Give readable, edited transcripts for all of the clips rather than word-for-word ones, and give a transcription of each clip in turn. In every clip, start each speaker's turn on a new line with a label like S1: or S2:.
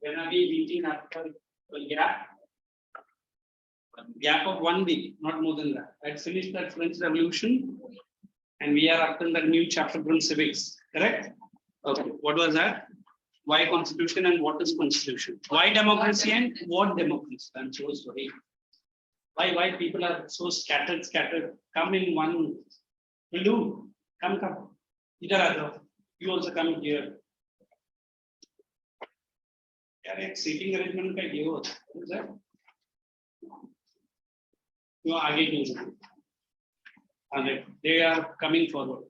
S1: When are we meeting after a gap of 1 week, not more than that. I finished that French Revolution, and we are up in the new chapter on civics. Correct? Okay. What was that? Why constitution and what is constitution? Why democracy and what democracy? I'm so sorry. Why people are so scattered? Come in one. Will do. Come. You also come here. Seating arrangement का ये होता है, sir. You are आगे they are coming forward.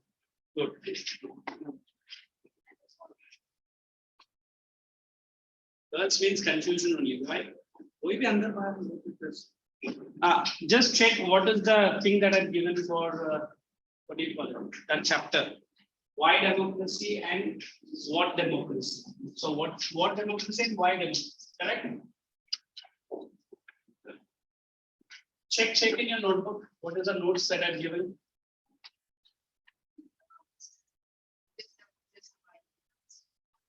S1: Good. That means confusion only, right? Just check what is the thing that I've given for what do you call it? That chapter. Why democracy and what democracy? So what democracy and why democracy? Correct? Check in your notebook. What is the notes that I've given?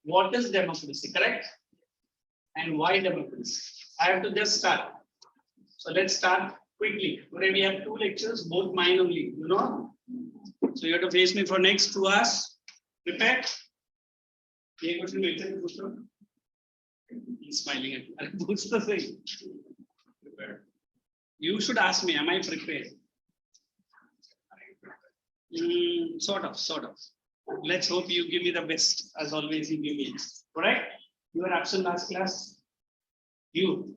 S1: What is democracy? Correct? And why democracy? I have to just start. So let's start quickly. Today we have 2 lectures, both mine only. You know. So you have to face me for next 2 hours. Prepare. He's smiling at me. Prepare. You should ask me, am I prepared? Sort of. Let's hope you give me the best, as always you give me. Correct? You were absent last class. You.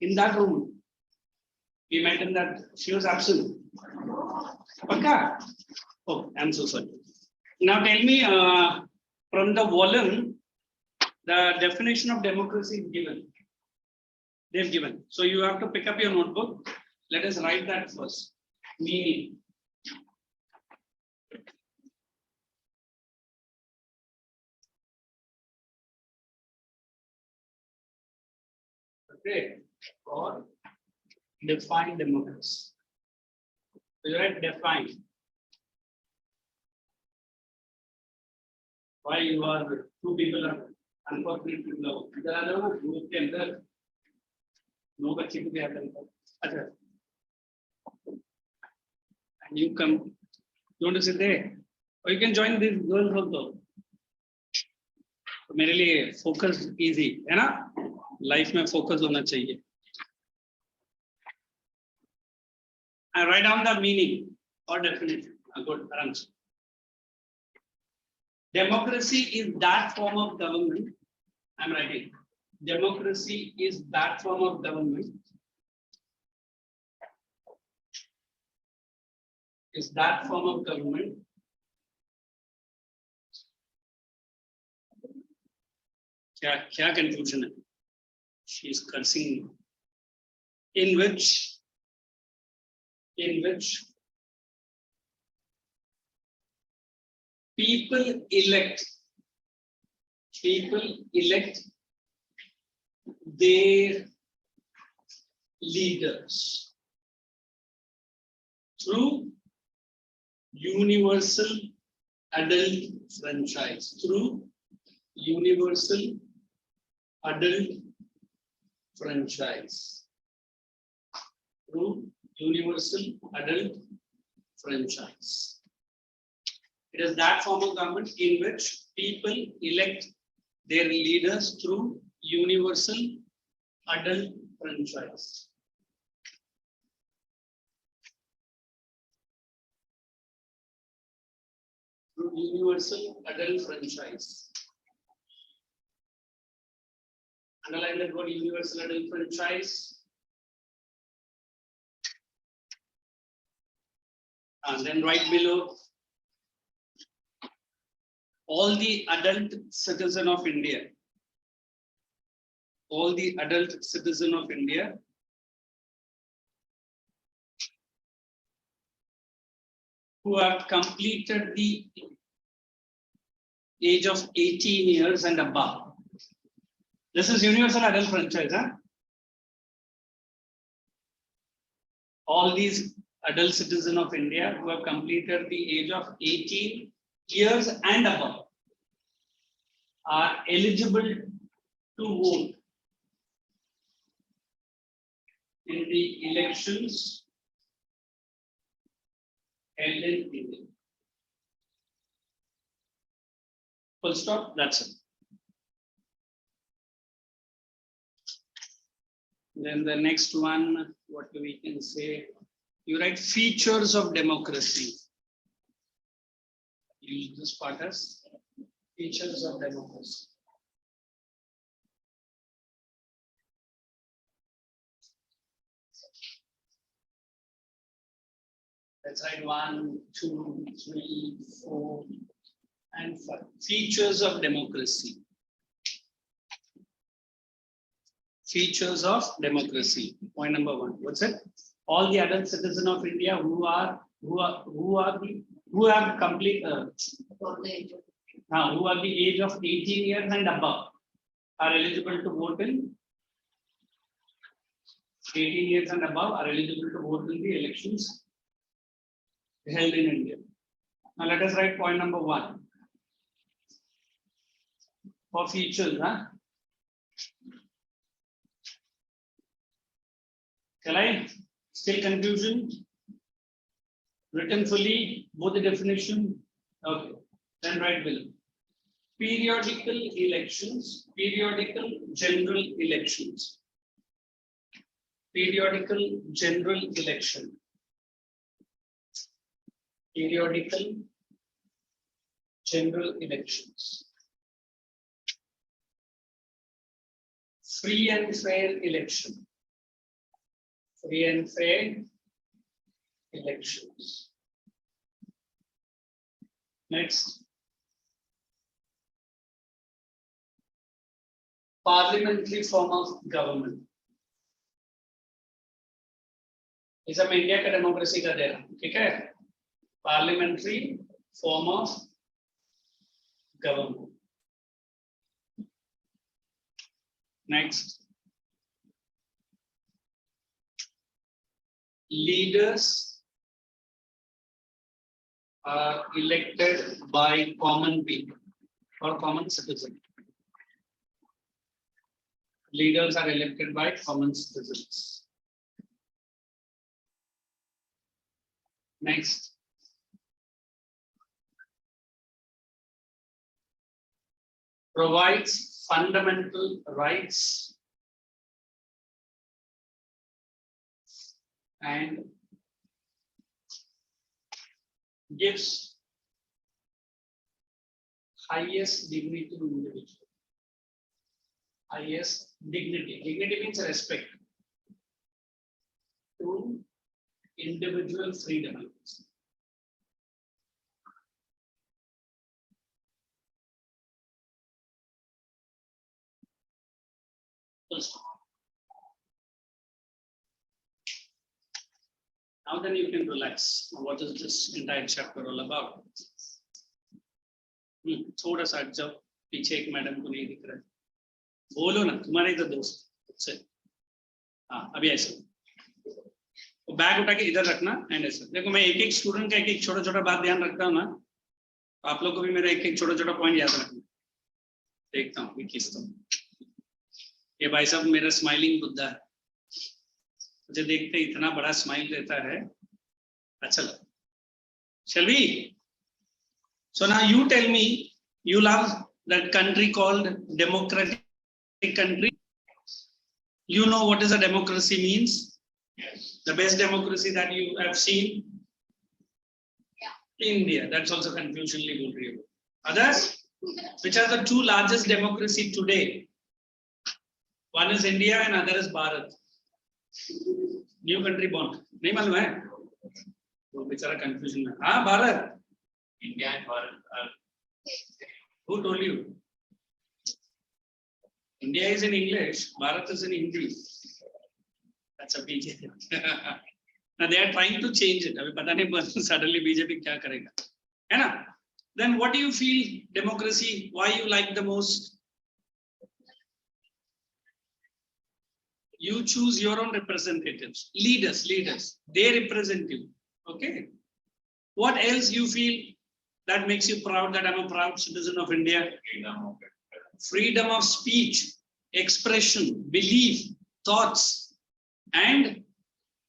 S1: In that room. We met in that. She was absent. Okay. Oh, I'm so sorry. Now tell me, from the volume, the definition of democracy is given. They've given. So you have to pick up your notebook. Let us write that first. Meaning. Okay. Or define democracy. So you write define. Why you are 2 people are unfortunate people. No बच्चे को भी आता है. अच्छा. And you come. You want to sit there? Or you can join these girls also. मेरे लिए focus easy है ना? Life में focus होना चाहिए. I write down the meaning or definition. Good answer. Democracy is that form of government. I'm writing. Democracy is that form of government. Is that form of government. क्या confusion है? She is cursing. In which people elect their leaders through universal adult franchise. Through universal adult franchise. Through universal adult franchise. It is that form of government in which people elect their leaders through universal adult franchise. Through universal adult franchise. Underline that word, universal adult franchise. And then right below, all the adult citizen of India. All the adult citizen of India who have completed the age of 18 years and above. This is universal adult franchise, huh? All these adult citizens of India who have completed the age of 18 years and above. are eligible to vote in the elections held in India. Full stop, that's it. Then the next one, what we can say, you write features of democracy. Use this part as features of democracy. Let's write 1, 2, 3, 4, and 5. Features of democracy. Features of democracy. Point number 1. What's it? All the adult citizens of India who have complete who are the age of 18 years and above are eligible to vote in 18 years and above are eligible to vote in the elections held in India. Now let us write point number 1 for features. Shall I? Still confusion? Written fully, both the definition? Okay, then write below. Periodical elections, periodical general elections. Periodical general election. Periodical general elections. Free and fair election. Free and fair elections. Next. Parliamentary form of government. इस समय India का democracy का दे रहा हूं, ठीक है? Parliamentary form of government. Next. Leaders are elected by common people or common citizens. Leaders are elected by common citizens. Next. Provides fundamental rights and gives highest dignity to individual. Highest dignity. Dignity means respect to individual freedom. Now then you can relax. What is this entire chapter all about? थोड़ा सा जब पीछे एक madam को नहीं दिख रहा है, बोलो ना, तुम्हारे ही तो दोस्त से. हाँ, अभी ऐसे तो बैग उठा के इधर रखना एंड ऐसे. देखो मैं एक एक स्टूडेंट का एक एक छोटा छोटा बात ध्यान रखता हूँ ना, तो आप लोग को भी मेरा एक एक छोटा छोटा पॉइंट याद रखना. देखता हूँ खींचता हूँ. ये भाई साहब मेरा स्माइलिंग बुद्धा है, मुझे देखते इतना बड़ा स्माइल रहता है, अच्छा लगा. Shall we? So now you tell me, you love that country called democratic country. You know what is a democracy means? Yes. The best democracy that you have seen? Yeah. India. That's also confusionally good. Others? Which are the two largest democracy today? One is India and other is Bharat. New country born. नहीं मालूम है? वो बेचारा confusion में. हाँ Bharat. India and Bharat are. Who told you? India is in English. Bharat is in Hindi. That's a BJP. Now they are trying to change it. अभी पता नहीं suddenly BJP क्या करेगा? है ना? Then what do you feel democracy? Why you like the most? You choose your own representatives, leaders. They represent you. Okay. What else you feel that makes you proud that I'm a proud citizen of India? freedom of speech, expression, belief, thoughts, and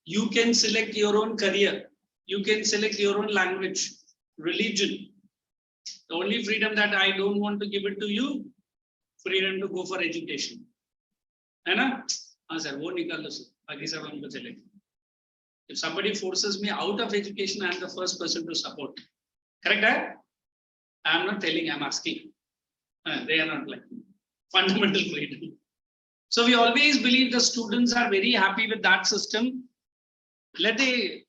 S1: you can select your own career. You can select your own language, religion. The only freedom that I don't want to give it to you, freedom to go for education. है ना? हाँ sir, वो निकाल लो sir. बाकी सब हमको चलेगा. If somebody forces me out of education, I am the first person to support. Correct? I am not telling, I am asking. They are not like fundamental freedom. So we always believe the students are very happy with that system. Let the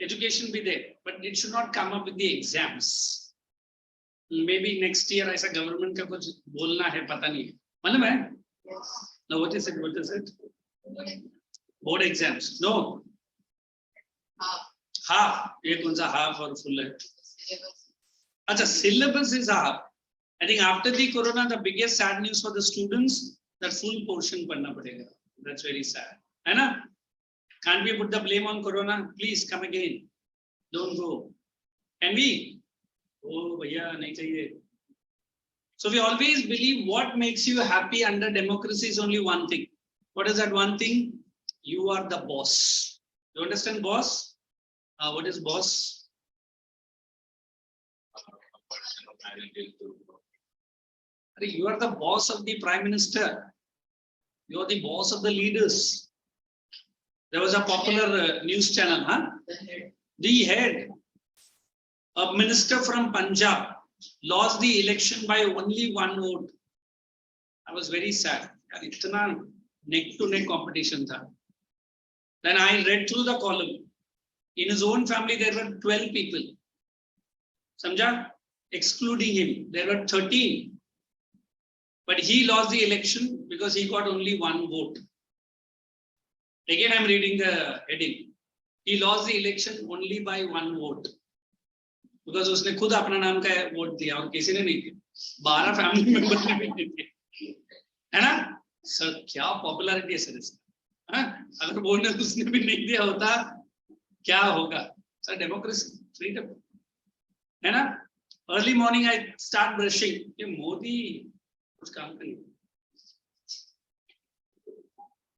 S1: education be there, but it should not come up with the exams. Maybe next year ऐसा government का कुछ बोलना है, पता नहीं. मालूम है? No, what is it? What is it? Board exams. No. Half. ये कौन सा half और full है? अच्छा, syllabus is half. I think after the corona, the biggest sad news for the students, that full portion पढ़ना पड़ेगा. That's very sad. है ना? Can't we put the blame on corona? Please come again. Don't go. Can we? Oh, भैया नहीं चाहिए. So we always believe what makes you happy under democracy is only one thing. What is that one thing? You are the boss. You understand boss? What is boss? You are the boss of the Prime Minister. You are the boss of the leaders. There was a popular news channel, huh? The head. A minister from Punjab lost the election by only one vote. I was very sad. Itna neck to neck competition tha. Then I read through the column. In his own family, there were 12 people. Samjha? Excluding him, there were 13. But he lost the election because he got only one vote. Again, I'm reading the heading. He lost the election only by one vote. Because उसने खुद अपना नाम का vote दिया और किसी ने नहीं दिया. 12 फैमिली मेंबर ने भी नहीं दिया. है ना? सर क्या पॉपुलैरिटी है सर इसका. अगर वो ने उसने भी नहीं दिया होता क्या होगा? Sir democracy, freedom. है ना? Early morning I start brushing. ये मोदी कुछ काम करें.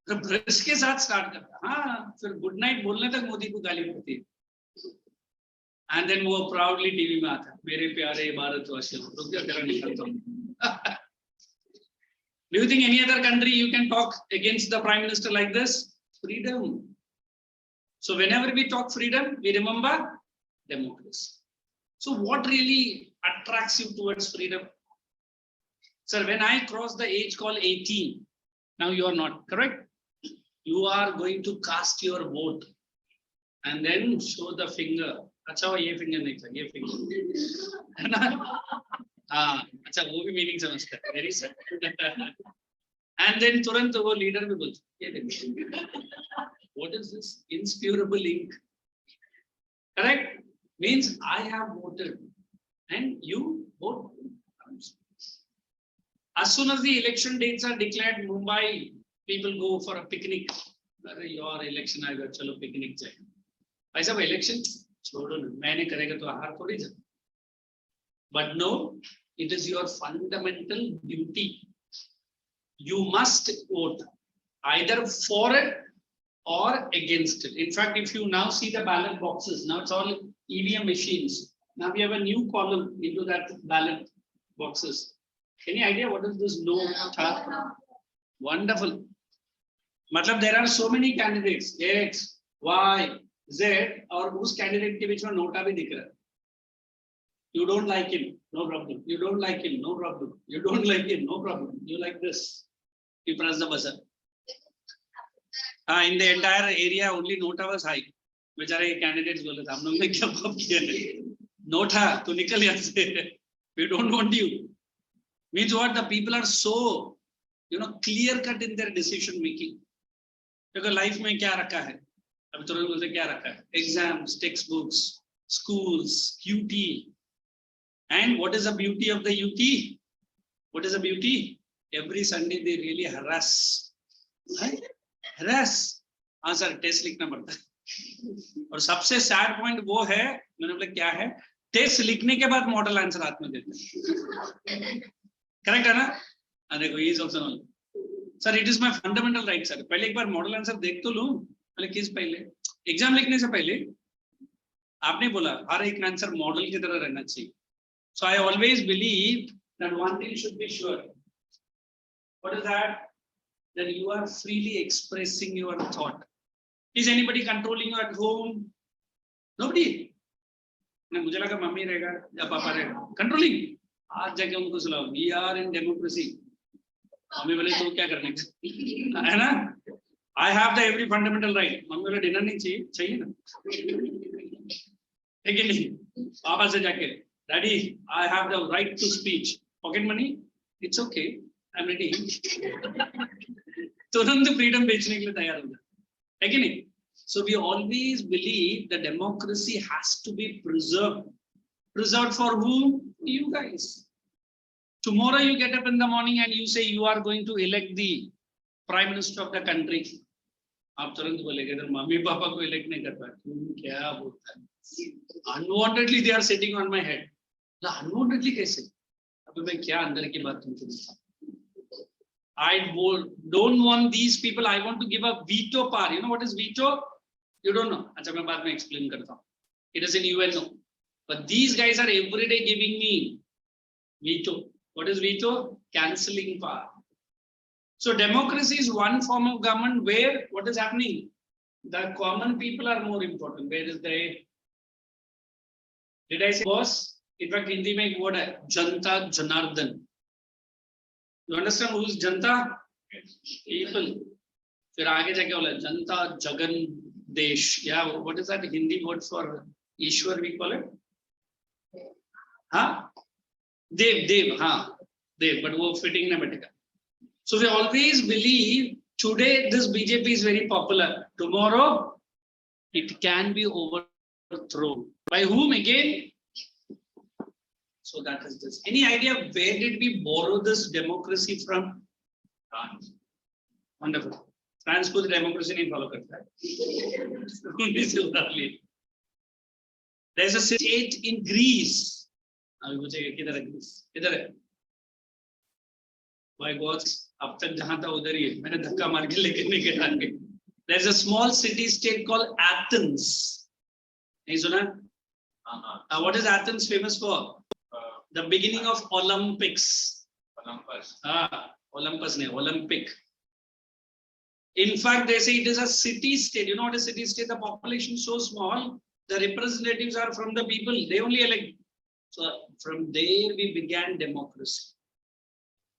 S1: तो ब्रश के साथ स्टार्ट करता. हाँ, फिर गुड नाइट बोलने तक मोदी को गाली पड़ती है. And then वो proudly टीवी में आता है. मेरे प्यारे भारतवासियों, रुक जा तेरा निकलता हूँ. Do you think any other country you can talk against the Prime Minister like this? Freedom. So whenever we talk freedom, we remember democracy. So what really attracts you towards freedom? Sir, when I cross the age called 18, now you are not, correct? You are going to cast your vote and then show the finger. अच्छा वो ये finger नहीं था, ये finger. है ना? हाँ, अच्छा वो भी meaning समझता है. Very sad. And then तुरंत वो leader भी बोलता है, ये देखो. What is this? Inspurable ink. Correct? Means I have voted and you vote. As soon as the election dates are declared, Mumbai people go for a picnic. Your election I got chalo picnic jaye. ऐसा वो election छोड़ो ना, मैंने करेगा तो हार थोड़ी जा. But no, it is your fundamental duty. You must vote either for it or against it. In fact, if you now see the ballot boxes, now it's all EVM machines. Now we have a new column into that ballot boxes. Any idea what is this no chart? Wonderful. Matlab there are so many candidates, X, Y, Z, or whose candidate ke beech mein nota bhi dikh raha hai. You don't like him, no problem. You don't like him, no problem. You don't like him, no problem. You like this. You press the buzzer. In the entire area, only nota was high. बेचारे candidates बोले थे हम लोग ने क्या पाप किया है? नोटा तो निकल यहाँ से. We don't want you. Means what? The people are so, clear cut in their decision making. देखो life में क्या रखा है? अभी तो लोग बोलते क्या रखा है? Exams, textbooks, schools, QT. And what is the beauty of the UT? What is the beauty? Every Sunday they really harass. Right? Harass. हाँ सर टेस्ट लिखना पड़ता है. और सबसे सैड पॉइंट वो है, मैंने बोला क्या है? टेस्ट लिखने के बाद मॉडल आंसर हाथ में देते हैं. करेक्ट है ना? And he is also not. Sir, it is my fundamental right, sir. पहले एक बार मॉडल आंसर देख तो लूं. पहले किस पहले एग्जाम लिखने से पहले आपने बोला हर एक आंसर मॉडल की तरह रहना चाहिए. So I always believe that one thing should be sure. What is that? That you are freely expressing your thought. Is anybody controlling you at home? Nobody. ना मुझे लगा मम्मी रहेगा या पापा रहेगा. Controlling. आज जाके उनको सुनाओ. We are in democracy. Mummy बोले तो क्या करने का है ना? I have the every fundamental right. Mummy बोले डिनर नहीं चाहिए ना? है कि नहीं? पापा से जाके Daddy, I have the right to speech. Pocket money? It's okay. I'm ready. तुरंत freedom बेचने के लिए तैयार हो जाए. है कि नहीं? So we always believe the democracy has to be preserved. Preserved for whom? You guys. Tomorrow you get up in the morning and you say you are going to elect the prime minister of the country. आप तुरंत बोलेंगे तो mummy papa को elect नहीं कर पाए. क्या बोलता है? Unwantedly they are sitting on my head. Unwantedly कैसे? अभी मैं क्या अंदर की बात तुमको बताऊं? I don't want these people. I want to give a veto power. You know what is veto? You don't know. अच्छा मैं बाद में explain करता हूँ. It is in UNO. But these guys are every day giving me veto. What is veto? Cancelling power. So democracy is one form of government where what is happening? The common people are more important. Where is the? Did I say boss? In fact, Hindi में एक word है जनता Janardan. You understand who is Janata? People. फिर आगे जाके बोला जनता जगन देश. Yeah, what is that Hindi word for Ishwar? We call it. हाँ? देव हाँ देव. But वो fitting नहीं बैठेगा. So we always believe today this BJP is very popular. Tomorrow it can be overthrown. By whom again? So that is this. Any idea where did we borrow this democracy from? France. Wonderful. France को democracy नहीं follow करता है. There's a state in Greece. अभी पूछेगा किधर है Greece? किधर है? My God, अब तक जहाँ था उधर ही है. मैंने धक्का मार के लेके नहीं गया. There's a small city-state called Athens. नहीं सुना? What is Athens famous for? The beginning of Olympics. Olympus. Olympus nahi, Olympic. In fact, they say it is a city-state. You know what a city-state? The population is so small, the representatives are from the people. They only elect. So from there we began democracy.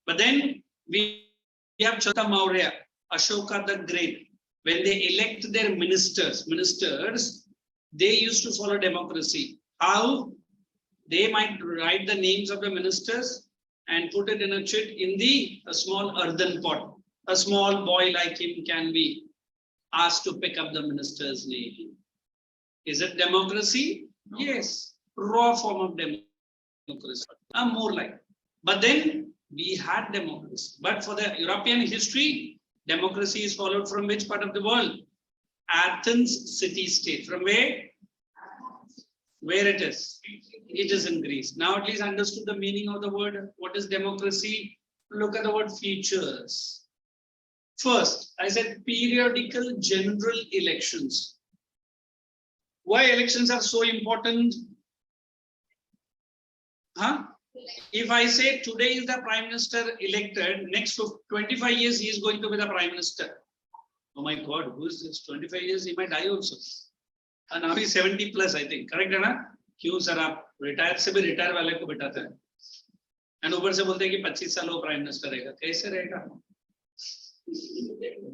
S1: But then we have Chota Maurya, Ashoka the Great. When they elect their ministers, they used to follow democracy. How? They might write the names of the ministers and put it in a chit in a small earthen pot. A small boy like him can be asked to pick up the minister's name. Is it democracy? Yes. Raw form of democracy. More like. But then we had democracy. But for the European history, democracy is followed from which part of the world? Athens city-state. From where? Where it is? It is in Greece. Now at least understood the meaning of the word. What is democracy? Look at the word features. First, I said periodical general elections. Why elections are so important? Huh? If I say today is the prime minister elected, next 25 years he is going to be the prime minister. Oh my God, who is this? 25 years he might die also. And now he's 70 plus, I think. Correct, है ना? क्यों sir आप retire से भी retire वाले को बिठाते हैं? And ऊपर से बोलते हैं कि 25 साल वो प्राइम मिनिस्टर रहेगा. कैसे रहेगा?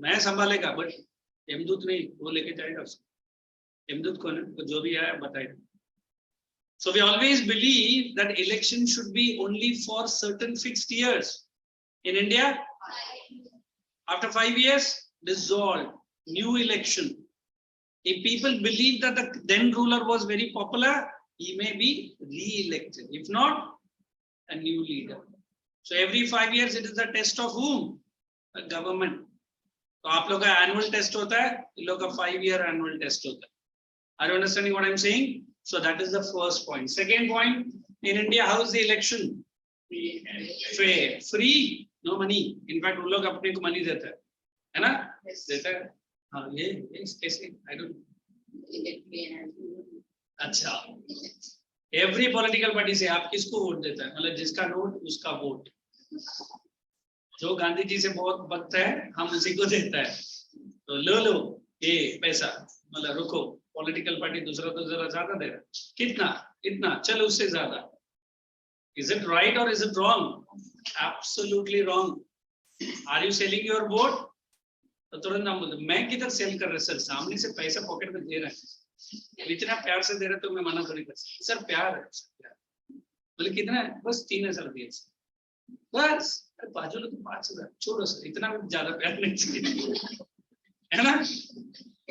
S1: मैं संभालेगा, but यमदूत नहीं, वो लेके जाएगा उसको. यमदूत कौन है? तो जो भी है बताइए. So we always believe that election should be only for certain fixed years. In India, after 5 years, dissolved, new election. If people believe that the then ruler was very popular, he may be re-elected. If not, a new leader. So every 5 years, it is the test of whom? The government. So आप लोग का annual test होता है, इन लोग का 5-year annual test होता है. Are you understanding what I'm saying? So that is the first point. Second point, in India, how is the election? Fair. Free? no money. In fact, वो लोग अपने को money देता है ना? देता है. हाँ ये कैसे? I don't. अच्छा. Every political party से आप किसको वोट देता है? मतलब जिसका नोट उसका वोट. जो गांधी जी से बहुत भक्त है, हम उसी को देता है. तो लो ये पैसा. मतलब रुको, पॉलिटिकल पार्टी दूसरा तो जरा ज्यादा दे रहा है. कितना? इतना. चलो उससे ज्यादा. Is it right or is it wrong? Absolutely wrong. Are you selling your vote? तो तुरंत नाम बोलते, मैं किधर सेल कर रहा सर, सामने से पैसा पॉकेट में दे रहा है, इतना प्यार से दे रहे तो मैं मना थोड़ी कर सकता. सर प्यार है. बोले कितना है? बस 3,000 दिए बस. बाजू तो 5,000. छोड़ो सर, इतना ज्यादा प्यार नहीं चाहिए, है ना?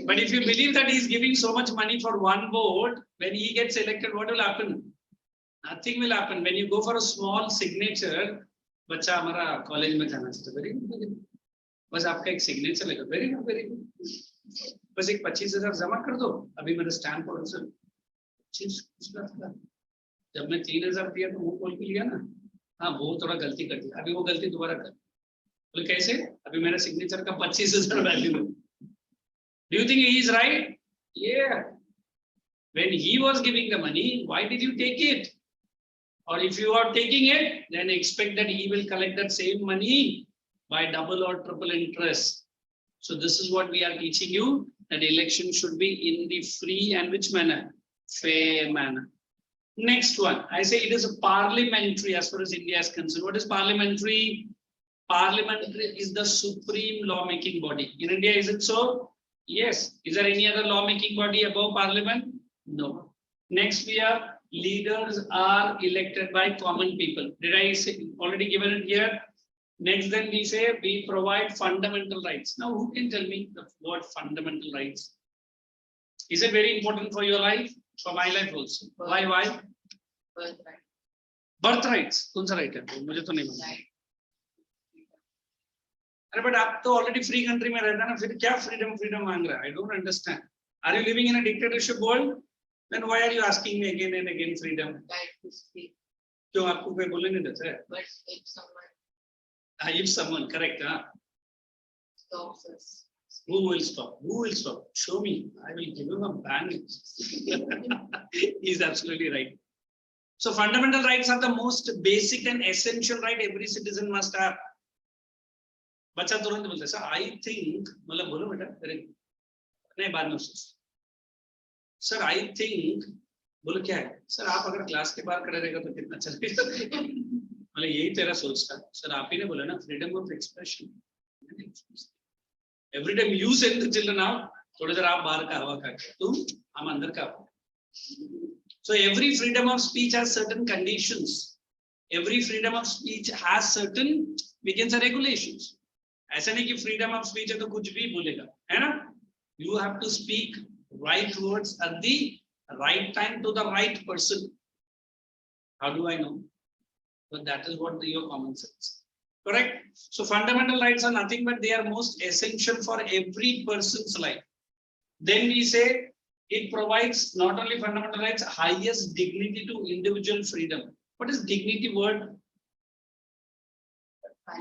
S1: But if you believe that he is giving so much money for one vote, when he gets elected, what will happen? Nothing will happen. When you go for a small signature, बच्चा हमारा college में जाना चाहिए, very good, बस आपका एक signature लगा, very good very good, बस एक 25,000 जमा कर दो. अभी मेरा स्टैम्प और सर 25 था, जब मैं 3,000 दिया तो वो बोल के लिया ना, हाँ वो थोड़ा गलती कर दिया, अभी वो गलती दोबारा कर. बोले कैसे? अभी मेरा सिग्नेचर का 25,000 वैल्यू है. Do you think he is right? Yeah. When he was giving the money, why did you take it? Or if you are taking it, then expect that he will collect that same money by double or triple interest. So this is what we are teaching you, that election should be in the free and which manner? Fair manner. Next one, I say it is a parliamentary as far as India is concerned. What is parliamentary? Parliamentary is the supreme lawmaking body. In India, is it so? Yes. Is there any other lawmaking body above parliament? No. Next we are leaders are elected by common people. Did I say already given it here? Next then we say we provide fundamental rights. Now who can tell me the word fundamental rights? Is it very important for your life? For my life also. Why? Birthright. Birthrights. कौन सा right है? मुझे तो नहीं मालूम. अरे but आप तो ऑलरेडी फ्री कंट्री में रहता ना, फिर क्या फ्रीडम मांग रहा है? I don't understand. Are you living in a dictatorship world? Then why are you asking me again and again freedom? Right to speak. क्यों आपको कोई बोलने नहीं देता है? But if someone, correct, huh? Stops us. Who will stop? Who will stop? Show me. I will give him a bang. He's absolutely right. So fundamental rights are the most basic and essential right every citizen must have. बच्चा तुरंत बोलता है sir I think, मतलब बोलो बेटा, नहीं बाद में सर आई थिंक, बोलो क्या है सर, आप अगर क्लास के बाहर खड़े रहेगा तो कितना चलेगा, मतलब यही तेरा सोच था सर, आप ही ने बोला ना freedom of expression. Every time you send the children out, थोड़ी देर आप बाहर का हवा खाते, तुम हम अंदर का. So every freedom of speech has certain conditions. Every freedom of speech has certain, we can say, regulations. ऐसा नहीं कि फ्रीडम ऑफ स्पीच है तो कुछ भी बोलेगा, है ना? You have to speak right words at the right time to the right person. How do I know? But that is what your common sense. Correct? So fundamental rights are nothing but they are most essential for every person's life. Then we say it provides not only fundamental rights, highest dignity to individual freedom. What is dignity word?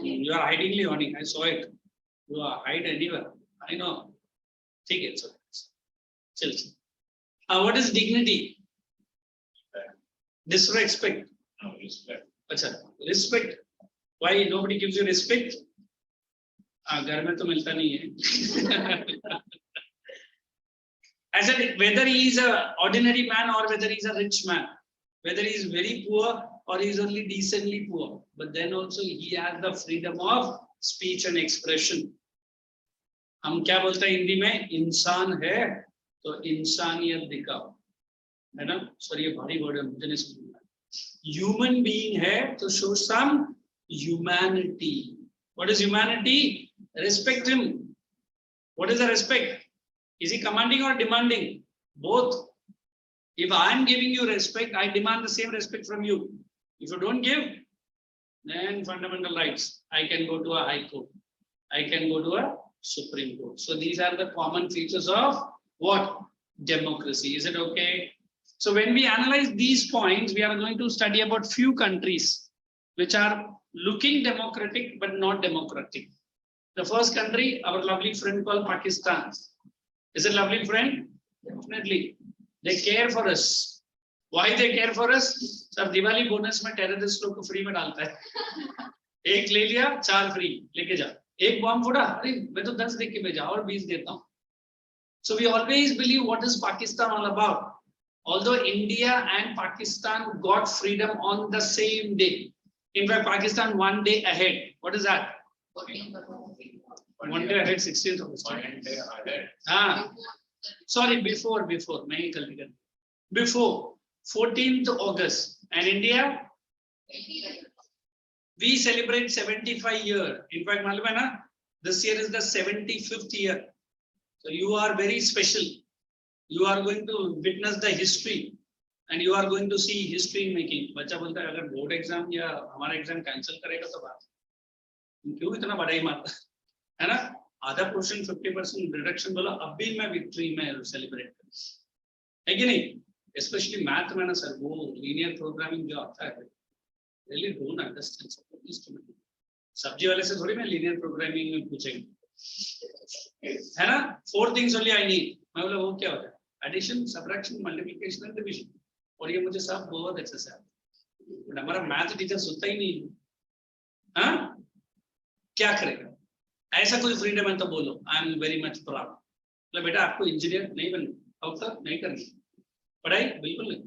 S1: You are hidingly yawning. I saw it. You are hide anywhere. I know. Take it. So, chill. What is dignity? Disrespect. No, respect. Achha, respect. Why nobody gives you respect? घर में तो मिलता नहीं है. I said whether he is a ordinary man or whether he is a rich man, whether he is very poor or he is only decently poor, but then also he has the freedom of speech and expression. हम क्या बोलते हैं हिंदी में? इंसान है तो इंसानियत दिखाओ, है ना? सॉरी ये भारी वर्ड है, मुझे नहीं समझ. ह्यूमन बीइंग है तो show some humanity. What is humanity? Respect him. What is the respect? Is he commanding or demanding? Both. If I am giving you respect, I demand the same respect from you. If you don't give, then fundamental rights. I can go to a high court. I can go to a Supreme Court. So these are the common features of what? Democracy. Is it okay? So when we analyze these points, we are going to study about few countries which are looking democratic but not democratic. The first country, our lovely friend called Pakistan. Is it lovely friend? Definitely. They care for us. Why they care for us? Sir, Diwali bonus में terrorist लोग को free में डालता है. एक ले लिया, 4 free लेके जा. एक bomb फोड़ा, अरे मैं तो 10 देके भेजा और 20 देता हूँ. So we always believe what is Pakistan all about. Although India and Pakistan got freedom on the same day. In fact, Pakistan 1 day ahead. What is that? 1 day ahead, 16th of August. 1 day ahead. Sorry, before. Before 14th August. And India? We celebrate 75 year. In fact, this year is the 75th year. So you are very special. You are going to witness the history and you are going to see history making. बच्चा बोलता है अगर board exam या हमारा exam cancel करेगा तो बात क्यों इतना बड़ा ही मारता है ना आधा क्वेश्चन 50% रिडक्शन बोला अब भी मैं विक्ट्री में सेलिब्रेट कर है कि नहीं स्पेशली मैथ में ना सर वो लीनियर प्रोग्रामिंग जो आता है रियली डोंट अंडरस्टैंड सब्जी वाले से थोड़ी मैं लीनियर प्रोग्रामिंग में पूछेंगे है ना 4 थिंग्स ओनली आई नीड मैं बोला वो क्या होता है addition subtraction multiplication and division और ये मुझे सब बहुत अच्छे से आता है बट हमारा मैथ टीचर सुनता ही नहीं हाँ क्या करेगा ऐसा कोई फ्रीडम है तो बोलो I am very much proud मतलब बेटा आपको इंजीनियर नहीं बनना डॉक्टर नहीं करनी पढ़ाई बिल्कुल नहीं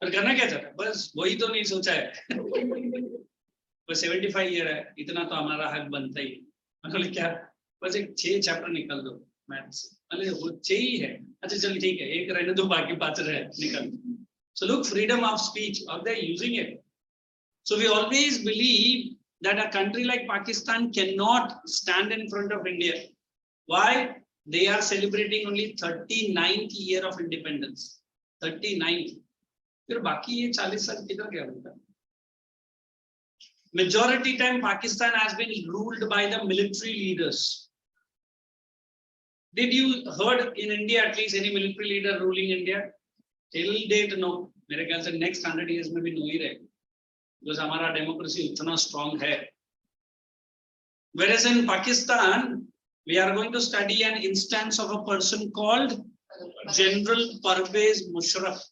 S1: पर करना क्या चाहता है बस वही तो नहीं सोचा है बस 75 ईयर है इतना तो हमारा हक बनता ही मतलब क्या बस एक 6 चैप्टर निकल दो मैथ्स अरे वो 6 ही है अच्छा चल ठीक है एक रहने दो बाकी 5 रहे निकल so look freedom of speech are they using it so we always believe that a country like Pakistan cannot stand in front of India why they are celebrating only 39th year of independence 39th फिर बाकी ये 40 साल किधर गया उनका majority time Pakistan has been ruled by the military leaders. Did you heard in India at least any military leader ruling India? Till date no. मेरे ख्याल से next 100 years में भी no ही रहेगा. Because हमारा democracy उतना strong है. Whereas in Pakistan, we are going to study an instance of a person called General Parvez Musharraf.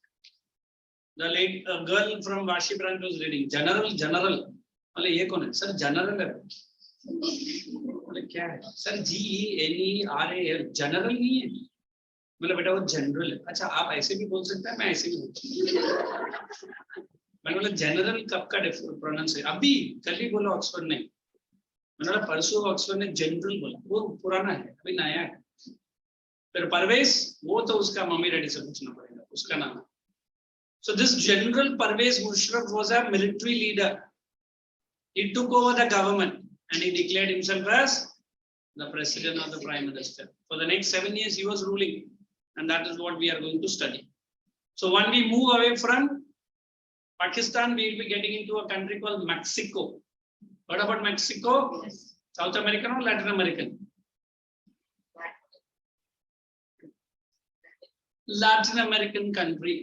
S1: The late girl from Vashi branch was reading. General. बोले ये कौन है सर जनरल है बोले क्या है सर GENERAL जनरल नहीं है बोले बेटा वो जनरल है अच्छा आप ऐसे भी बोल सकते हैं मैं ऐसे भी बोल सकता मैंने बोला जनरल कब का प्रोनाउंस है अभी कल ही बोला ऑक्सफोर्ड ने मैंने बोला परसों ऑक्सफोर्ड ने जनरल बोला वो पुराना है अभी नया है फिर परवेज वो तो उसका मम्मी डैडी से पूछना पड़ेगा उसका नाम है so this general Pervez Musharraf was a military leader He took over the government and he declared himself as the president or the prime minister. For the next 7 years, he was ruling, and that is what we are going to study. So when we move away from Pakistan, we will be getting into a country called Mexico. What about Mexico? Yes. South American or Latin American? Latin American country.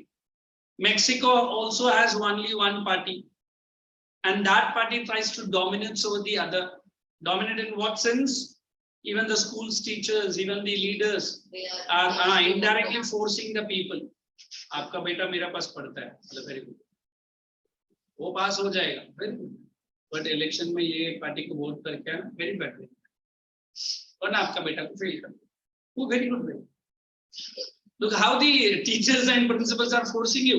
S1: Mexico also has only one party. And that party tries to dominate over the other. Dominate in what sense? Even the school's teachers, even the leaders are indirectly forcing the people. आपका बेटा मेरा पास पढ़ता है, very good. वो पास हो जाएगा, very good. But election में ये पार्टी को वोट करके आना, very bad. और ना आपका बेटा को फेल कर, वो very good way. Look how the teachers and principals are forcing you.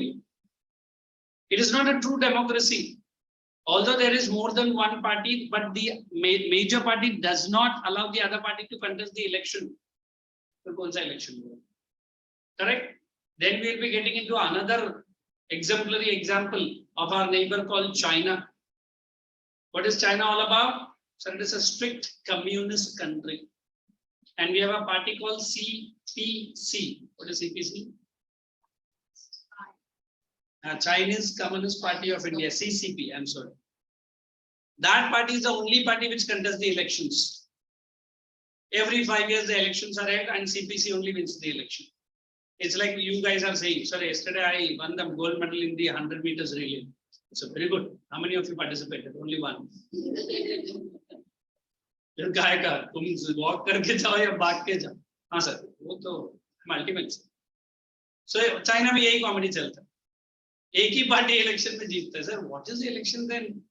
S1: It is not a true democracy. Although there is more than one party, but the major party does not allow the other party to contest the election. So, कौन सा election? Correct? Then we will be getting into another exemplary example of our neighbor called China. What is China all about? So it is a strict communist country. And we have a party called CPC. What is CPC? Chinese Communist Party of India, CCP, I'm sorry. That party is the only party which contests the elections. Every 5 years the elections are held and CPC only wins the election. It's like you guys are saying, sorry, yesterday I won the gold medal in the 100 meters relay. So very good. How many of you participated? Only one. फिर काय का तुम walk करके जाओ या भाग के जाओ. हाँ सर, वो तो अल्टीमेट. सो चाइना में यही कॉमेडी चलता है. एक ही पार्टी इलेक्शन में जीतता है. Sir, what is the election then?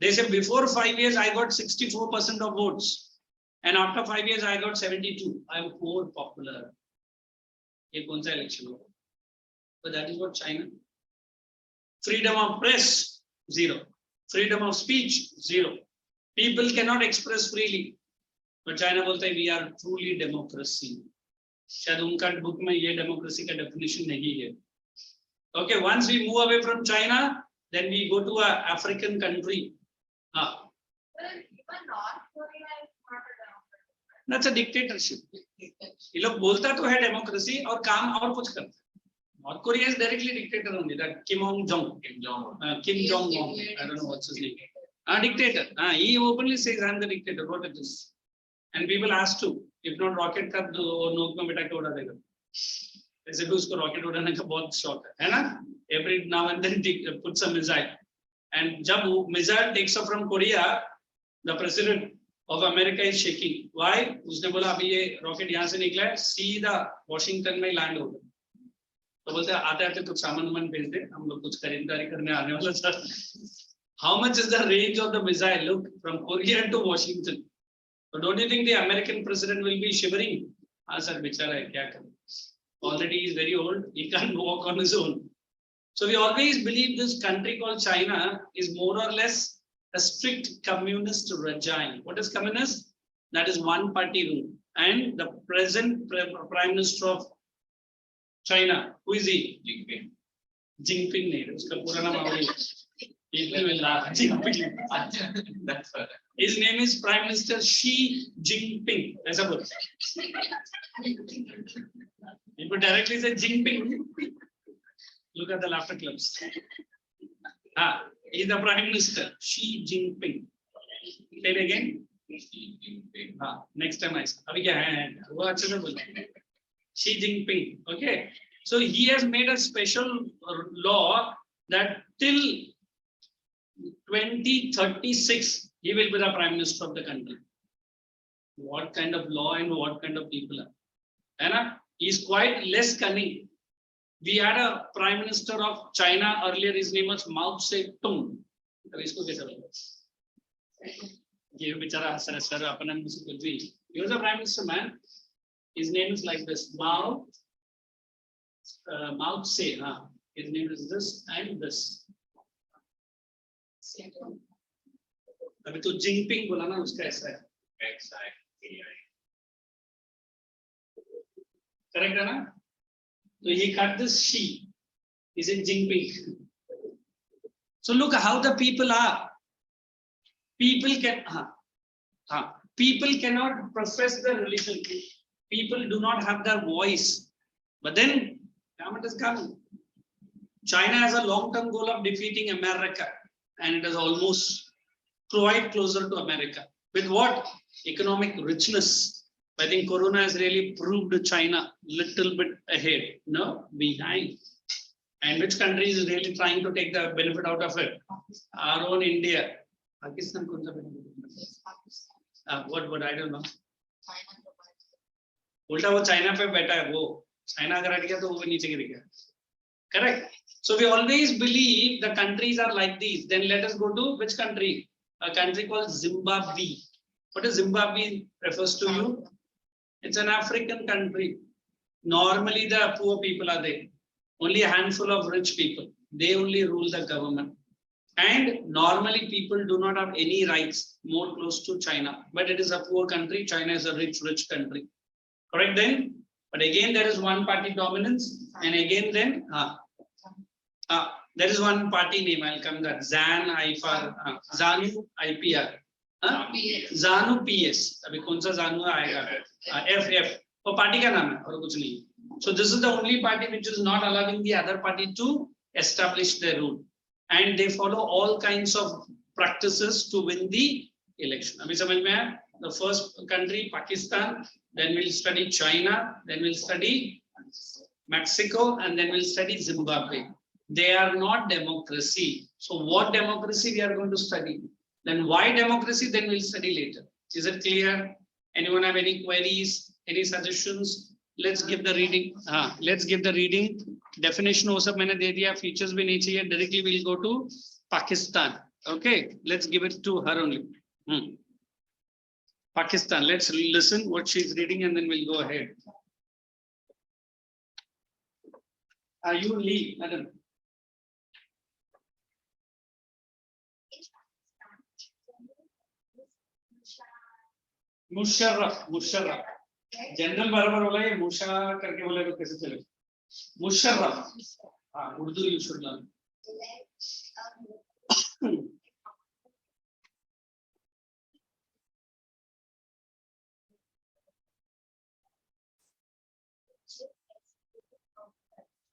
S1: They say before 5 years I got 64% of votes, and after 5 years I got 72. I am more popular. ये कौन सा इलेक्शन होगा? But that is what China. Freedom of press, zero. Freedom of speech, zero. People cannot express freely. But China बोलता है we are truly democracy. शायद उनका book में ये डेमोक्रेसी का डेफिनेशन नहीं है. Okay, once we move away from China, then we go to a African country. That's a dictatorship. ये लोग बोलता तो है डेमोक्रेसी और काम और कुछ करता है. North Korea is directly dictator only. That Kim Jong-un. I don't know what's his name. Dictator. He openly says I'm the dictator. What it is? And people ask to. If not rocket का नोक में बिठा के उड़ा देगा. ऐसे भी उसको रॉकेट उड़ाने का बहुत शौक है ना? Every now and then puts a missile. And जब missile takes off from Korea, the president of America is shaking. Why? उसने बोला अभी ये रॉकेट यहाँ से निकला है, सीधा वॉशिंगटन में लैंड होगा. तो बोलते हैं आते आते कुछ सामान भेज दे, हम लोग कुछ खरीदारी करने आने वाला था. How much is the range of the missile? Look, from Korea to Washington. So don't you think the American president will be shivering? हाँ सर, बेचारा है, क्या करें? Already he is very old. He can't walk on his own. So we always believe this country called China is more or less a strict communist regime. What is communist? That is one party rule. And the present prime minister of China, who is he? Jinping. Jinping name. Uska pura naam people will laugh. Jinping. That's right. His name is Prime Minister Xi Jinping. Aisa bol. People directly say Jinping. Look at the laughter clubs. He is the Prime Minister Xi Jinping. Say it again. Xi Jinping. Next time I say. Abhi kya hai? वो अच्छे से बोलो. Xi Jinping. Okay. So he has made a special law that till 2036 he will be the Prime Minister of the country. What kind of law and what kind of people are? And he is quite less cunning. We had a Prime Minister of China earlier. His name was Mao Zedong. He was a Prime Minister, man. His name is like this. Mao Tse. His name is this and this. अभी तो Jinping बोला ना, उसका ऐसा है. Correct है ना? So he cut this Xi. Is it Jinping? So look how the people are. People cannot profess their religion. People do not have their voice. But then it is coming. China has a long-term goal of defeating America, and it is almost quite closer to America. With what? Economic richness. I think Corona has really proved China little bit ahead, no, behind. And which country is really trying to take the benefit out of it? Our own India. Pakistan could have what I don't know. उल्टा वो China पे बैठा है, वो China अगर हट गया तो वो नीचे गिर गया. Correct. So we always believe the countries are like these. Then let us go to which country? A country called Zimbabwe. What does Zimbabwe refers to you? It's an African country. Normally the poor people are there. Only a handful of rich people. They only rule the government. And normally people do not have any rights, more close to China. But it is a poor country. China is a rich country. Correct then? But again, there is one party dominance. And again then, there is one party name. I'll come that. ZANU IPR. ZANU PS. अभी कौन सा ZANU आएगा? FF. वो party का नाम है और कुछ नहीं. So this is the only party which is not allowing the other party to establish their rule. And they follow all kinds of practices to win the election. अभी समझ में आया? The first country, Pakistan, then we'll study China, then we'll study Mexico, and then we'll study Zimbabwe. They are not democracy. So what democracy we are going to study? Then why democracy? Then we'll study later. Is it clear? Anyone have any queries? Any suggestions? Let's give the reading. Let's give the reading. Definition वो सब मैंने दे दिया. Features भी नहीं चाहिए. Directly we'll go to Pakistan. Okay. Let's give it to her only. Pakistan. Let's listen what she's reading and then we'll go ahead. You leave, madam. Musharraf general बराबर बोला ये मुशा करके बोले तो कैसे चले मुशर्रफ उर्दू यूज करना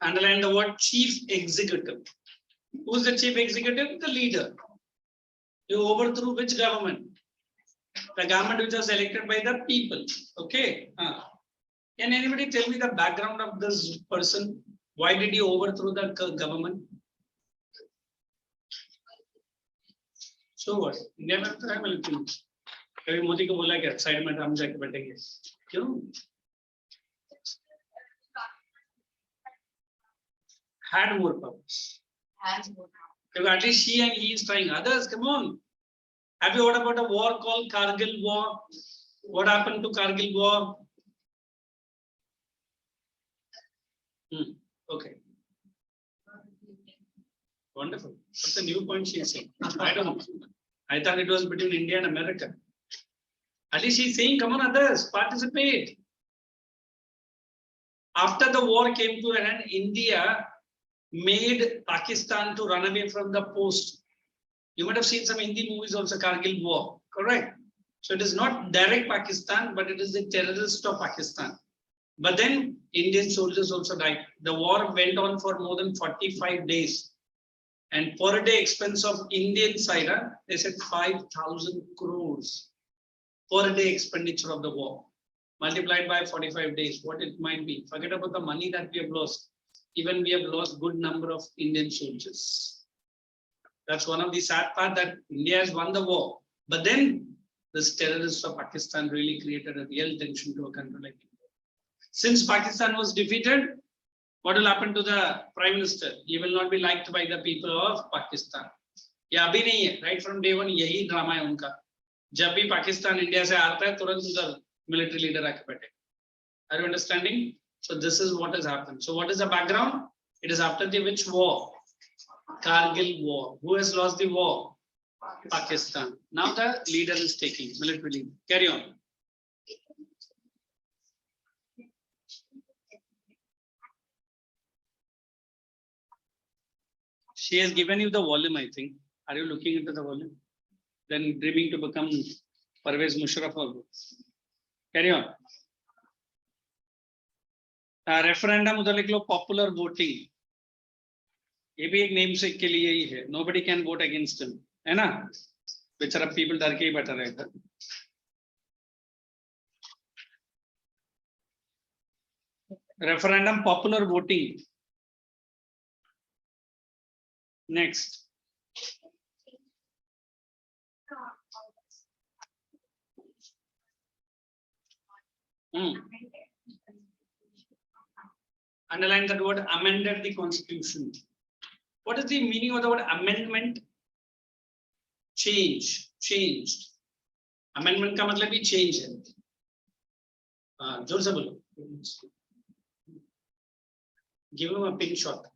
S1: underline the word chief executive. Who's the chief executive? The leader. You overthrew which government? The government which was elected by the people. Okay. Can anybody tell me the background of this person? Why did he overthrow the government? So what? India में तो है military. कभी मोदी को बोला क्या? Side में हम जाके बैठेंगे. क्यों? Had more powers. Because at least she and he is trying. Others, come on. Have you heard about a war called Kargil War? What happened to Kargil War? Okay. Wonderful. What's the new point she is saying? I don't know. I thought it was between India and America. At least she's saying, come on, others, participate. After the war came to an end, India made Pakistan to run away from the post. You might have seen some Hindi movies also, Kargil War, correct? So it is not direct Pakistan, but it is the terrorists of Pakistan. But then Indian soldiers also died. The war went on for more than 45 days. And per day expense of Indian side, they said 5,000 crores per day expenditure of the war. Multiplied by 45 days, what it might be. Forget about the money that we have lost. Even we have lost good number of Indian soldiers. That's one of the sad part that India has won the war. But then this terrorists of Pakistan really created a real tension to a country like India. Since Pakistan was defeated, what will happen to the Prime Minister? He will not be liked by the people of Pakistan. Yeah, abhi nahi hai. Right from day one, yahi drama hai unka. Jab bhi Pakistan India se aata hai, turant udhar military leader aake baithe. Are you understanding? So this is what has happened. So what is the background? It is after the which war? Kargil War. Who has lost the war? Pakistan. Now the leader is taking, military leader. Carry on. She has given you the volume, I think. Are you looking into the volume? Then dreaming to become Parvez Musharraf or carry on. Referendum उधर लिख लो popular voting. ये भी एक namesake के लिए ही है. Nobody can vote against him, है ना? बेचारा people डर के ही बैठा रहेगा. Referendum popular voting. Next. Underline that word amended the constitution. What is the meaning of the word amendment? Change, changed. Amendment का मतलब भी change है. जोर से बोलो. Give him a pin shot.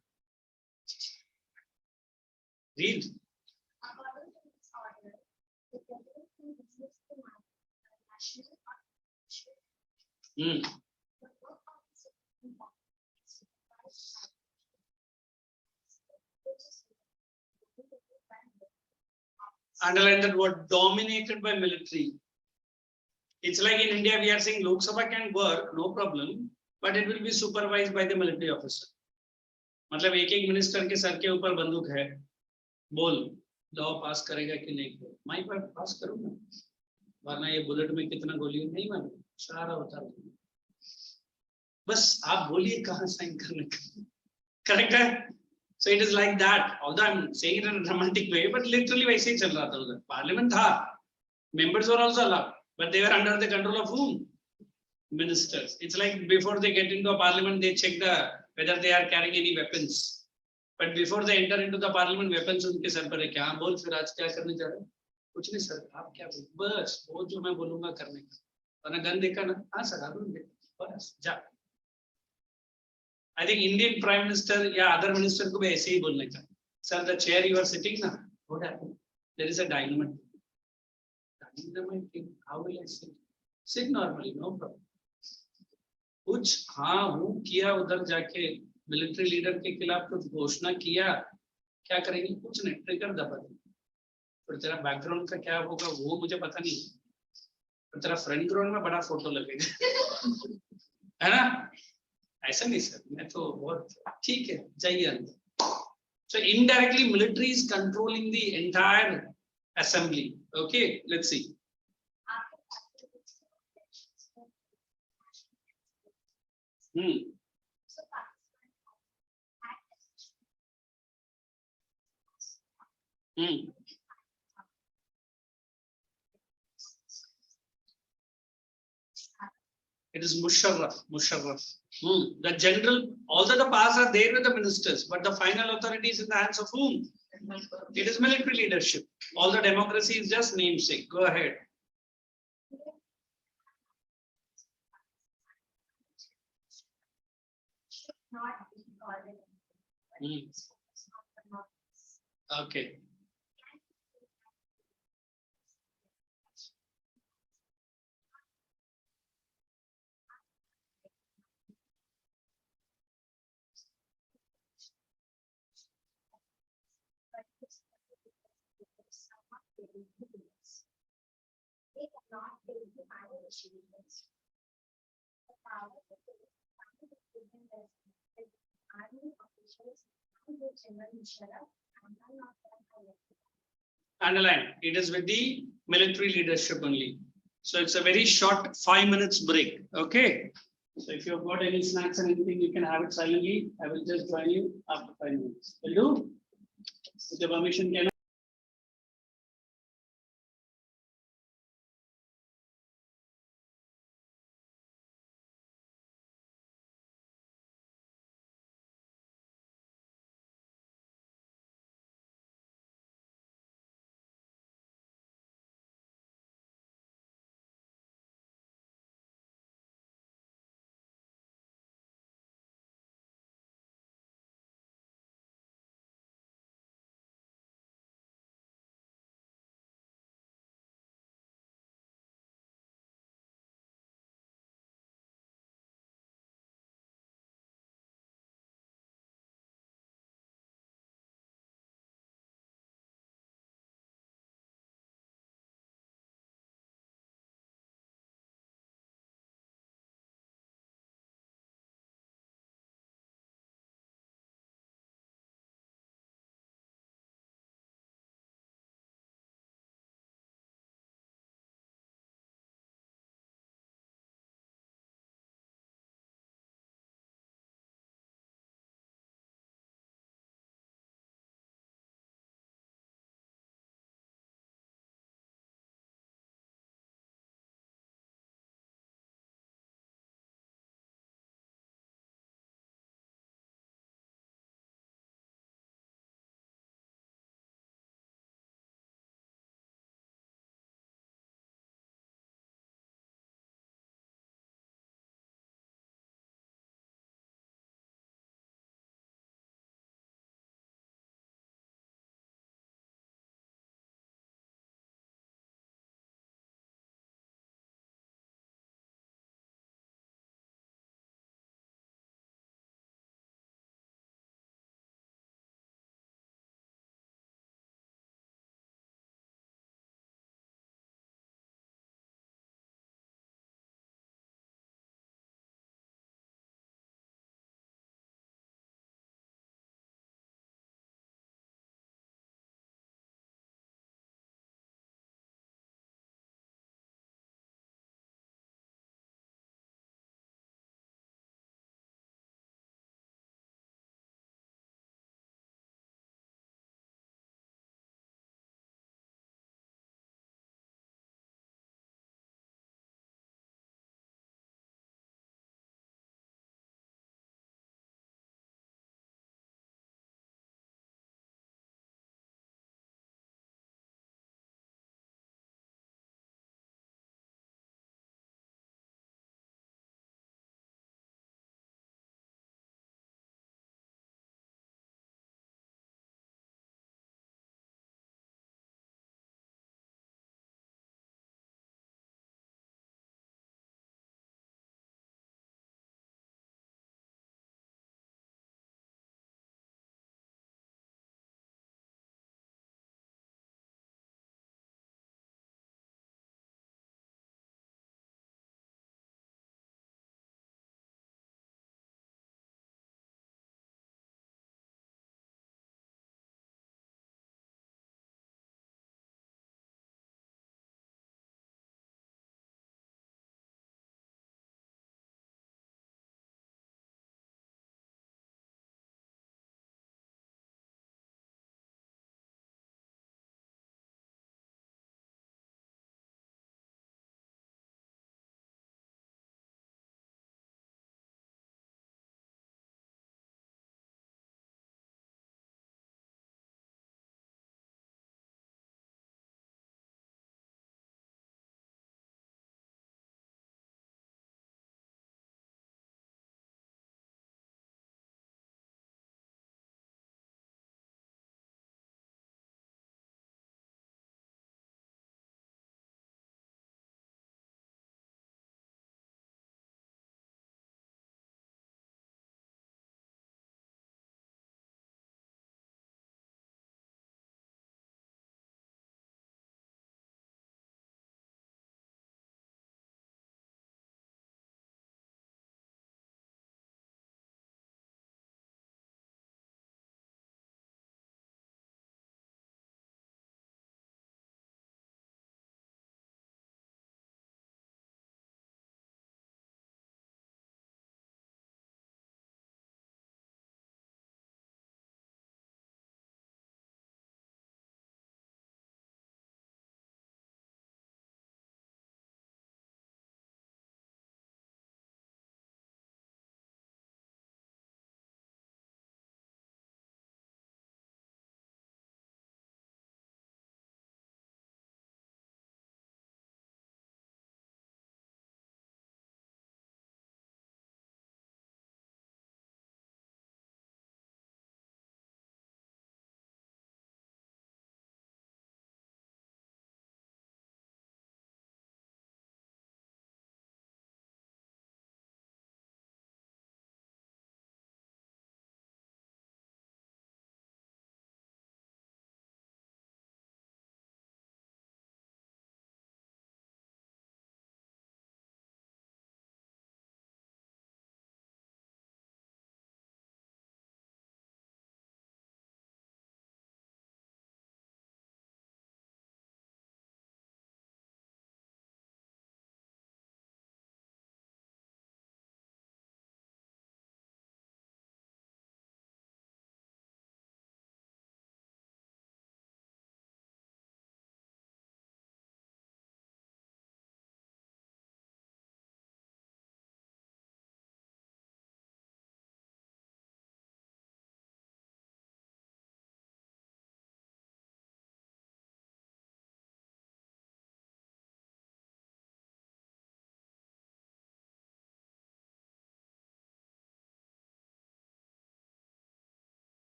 S1: Read. Underline that word dominated by military. It's like in India we are saying Lok Sabha can work, no problem, but it will be supervised by the military officer. मतलब एक minister के sir के ऊपर बंदूक है. बोल law पास करेगा कि नहीं? मैं पास करूंगा, वरना ये बुलेट में कितना गोली नहीं मालूम, सारा बता दूंगा. बस आप बोलिए कहाँ साइन करने का. करेक्ट है? So it is like that. Although I'm saying it in a dramatic way, but literally वैसे ही चल रहा था उधर. Parliament था. Members were also allowed, but they were under the control of whom? Ministers. It's like before they get into a parliament, they check whether they are carrying any weapons. But before they enter into the parliament, weapons उनके sir पर है. क्या बोल फिर आज क्या करने जा रहे हैं? कुछ नहीं सर, आप क्या बोल, बस वो जो मैं बोलूंगा करने का. वरना गन देखा ना, हाँ सर आप बस जा. I think Indian Prime Minister या other minister को भी ऐसे ही बोलने का. Sir, the chair you are sitting na, what happened? There is a dynamite. Dynamite thing. How will I sit? Sit normally, no problem. कुछ हाँ वो किया उधर जाके मिलिट्री लीडर के खिलाफ कुछ घोषणा किया, क्या करेंगे? कुछ नहीं, ट्रिगर दबा देंगे. फिर तेरा बैकग्राउंड का क्या होगा वो मुझे पता नहीं, फिर तेरा फ्रंट ग्राउंड में बड़ा फोटो लगेगा, है ना? ऐसा नहीं सर, मैं तो बहुत ठीक है, जाइए अंदर. So indirectly military is controlling the entire assembly. Okay, let's see. It is Musharraf. The general, although the powers are there with the ministers, but the final authority is in the hands of whom? It is military leadership. Although democracy is just namesake. Go ahead. Okay. Underline, it is with the military leadership only. So it's a very short 5 minutes break. Okay. So if you've got any snacks and anything, you can have it silently. I will just join you after 5 minutes. Will do? With your permission, can I?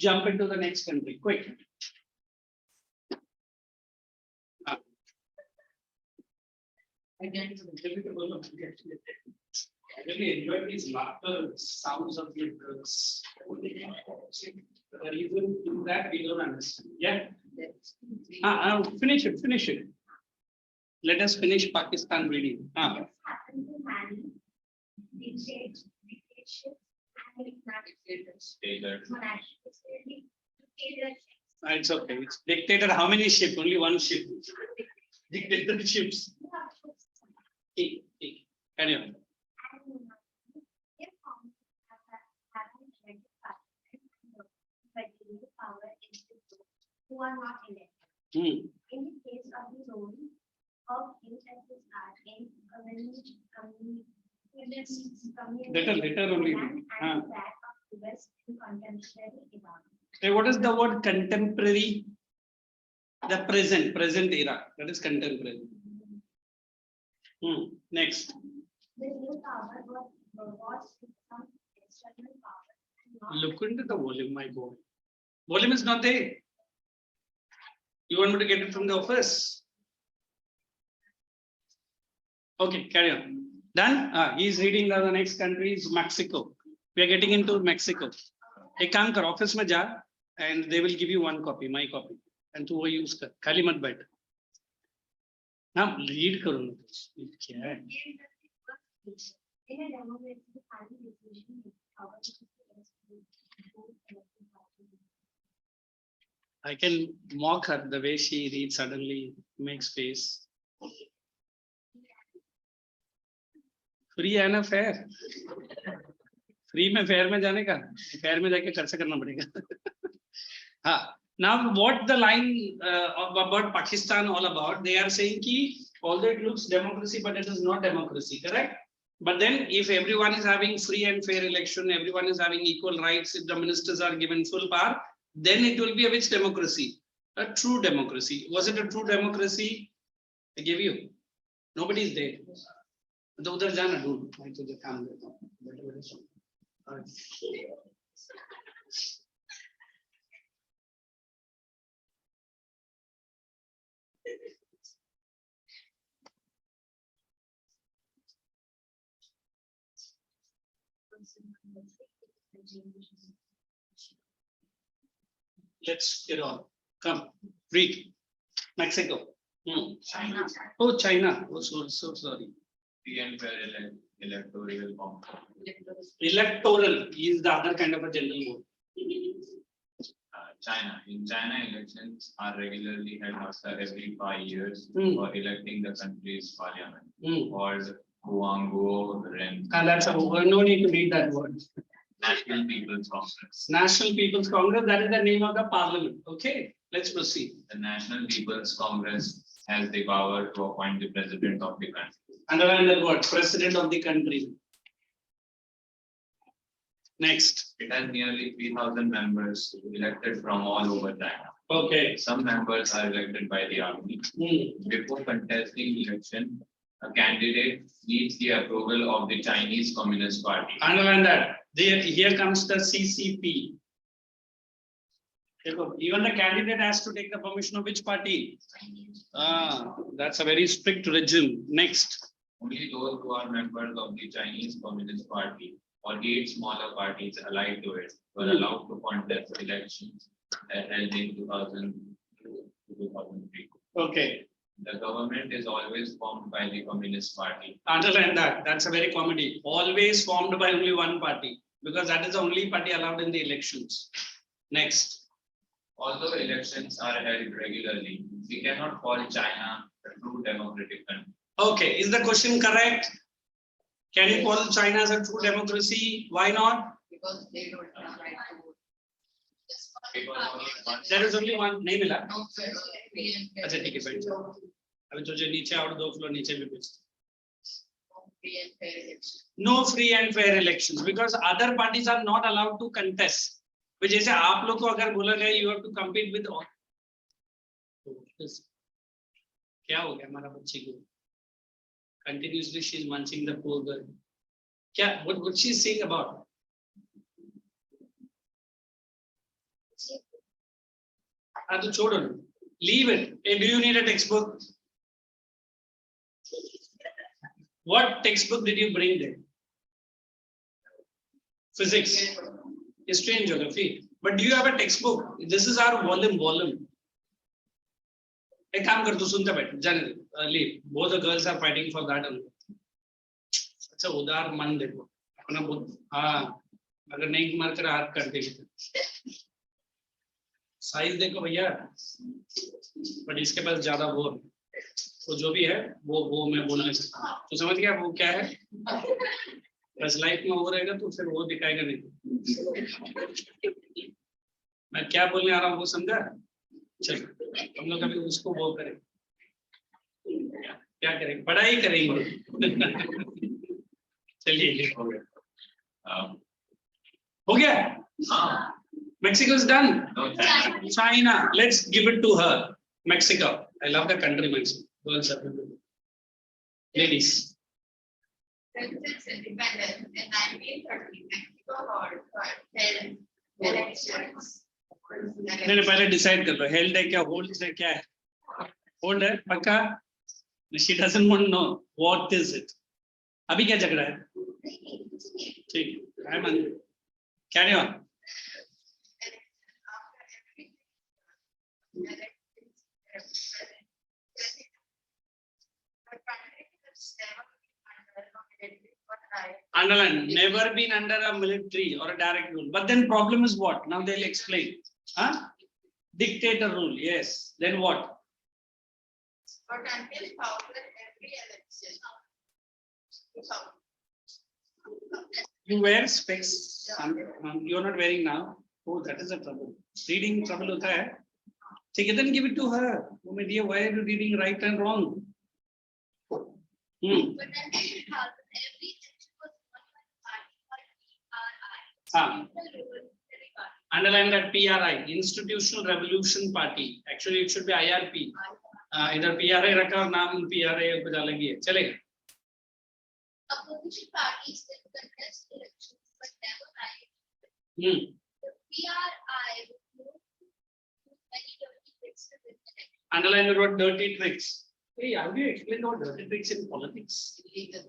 S1: jump into the next country, quick. I really enjoy these laughter sounds of the girls. The reason to that we don't understand. Yeah. Finish it. Finish it. Let us finish Pakistan reading. It's okay. It's dictator. How many ships? Only one ship. Dictatorships. Carry on. Who are not elected. In the case of the role of USSR in later only. And that of US in contemporary Iran. Hey, what is the word contemporary? The present era. That is contemporary. Next. The new power was some external power. Look into the volume, my boy. Volume is not there. You want me to get it from the office? Okay, carry on. Done? He is reading the next country is Mexico. We are getting into Mexico. Ek kaam kar, office mein ja, and they will give you one copy, my copy. And tu wo use kar. Khali mat baith. Now read karo na. Kya hai? I can mock her the way she reads, suddenly makes face. Free and a fair. Free में fair में जाने का, fair में जाके खर्च करना पड़ेगा. Now what the line about Pakistan all about? They are saying कि although it looks democracy, but it is not democracy, correct? But then if everyone is having free and fair election, everyone is having equal rights, if the ministers are given full power, then it will be a which democracy? A true democracy. Was it a true democracy? I gave you. Nobody is there. तो उधर जाना ढूंढ, मैं तुझे काम देता हूँ. Let's get on. Come, read. Mexico.
S2: China.
S1: Oh, China. Oh, so sorry.
S2: Electoral.
S1: Electoral is the other kind of a general vote.
S2: China. In China, elections are regularly held after every 5 years for electing the country's parliament, called Guangguo Ren.
S1: And that's a no need to read that word.
S2: National People's Congress.
S1: National People's Congress, that is the name of the parliament. Okay, let's proceed.
S2: The National People's Congress has the power to appoint the president of the country.
S1: Underline that word, president of the country. Next.
S2: It has nearly 3,000 members elected from all over China.
S1: Okay.
S2: Some members are elected by the army. Before contesting election, a candidate needs the approval of the Chinese Communist Party.
S1: Underline that. Here comes the CCP. Even the candidate has to take the permission of which party? That's a very strict regime. Next.
S2: Only those who are members of the Chinese Communist Party or 8 smaller parties allied to it were allowed to contest elections held in 2000 to 2003.
S1: Okay.
S2: The government is always formed by the Communist Party.
S1: Underline that. That's a very comedy. Always formed by only one party, because that is the only party allowed in the elections. Next.
S2: Although elections are held regularly, we cannot call China a true democratic country.
S1: Okay, is the question correct? Can you call China as a true democracy? Why not?
S3: Because they don't have right to vote.
S1: There is only one name.
S3: No, sir, free and fair
S1: अच्छा ठीक है बैठ जाओ. अभी तुझे नीचे और 2 floor नीचे भी भेज.
S3: free and fair elections.
S1: No free and fair elections, because other parties are not allowed to contest. Which जैसे आप लोग को अगर बोला गया you have to compete with all. क्या हो गया हमारा बच्चे को? Continuously she is munching the poor girl. क्या? What she is saying about? हाँ तो छोड़ो ना. Leave it. Hey, do you need a textbook? What textbook did you bring there? Physics, history and geography. But do you have a textbook? This is our volume. एक काम कर, तू सुनता बैठ, जाने दे, leave. Both the girls are fighting for that. अच्छा उदार मन देखो, अपना बुद्ध, हाँ, अगर नहीं मार कर हाथ कर देगी. साइज देखो भैया, बट इसके पास ज्यादा वो जो भी है वो मैं बोलने सकता हूँ. तो समझ गया वो क्या है? बस लाइफ में वो रहेगा तो फिर वो दिखाएगा नहीं. मैं क्या बोलने आ रहा हूँ वो समझा? चलो हम लोग अभी उसको वो करें, क्या करेंगे, पढ़ाई करेंगे. चलिए हो गया. हो गया. Mexico is done.
S2: No,
S1: China, let's give it to her. Mexico, I love the country Mexico. Girls are beautiful. Ladies.
S3: Since its independence in 1930, Mexico held elections.
S1: नहीं पहले डिसाइड कर लो, हेल्ड है क्या, होल्ड है क्या है? होल्ड है पक्का? She doesn't want to know what is it. अभी क्या झगड़ा है? ठीक, I मान. Carry on. Underline, never been under a military or a direct rule. But then problem is what? Now they'll explain. Huh? Dictator rule, yes. Then what?
S3: But until every election.
S1: You wear specs. You're not wearing now. Oh, that is a trouble. Reading trouble hota hai. Take it and give it to her. Oh my dear, why are you reading right and wrong?
S3: But until 2000, every election was won by the party called PRI.
S1: Underline that PRI, Institutional Revolution Party. Actually, it should be IRP. Either PRI रखा और नाम PRI कुछ अलग ही है. चलेगा.
S3: Opposition parties will contest elections but never rise.
S1: The
S3: PRI would move many dirty tricks to win elections.
S1: Underline the word dirty tricks. Hey, how do you explain what dirty tricks in politics?
S3: Illegal.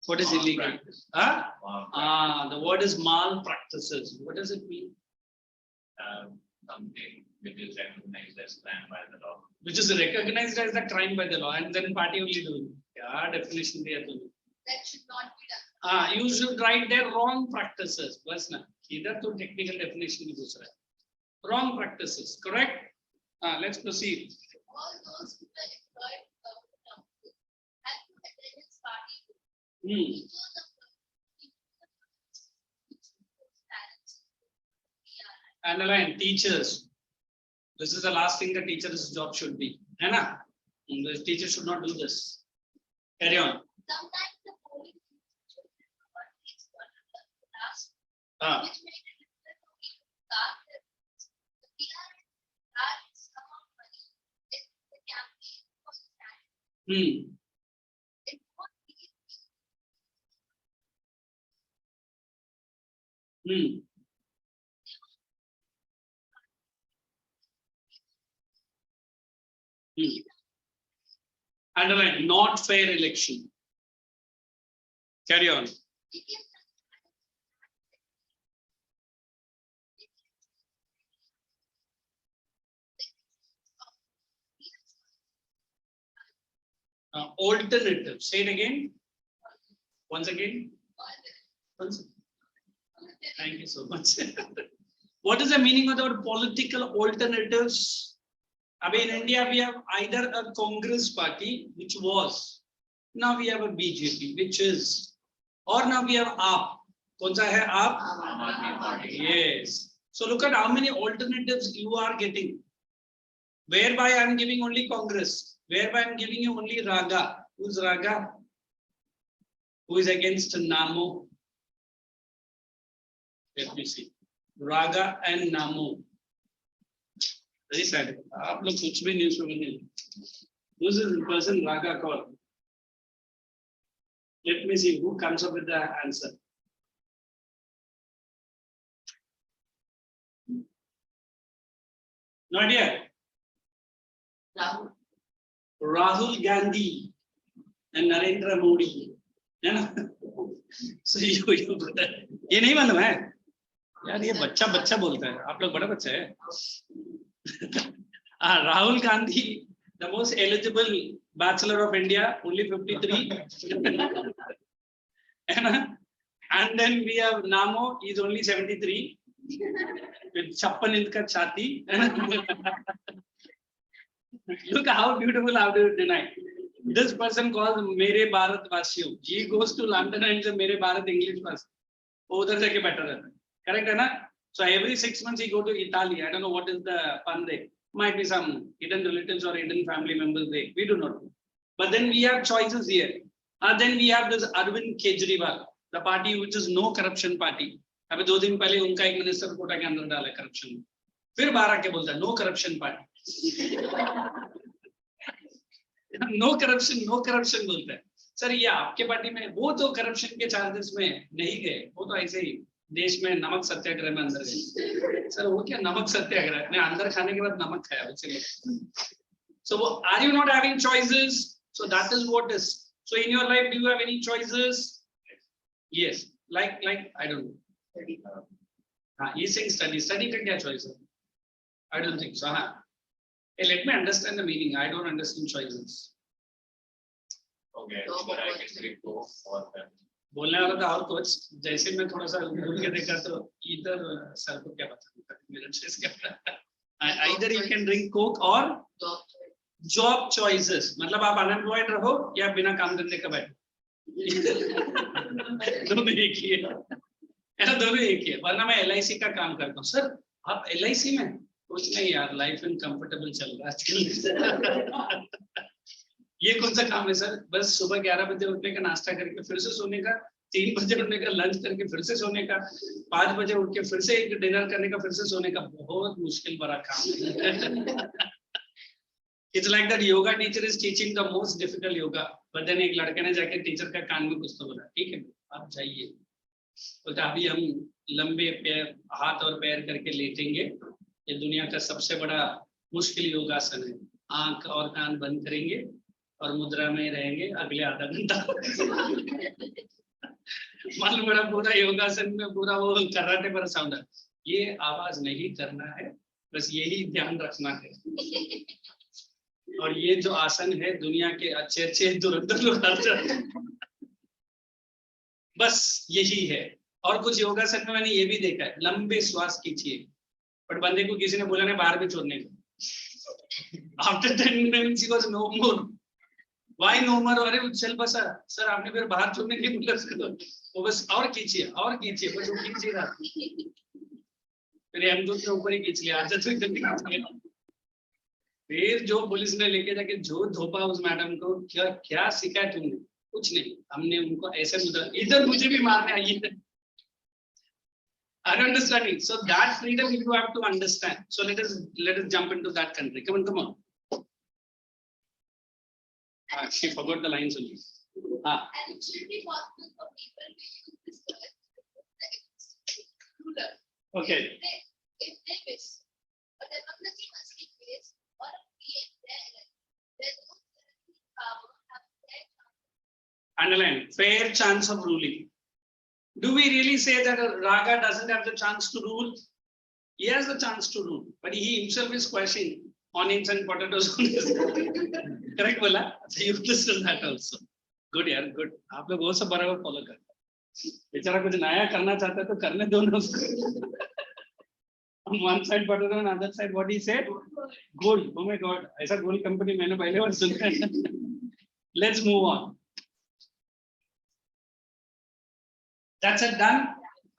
S1: What is illegal? The word is malpractices. What does it mean?
S2: Something which is recognized as crime by the law.
S1: Which is recognized as a crime by the law, and then party only doing. Yeah, definition there.
S3: That should not be done.
S1: You should write their wrong practices. बस ना, इधर तो technical definition भी दूसरा है. Wrong practices, correct? Let's proceed.
S3: All those who were employed in government offices had to attend his party.
S1: Underline teachers. This is the last thing the teacher's job should be. है ना? The teacher should not do this. Carry on.
S3: Sometimes the polling should be last, which made it difficult for people to cast their votes. The PR charged some of money in the campaign for the candidate. It won't be
S1: Underline, not fair election. Carry on. Alternative. Say it again. Once again. Thank you so much. What is the meaning of the word political alternatives? In India, we have either a Congress party, which was, now we have a BJP, which is, or now we have AAP. कौन सा है AAP? Yes. So look at how many alternatives you are getting. Whereby I am giving only Congress. Whereby I am giving you only Raga. Who's Raga? Who is against Namo? Let me see. Raga and Namo. Very sad. आप लोग कुछ भी नहीं सुनेंगे. Who's this person Raga called? Let me see who comes up with the answer. No idea. Rahul Gandhi and Narendra Modi. So you ये नहीं मालूम है यार, ये बच्चा बोलता है, आप लोग बड़ा बच्चा है. Rahul Gandhi, the most eligible bachelor of India, only 53. And then we have Namo, he is only 73. With Chappan in ka chati. Look how beautiful, how do you deny? This person calls Mere Bharat Vasyu. He goes to London and says Mere Bharat English person. Udhar se ke better hai. Correct hai na? So every 6 months he go to Italy. I don't know what is the fun there. Might be some hidden relatives or hidden family members there. We do not know. But then we have choices here. Then we have this Arvind Kejriwal, the party which is no corruption party. अभी 2 दिन पहले उनका एक minister Kota के अंदर डाला corruption. फिर बाहर आके बोलता है no corruption party. No corruption बोलता है. सर ये आपके पार्टी में वो तो करप्शन के चार्जेस में नहीं गए, वो तो ऐसे ही देश में नमक सत्याग्रह में अंदर गए. सर वो क्या नमक सत्याग्रह, मैं अंदर खाने के बाद नमक खाया उससे. So are you not having choices? So that is what is. So in your life, do you have any choices? Yes. Like I don't know. He's saying study. Study का क्या choice है? I don't think so. Hey, let me understand the meaning. I don't understand choices.
S2: Okay, but I can say go for that.
S1: बोलने वाला था और कुछ, जैसे मैं थोड़ा सा भूल के देखा तो इधर सर को क्या पता मेरा चीज क्या पता. Either you can drink coke or job choices. मतलब आप unemployed रहो या बिना काम धंधे का बैठो. दोनों एक ही है. दोनों एक ही है. वरना मैं LIC का काम करता हूँ. सर आप LIC में? कुछ नहीं यार, लाइफ इन कंफर्टेबल चल रहा है आजकल. ये कौन सा काम है सर? बस सुबह 11 बजे उठने का, नाश्ता करके फिर से सोने का, 3 बजे उठने का, लंच करके फिर से सोने का, 5 बजे उठ के फिर से एक डिनर करने का, फिर से सोने का. बहुत मुश्किल बड़ा काम है. It's like that yoga teacher is teaching the most difficult yoga, but then एक लड़के ने जाके टीचर का कान में कुछ तो बोला, ठीक है आप जाइए. तो अभी हम लंबे पैर, हाथ और पैर करके लेटेंगे. ये दुनिया का सबसे बड़ा मुश्किल योगासन है. आंख और कान बंद करेंगे और मुद्रा में रहेंगे अगले आधा घंटा. मालूम बड़ा पूरा योगासन में पूरा वो कराटे पर साउंड है. ये आवाज नहीं करना है, बस यही ध्यान रखना है. और ये जो आसन है दुनिया के अच्छे धुरंधर लोग कर जाते हैं. बस यही है. और कुछ योगासन में मैंने ये भी देखा है, लंबे श्वास खींचिए, बट बंदे को किसी ने बोला नहीं बाहर भी छोड़ने को. After 10 minutes he was no more. Why no more? अरे चल बसा सर, आपने फिर बाहर छोड़ने के लिए बोला. वो बस और खींचिए बस वो खींचिए रहा. फिर हम के ऊपर ही खींच लिया. आज तो एकदम. फिर जो पुलिस ने लेके जाके जो धोपा उस मैडम को, क्या सिखाया तुमने? कुछ नहीं, हमने उनको ऐसे इधर मुझे भी मारने आई है. I don't understand. So that freedom you have to understand. So let us jump into that country. Come on. She forgot the lines only.
S3: And it should be possible for people to use this word ruler.
S1: Okay.
S3: If they wish, but democracy must be based on a create their own power have fair chance.
S1: Underline, fair chance of ruling. Do we really say that a Raga doesn't have the chance to rule? He has the chance to rule, but he himself is squashing onions and potatoes. Correct, bola? So you listen that also. Good, yaar, good. आप लोग वो सब बराबर follow करते हैं. बेचारा कुछ नया करना चाहता है तो करने दो ना उसको. On one side potato, on other side what he said? Gold. Oh my God, ऐसा gold company मैंने पहले बार सुना है. Let's move on. That's it, done.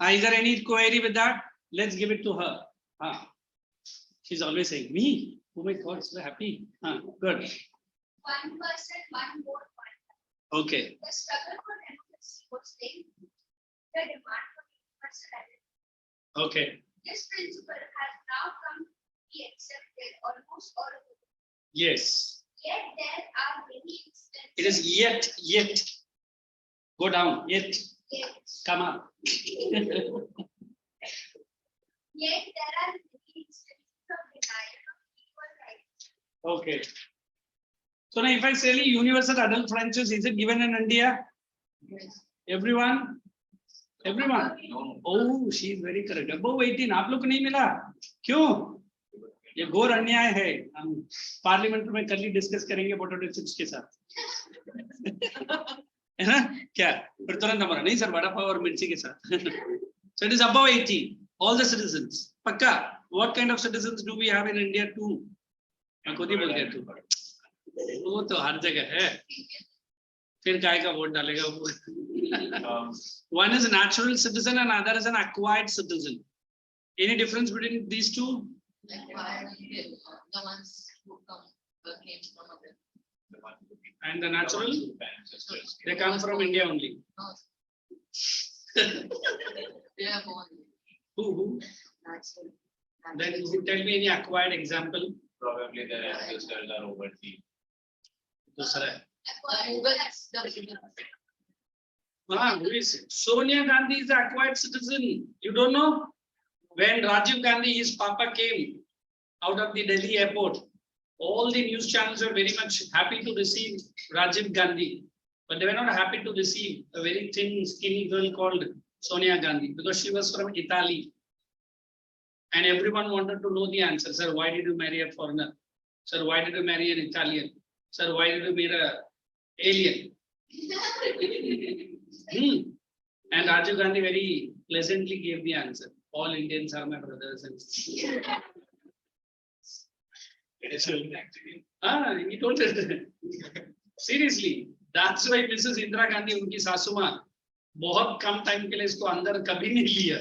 S1: Is there any query with that? Let's give it to her. She's always saying, me? Oh my God, so happy. Good.
S3: 1%, one vote, one.
S1: Okay.
S3: The struggle for democracy was linked to the demand for universal identity.
S1: Okay.
S3: This principle has now come to be accepted almost all over the world.
S1: Yes.
S3: Yet there are many instances.
S1: It is yet. Go down. Yet. Come up.
S3: Yet there are many instances of denial of
S1: Okay. So now if I say universal adult franchise, is it given in India?
S3: Yes.
S1: Everyone? Everyone?
S2: No.
S1: Oh, she is very correct. Above 18, आप लोग को नहीं मिला? क्यों? ये घोर अन्याय है. हम पार्लियामेंट में कल ही डिस्कस करेंगे पोटैटो चिप्स के साथ. है ना? क्या? फिर तुरंत हमारा नहीं सर बड़ा पाव और मिर्ची के साथ. So it is above 18. All the citizens. पक्का. What kind of citizens do we have in India too? मैं खुद ही बोल गया तू. वो तो हर जगह है. फिर काय का वोट डालेगा वो? One is a natural citizen and other is an acquired citizen. Any difference between these two?
S3: The ones who came from other.
S1: And the natural? They come from India only.
S3: No. They are born.
S1: Who?
S3: Natural.
S1: Then you tell me any acquired example.
S2: Probably their ancestors are overseas.
S1: दूसरा है. Who is it? Sonia Gandhi is an acquired citizen. You don't know? When Rajiv Gandhi, his papa came out of the Delhi airport, all the news channels were very much happy to receive Rajiv Gandhi. But they were not happy to receive a very thin, skinny girl called Sonia Gandhi because she was from Italy. And everyone wanted to know the answer. Sir, why did you marry a foreigner? Sir, why did you marry an Italian? Sir, why did you marry an alien? And Rajiv Gandhi very pleasantly gave the answer. All Indians are my brothers and sisters.
S2: It is actually.
S1: He told it. Seriously. That's why Mrs. Indira Gandhi, उनकी सासू माँ, बहुत कम time के लिए इसको अंदर कभी नहीं लिया.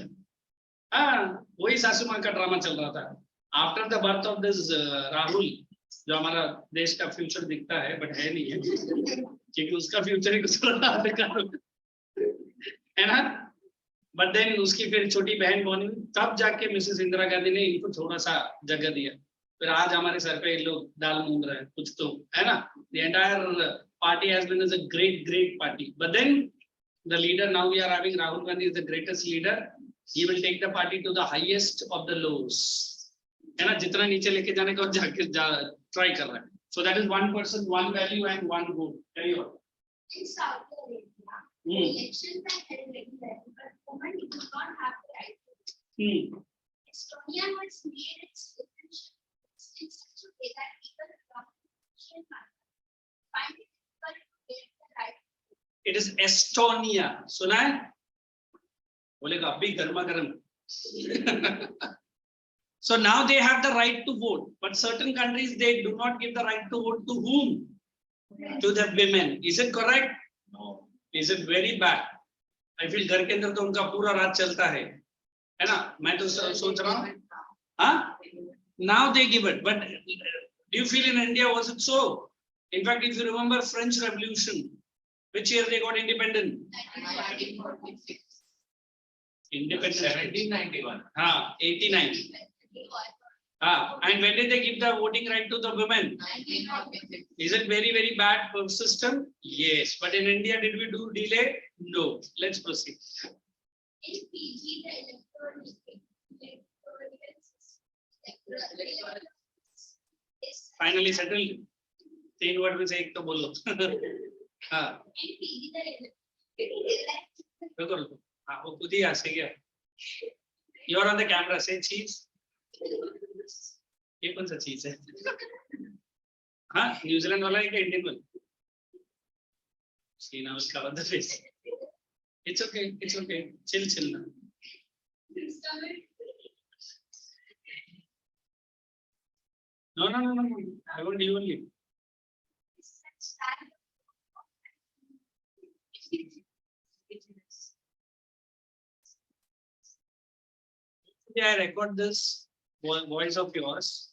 S1: वही सासू माँ का ड्रामा चल रहा था. After the birth of this Rahul, जो हमारा देश का फ्यूचर दिखता है, बट है नहीं है, क्योंकि उसका फ्यूचर ही कुछ है ना. बट देन उसकी फिर छोटी बहन बनी, तब जाके मिसेस इंदिरा गांधी ने इनको थोड़ा सा जगह दिया. फिर आज हमारे सर पे लोग दाल मूंग रहे हैं कुछ तो, है ना. The entire party has been as a great party. But then the leader, now we are having Rahul Gandhi is the greatest leader. He will take the party to the highest of the lows. है ना, जितना नीचे लेके जाने का जाके try कर रहा है. So that is one person, one value and one vote. Carry on.
S3: In Saudi Arabia, elections are held regularly, but women do not have the right to vote. Estonia has made its citizenship in such a way that people from Asian countries find it difficult to get the right to vote.
S1: It is Estonia. सुना है? बोलेगा अभी गर्मा गर्म. So now they have the right to vote, but certain countries they do not give the right to vote to whom? To the women. Is it correct?
S2: No.
S1: Is it very bad? I feel घर के अंदर तो उनका पूरा राज चलता है ना. मैं तो सोच रहा हूँ. हाँ? Now they give it, but do you feel in India was it so? In fact, if you remember French Revolution, which year they got independent?
S3: 1946.
S1: Independent.
S2: 1791.
S1: 89. And when did they give the voting right to the women?
S3: 1946.
S1: Is it very bad system? Yes. But in India, did we do delay? No. Let's proceed.
S3: In PG, the electoral
S1: Finally settled. 3 word में से एक तो बोलो. हाँ. रुको. हाँ, वो खुद ही आसे गया. You are on the camera. Say cheese. ये कौन सा चीज है? हाँ, न्यूजीलैंड वाला है क्या इंडियन वाला? See now it's covered the face. It's okay. Chill now. No. I won't even leave. I record this voice of yours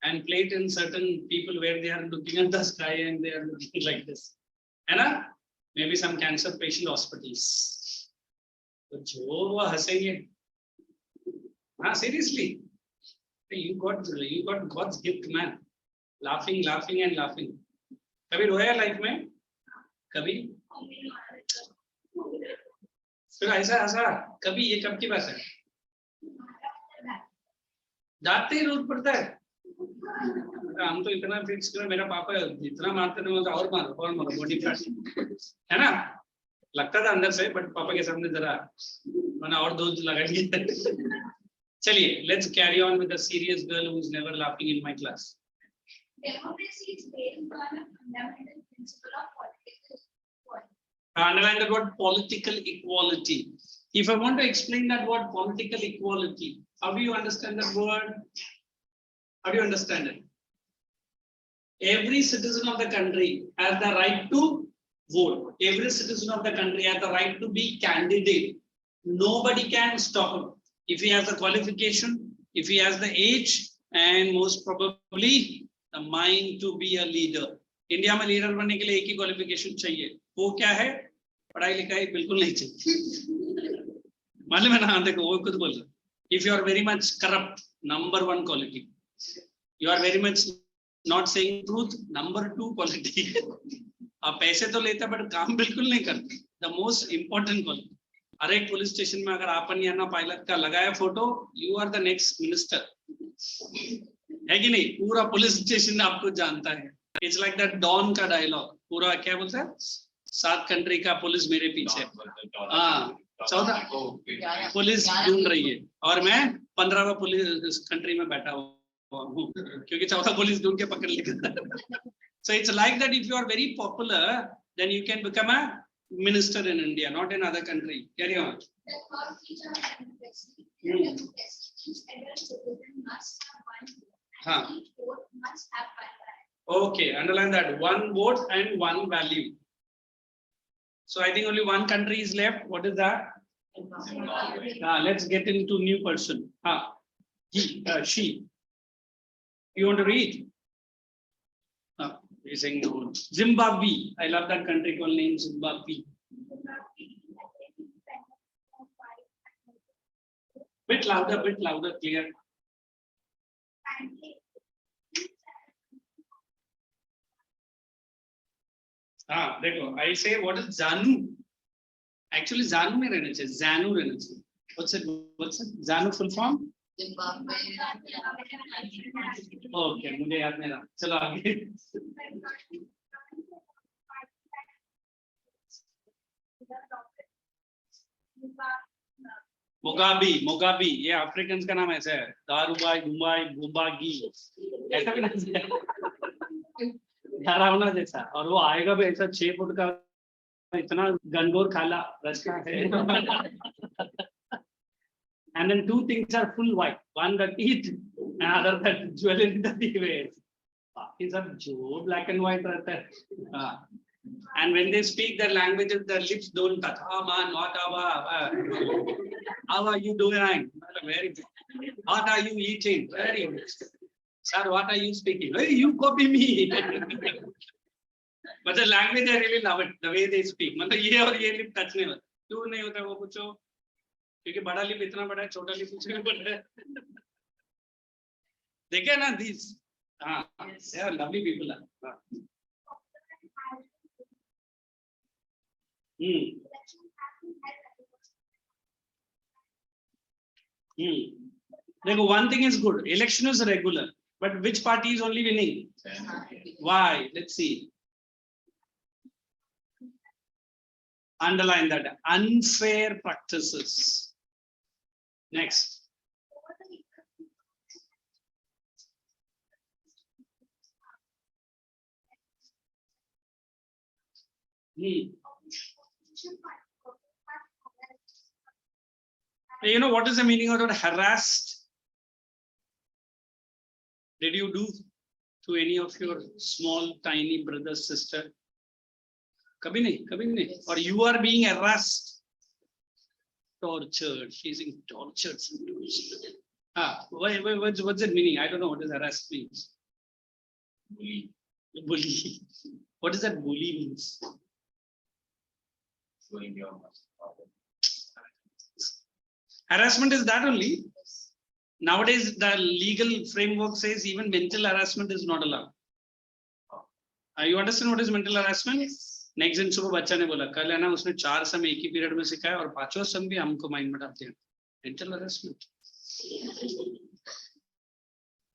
S1: and play it in certain people where they are looking at the sky and they are looking like this. And maybe some cancer patient hospitals. Seriously. You got God's gift, man. Laughing. कभी रोया life में? कभी? फिर ऐसा हंसा? कभी? ये कब की बात है? दांत ही रोज पड़ता है. हम तो इतना फिक्स कर, मेरा पापा जितना मारते थे मुझे और मारो बॉडी पार्ट है ना, लगता था अंदर से, बट पापा के सामने जरा मैंने और दो लगा दिए. चलिए, let's carry on with the serious girl who is never laughing in my class.
S3: Democracy is based on a fundamental principle of political equality.
S1: Underline the word political equality. If I want to explain that word political equality, how do you understand that word? How do you understand it? Every citizen of the country has the right to vote. Every citizen of the country has the right to be candidate. Nobody can stop him. If he has the qualification, if he has the age, and most probably the mind to be a leader. India में leader बनने के लिए एक ही qualification चाहिए, वो क्या है? पढ़ाई लिखाई बिल्कुल नहीं चाहिए. मालूम है ना? हाँ देखो, वो खुद बोल रहा है. If you are very much corrupt, number one quality. You are very much not saying truth, number two quality. आप पैसे तो लेते हैं बट काम बिल्कुल नहीं करते. The most important quality. हर एक पुलिस स्टेशन में अगर आपन या ना पायलट का लगाया photo, you are the next minister, है कि नहीं? पूरा पुलिस स्टेशन आपको जानता है. इट्स लाइक दैट डॉन का डायलॉग, पूरा क्या बोलता है, 7 कंट्री का पुलिस मेरे पीछे. हाँ, 14 पुलिस ढूंढ रही है और मैं 15वां पुलिस कंट्री में बैठा हुआ हूँ, क्योंकि 14 पुलिस ढूंढ के पकड़ लेगा. So it's like that if you are very popular, then you can become a minister in India, not in other country. Carry on.
S3: The third feature of democracy. Democracy, each adult citizen must have one vote.
S1: Huh.
S3: Each vote must have one value.
S1: Okay, underline that. One vote and one value. So I think only one country is left. What is that?
S2: Zimbabwe.
S1: Let's get into new person. He, she. You want to read? He's saying no. Zimbabwe. I love that country called name Zimbabwe. Bit louder, clear. देखो, I say what is Zanu? Actually, Zanu में रहना चाहिए, Zanu रहना चाहिए. What's it? Zanu full form?
S3: Zimbabwe.
S1: Okay, मुझे याद नहीं रहा. चलो आगे. मोगाबी, ये अफ्रीकन का नाम ऐसा है. दारूबाई, दुबाई, बुबागी, ऐसा भी नाम है. डरावना जैसा, और वो आएगा भी ऐसा 6 फुट का, इतना गंगोर खाला रस्ता है. And then 2 things are full white. One that eat, and other that jewelry that he wears. Baaki sab jo black and white रहता है. And when they speak their languages, their lips don't touch. Man, what how are you doing? Very good. What are you eating? Very good. Sir, what are you speaking? Hey, you copy me. But the language I really love it. The way they speak. मतलब ये और ये lip touch नहीं होता. क्यों नहीं होता वो पूछो? क्योंकि बड़ा लिप इतना बड़ा है, छोटा लिप उतना बड़ा है. देखे ना these? They are lovely people. देखो, one thing is good. Election is regular, but which party is only winning? Why? Let's see. Underline that. Unfair practices. Next. You know what is the meaning of the word harassed? Did you do to any of your small tiny brother, sister? Kabhi nahi. Or you are being harassed, tortured. She's being tortured. What's the meaning? I don't know what does harassed means. Bully. What does that bully means?
S2: Showing your
S1: Harassment is that only. Nowadays, the legal framework says even mental harassment is not allowed. You understand what is mental harassment?
S3: Yes.
S1: Next दिन सुबह बच्चा ने बोला, कल है ना उसने 4 सम एक ही पीरियड में सिखाया और 5वां सम भी हमको माइंड में डालते हैं. Mental harassment.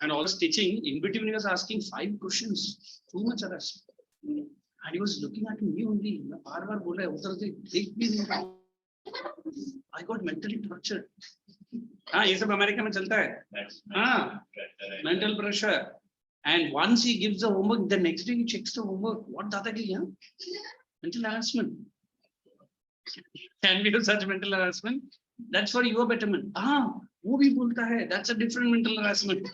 S1: And all the teaching, in between he was asking 5 questions. Too much harassment. And he was looking at me only. बार-बार बोल रहा है उधर से देख भी नहीं रहा. I got mentally tortured. हाँ, ये सब अमेरिका में चलता है. हाँ, mental pressure. And once he gives the homework, the next day he checks the homework. What दादागिरी है? Mental harassment. Can we do such mental harassment? That's for your betterment. हाँ, वो भी बोलता है. That's a different mental harassment.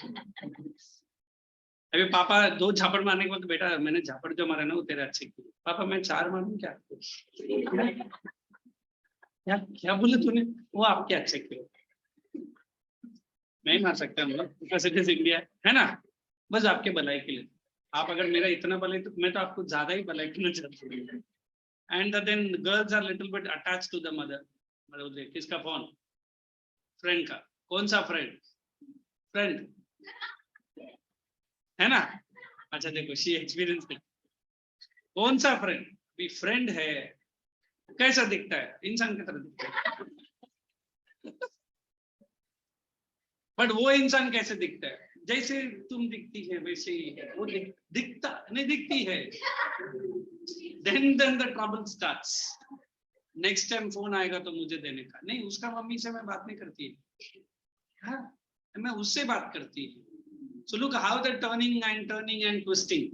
S1: अभी पापा 2 झापड़ मारने के बाद बेटा मैंने झापड़ जो मारा ना वो तेरे अच्छे की. पापा मैं 4 मारूं क्या? क्या बोले तूने? वो आपके अच्छे के. नहीं मार सकता हम लोग बिकॉज़ इट इज इंडिया, है ना? बस आपके भलाई के लिए. आप अगर मेरा इतना भलाई तो मैं तो आपको ज्यादा ही भलाई करना चाहता हूँ. And then girls are little bit attached to the mother. मतलब किसका फोन? फ्रेंड का. कौन सा फ्रेंड? फ्रेंड है ना? अच्छा देखो शी एक्सपीरियंस. कौन सा फ्रेंड? भी फ्रेंड है. कैसा दिखता है? इंसान की तरह दिखता है. बट वो इंसान कैसे दिखता है? जैसे तुम दिखती है वैसे ही है वो. दिखता नहीं दिखती है. then the trouble starts. Next time phone आएगा तो मुझे देने का नहीं. उसका मम्मी से मैं बात नहीं करती. हाँ, मैं उससे बात करती है. So look how the turning and twisting.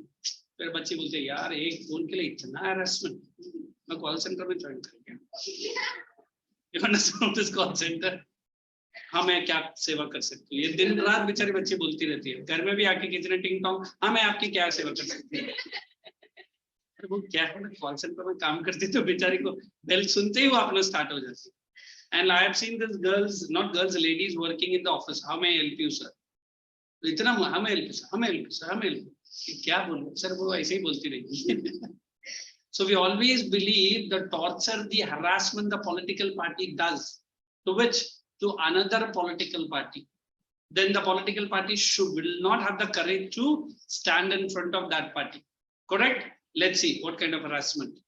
S1: फिर बच्चे बोलते यार एक फोन के लिए इतना harassment. मैं कॉल सेंटर में ज्वाइन कर गया. You understand this call center? हाँ मैं क्या सेवा कर सकती हूँ. ये दिन रात बेचारी बच्ची बोलती रहती है. घर में भी आके किसी ने टिंग टोंग हाँ मैं आपकी क्या सेवा कर सकती हूँ. वो क्या है कॉल सेंटर में काम करती तो बेचारी को बेल सुनते ही वो अपना स्टार्ट हो जाती. And I have seen this girls, not girls, ladies working in the office. How may I help you, sir? तो इतना हमें हेल्प सर, हमें हेल्प सर, हमें हेल्प. क्या बोलूं सर, वो ऐसे ही बोलती रही. So we always believe the torture, the harassment the political party does to which? To another political party. Then the political party will not have the courage to stand in front of that party. Correct? Let's see what kind of harassment.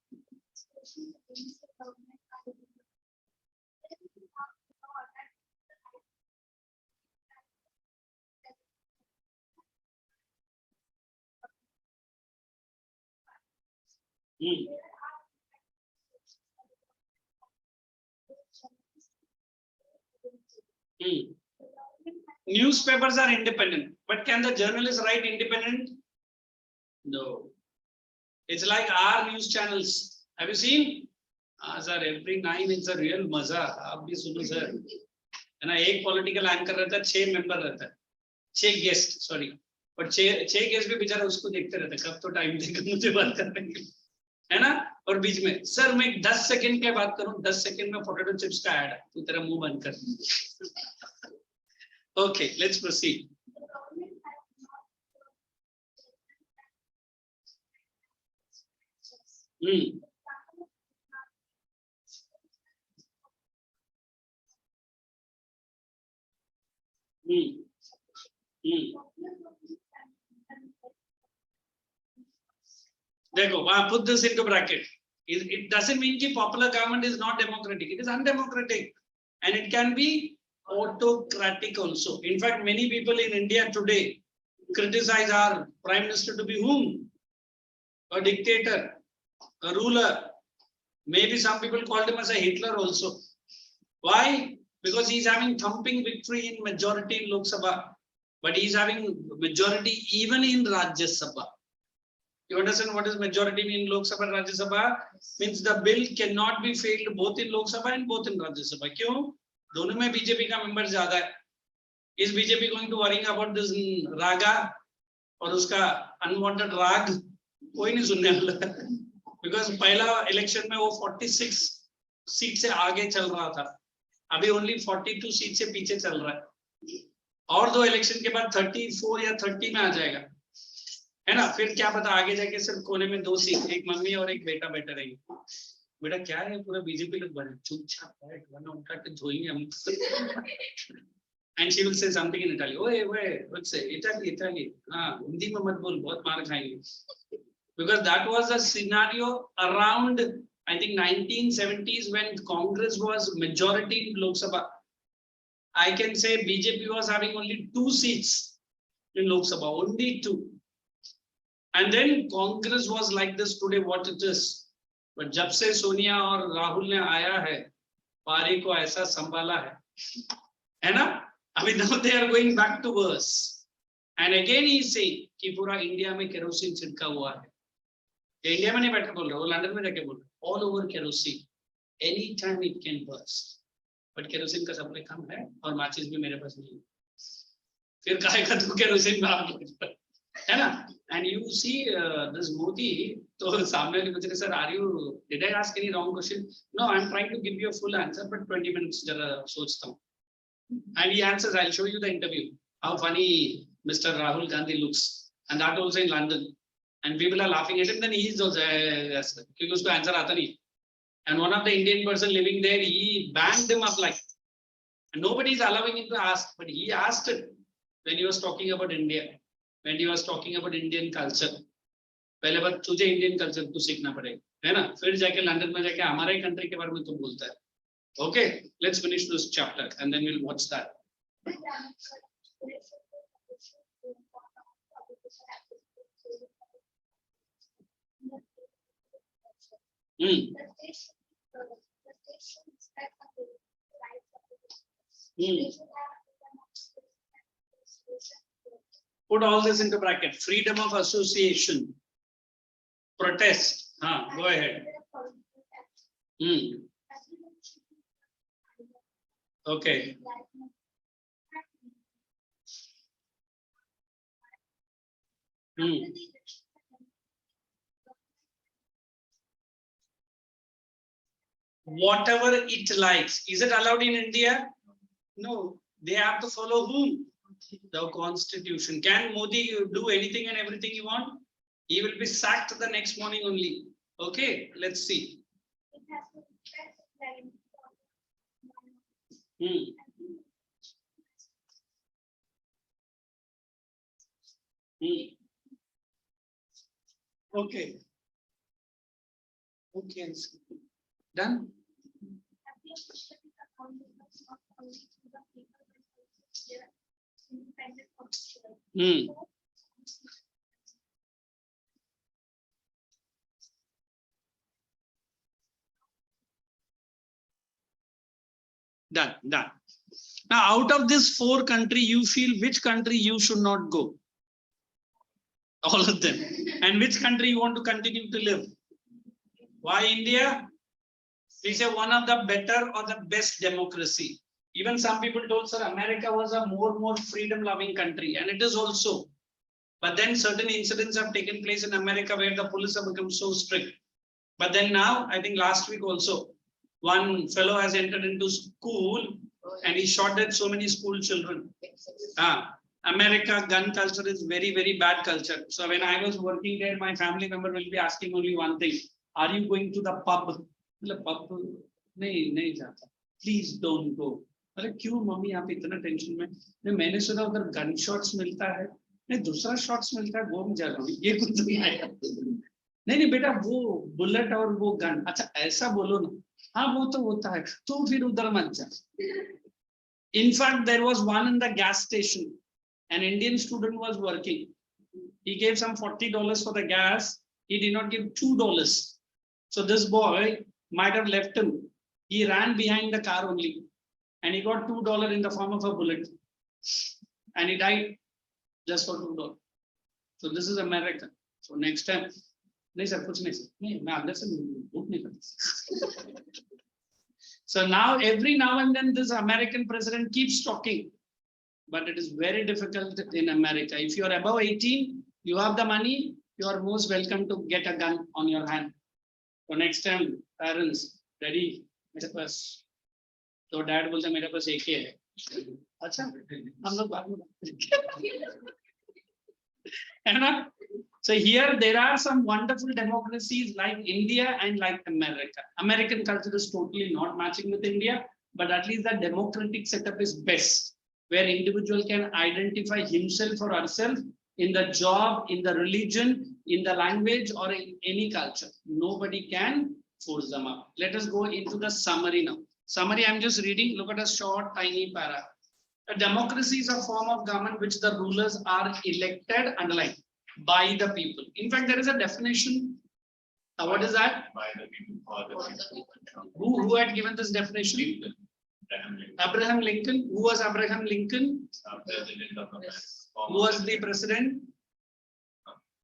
S1: Newspapers are independent, but can the journalists write independent? No. It's like our news channels. Have you seen? Sir, every 9 it's a real maza. आप भी सुनो sir. है ना, एक political anchor रहता है, 6 member रहता है, 6 guest, sorry. But 6 guest भी बेचारा उसको देखते रहता है, कब तो time देगा मुझे बात करने के लिए, है ना? और बीच में सर मैं 10 सेकंड के बात करूं, 10 सेकंड में पोटैटो चिप्स का ऐड है, तू तेरा मुंह बंद कर. Okay, let's proceed. देखो वहां put this into bracket. It doesn't mean कि popular government is not democratic. It is undemocratic, and it can be autocratic also. In fact, many people in India today criticize our prime minister to be whom? A dictator, a ruler. Maybe some people called him as a Hitler also. Why? Because he's having thumping victory in majority in Lok Sabha, but he's having majority even in Rajya Sabha. You understand what is majority in Lok Sabha and Rajya Sabha? Means the bill cannot be failed both in Lok Sabha and both in Rajya Sabha. क्यों? दोनों में BJP का member ज्यादा है. Is BJP going to worry about this raga और उसका unwanted rag? कोई नहीं सुनने वाला. Because पहला इलेक्शन में वो 46 सीट से आगे चल रहा था, अभी only 42 सीट से पीछे चल रहा है, और 2 इलेक्शन के बाद 34 या 30 में आ जाएगा, है ना? फिर क्या पता आगे जाके सिर्फ कोने में 2 सीट, एक मम्मी और एक बेटा बैठे रहेंगे. बेटा क्या है पूरा बीजेपी लोग बने चुपचाप बैठ, वरना उनका के धोएंगे हम. And she will say something in Italy. Oye, what's it? Italy. हाँ, हिंदी में मत बोल, बहुत मार खाएंगे. Because that was a scenario around, I think 1970s when Congress was majority in Lok Sabha. I can say BJP was having only 2 seats. in Lok Sabha, only 2. And then Congress was like this today, what it is. But जब से सोनिया और राहुल ने आया है, पारी को ऐसा संभाला है ना? I mean, now they are going back to worse. And again he is saying कि पूरा इंडिया में केरोसिन छिड़का हुआ है. इंडिया में नहीं बैठकर बोल रहा, वो लंदन में जाके बोल रहा. All over kerosene, anytime it can burst. But kerosene का सप्लाई कम है और माचिस भी मेरे पास नहीं है. फिर काहे का तू kerosene में आग लगा, है ना? And you see this Modi, तो सामने वाले पूछ रहे sir, are you, did I ask any wrong question? No, I'm trying to give you a full answer, but 20 minutes जरा सोचता हूँ. And he answers, I'll show you the interview, how funny Mr. Rahul Gandhi looks, and that also in London. And people are laughing at him, then he is also, yes, क्योंकि उसको answer आता नहीं. And one of the Indian person living there, he banged him up like, and nobody is allowing him to ask, but he asked it when he was talking about India, when he was talking about Indian culture. पहले बार तुझे Indian culture को सीखना पड़ेगा, है ना? फिर जाके London में जाके हमारे country के बारे में तो बोलता है. Okay, let's finish this chapter and then we'll watch that. Put all this into bracket. Freedom of association, protest. Go ahead. Okay. Whatever it likes. Is it allowed in India? No. They have to follow whom? The constitution. Can Modi do anything and everything he want? He will be sacked the next morning only. Okay, let's see. Okay. Okay. Done? Done. Now, out of this 4 countries, you feel which country you should not go? All of them. And which country you want to continue to live? Why India? We say one of the better or the best democracy. Even some people told, sir, America was a more freedom-loving country, and it is also. But then certain incidents have taken place in America where the police have become so strict. But then now, I think last week also, one fellow has entered into school and he shot at so many school children. America gun culture is very bad culture. So when I was working there, my family member will be asking only one thing: are you going to the pub? Pub? नहीं जाता. Please don't go. अरे क्यों mummy आप इतना tension में? नहीं मैंने सुना उधर गन शॉट्स मिलता है. नहीं दूसरा शॉट्स मिलता है वो मैं जा रहा हूँ. ये कुछ नहीं आया. नहीं बेटा वो बुलेट और वो गन. अच्छा ऐसा बोलो ना. हाँ वो तो होता है. तो फिर उधर मत जा. In fact, there was one in the gas station. An Indian student was working. He gave some $40 for the gas. He did not give $2. So this boy might have left him. He ran behind the car only. And he got $2 in the form of a bullet. And he died just for $2. So this is America. So next time, नहीं sir कुछ नहीं sir नहीं मैं अंदर से भूख नहीं करता. So now every now and then this American president keeps talking, but it is very difficult in America. If you are above 18, you have the money, you are most welcome to get a gun on your hand. So next time, parents, daddy, मेरे पास तो dad बोलता मेरे पास एक ही है. अच्छा हम लोग बाद में है ना? So here there are some wonderful democracies like India and like America. American culture is totally not matching with India, but at least the democratic setup is best, where individual can identify himself or herself in the job, in the religion, in the language, or in any culture. Nobody can force them up. Let us go into the summary now. Summary, I'm just reading. Look at a short, tiny para. A democracy is a form of government which the rulers are elected, underline, by the people. In fact, there is a definition. What is that?
S2: By the people, for the
S3: For
S2: people.
S3: the people.
S1: Who had given this definition?
S2: Lincoln, Abraham Lincoln,
S1: Abraham Lincoln. Who was Abraham Lincoln?
S2: President of America.
S1: Who was the president?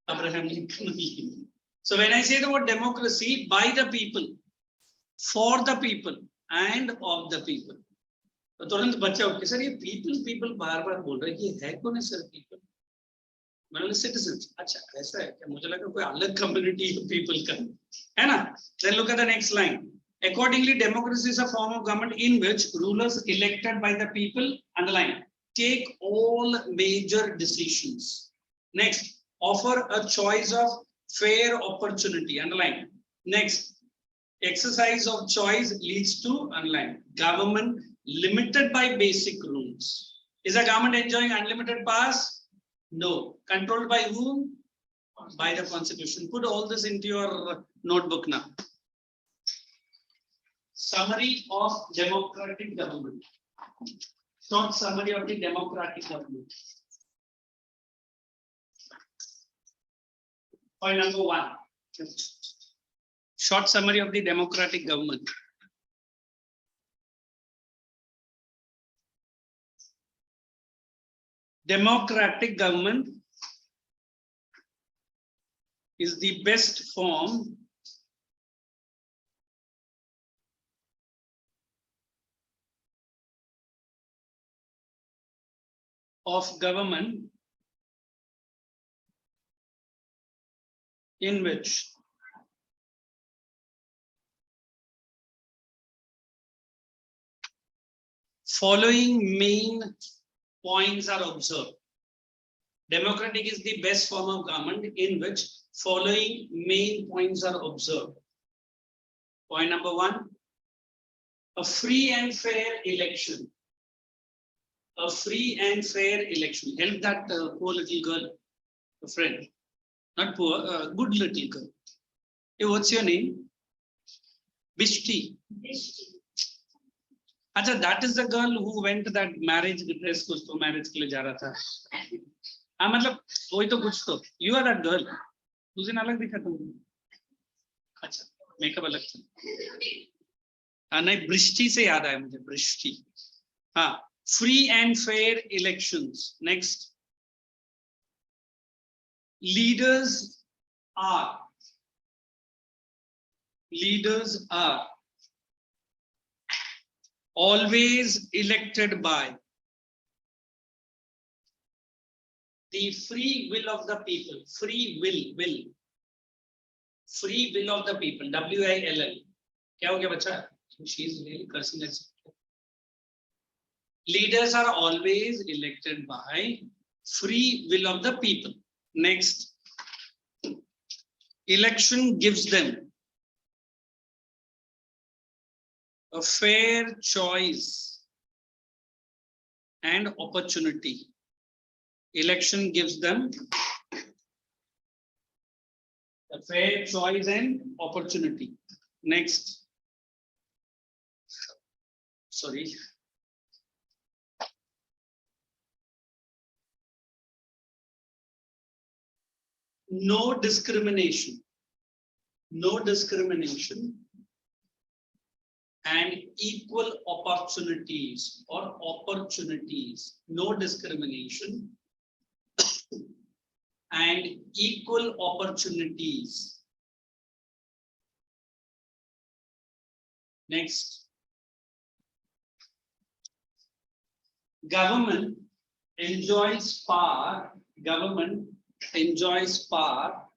S1: Abraham Lincoln. So when I say the word democracy, by the people, for the people, and of the people. तो तुरंत बच्चा उठ के sir ये people बार बार बोल रहे हैं, ये है कौन है सर people? मतलब citizens. अच्छा ऐसा है क्या? मुझे लगा कोई अलग community of people का है ना? Then look at the next line. Accordingly, democracy is a form of government in which rulers elected by the people, underline, take all major decisions. Next, offer a choice of fair opportunity, underline. Next, exercise of choice leads to, underline, government limited by basic rules. Is a government enjoying unlimited powers? No. Controlled by whom? By the constitution. Put all this into your notebook now. Summary of democratic government. Short summary of the democratic government. Point number 1. Short summary of the democratic government. Democratic government is the best form of government in which following main points are observed. Democratic is the best form of government in which following main points are observed. Point number 1, a free and fair election. A free and fair election. Help that poor little girl, a friend. Not poor, good little girl. Hey, what's your name? Bishti. Acha, that is the girl who went to that marriage dress कुछ तो marriage के लिए जा रहा था. हाँ मतलब वही तो कुछ तो. You are that girl. उस दिन अलग दिखा तुम. अच्छा, मेकअप अलग था. हाँ नहीं, बृष्टि से याद आया मुझे, बृष्टि. हाँ, free and fair elections. Next. Leaders are always elected by the free will of the people. Free will of the people. WILL. क्या हो गया बच्चा? She is really cursing at something. Leaders are always elected by free will of the people. Next, election gives them a fair choice and opportunity. Election gives them a fair choice and opportunity. Next, sorry. No discrimination and equal opportunities or opportunities. No discrimination and equal opportunities. Next, government enjoys power. Government enjoys power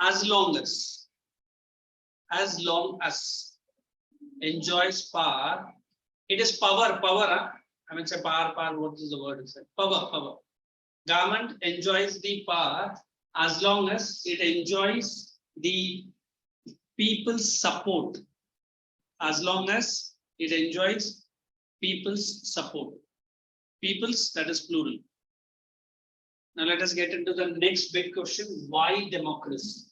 S1: as long as enjoys power. It is power. I mean, say power. What is the word? Power. Government enjoys the power as long as it enjoys the people's support. As long as it enjoys people's support. People's, that is plural. Now let us get into the next big question. Why democracy?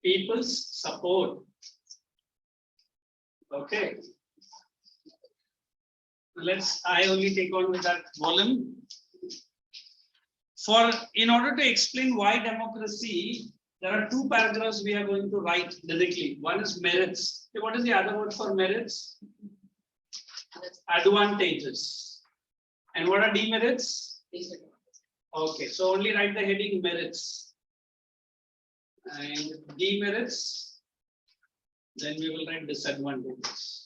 S1: People's support. Okay. I only take on with that volume. In order to explain why democracy, there are two paragraphs we are going to write directly. One is merits. Okay, what is the other word for merits? Advantages. And what are demerits? Okay, so only write the heading merits. And demerits, then we will write disadvantages.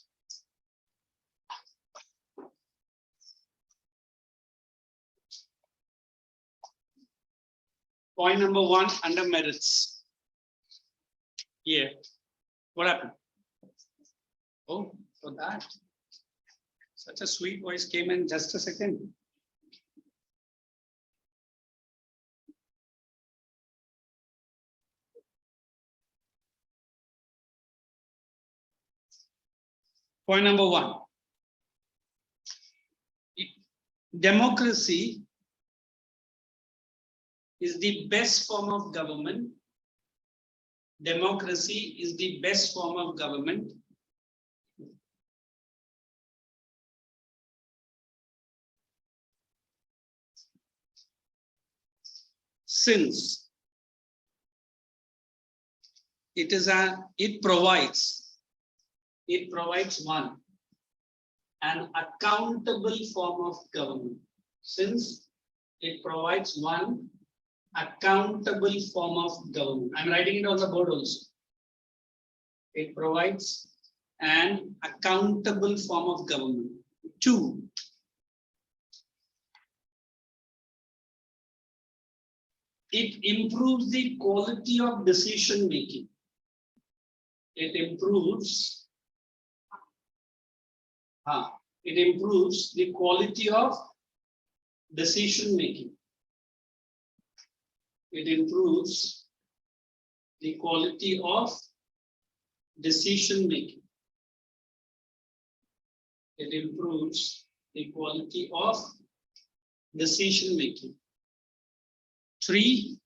S1: Point number 1 under merits. Yeah. What happened? Oh, for that. Such a sweet voice came in just a second. Point number 1. Democracy is the best form of government. Democracy is the best form of government since it provides an accountable form of government. Since it provides one accountable form of government. I'm writing it on the board also. It provides an accountable form of government. 2, it improves the quality of decision making. It improves the quality of decision making. It improves the quality of decision making. It improves the quality of decision making. 3,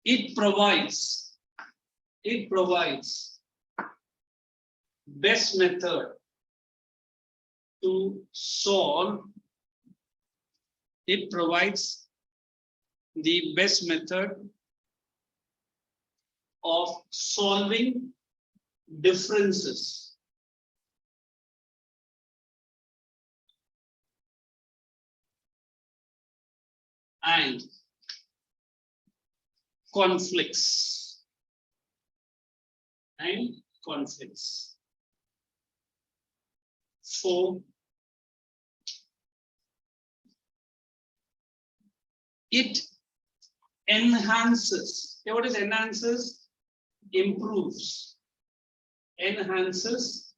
S1: it provides best method to solve. It provides the best method of solving differences. And conflicts. And conflicts. 4, it enhances. Okay, what is enhances? Improves. Enhances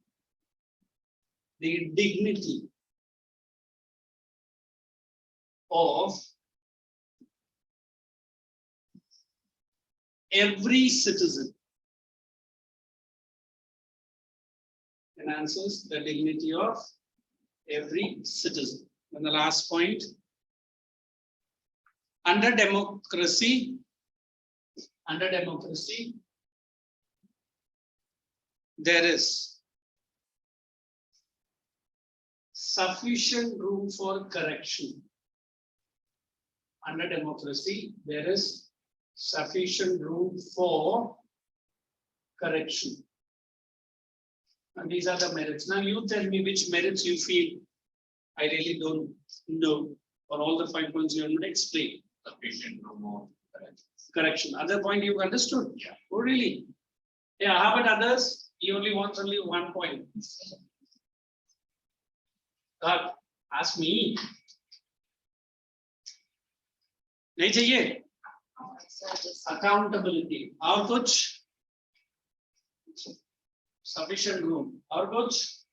S1: the dignity of every citizen. Enhances the dignity of every citizen. And the last point, under democracy, there is sufficient room for correction. Under democracy, there is sufficient room for correction. And these are the merits. Now you tell me which merits you feel I really don't know, or all the 5 points you are not explain.
S2: Sufficient room of
S1: Correction. Other point you understood?
S2: Yeah.
S1: Oh, really? Yeah, how about others? He only wants only 1 point. God, ask me. नहीं चाहिए? Accountability. और कुछ? Sufficient room. और कुछ?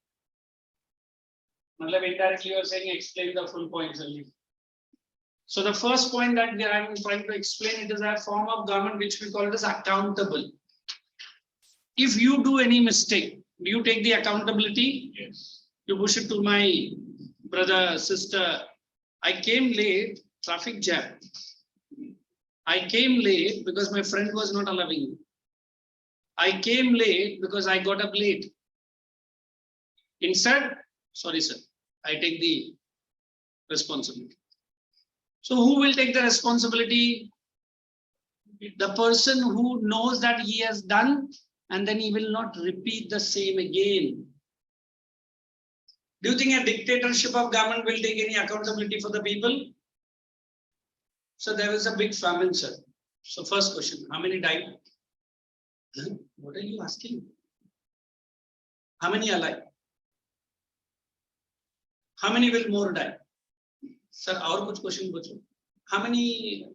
S1: मतलब indirectly you are saying explain the full points only. So the first point that I am trying to explain, it is a form of government which we call it as accountable. If you do any mistake, do you take the accountability?
S2: Yes.
S1: You push it to my brother, sister. I came late, traffic jam. I came late because my friend was not allowing me. I came late because I got up late. Instead, sorry sir, I take the responsibility. So who will take the responsibility? The person who knows that he has done, and then he will not repeat the same again. Do you think a dictatorship of government will take any accountability for the people? So there was a big famine, sir. So first question, how many died? Huh? What are you asking? How many are alive? How many will more die? Sir, और कुछ question पूछो. How many?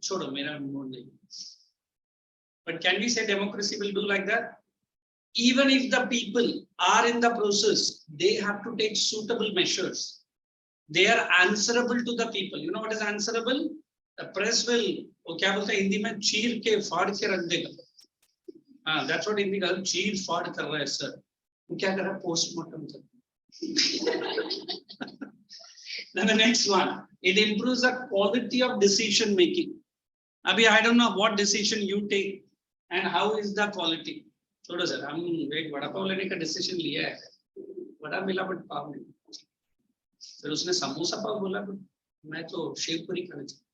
S1: छोड़ो, मेरा mood नहीं. But can we say democracy will do like that? Even if the people are in the process, they have to take suitable measures. They are answerable to the people. You know what is answerable? The press will, वो क्या बोलते हैं हिंदी में, चीर के फाड़ के रख देगा. हाँ, that's what हिंदी का चीर फाड़ कर रहा है sir. वो क्या कर रहा है? Postmortem कर. Then the next one, it improves the quality of decision making. Abhi, I don't know what decision you take and how is the quality. छोड़ो सर, हम एक वड़ा पाव लेने का डिसीजन लिया है, वड़ा मिला बट पाव नहीं. फिर उसने समोसा पाव बोला, बट मैं तो शेव पूरी खाना चाहता.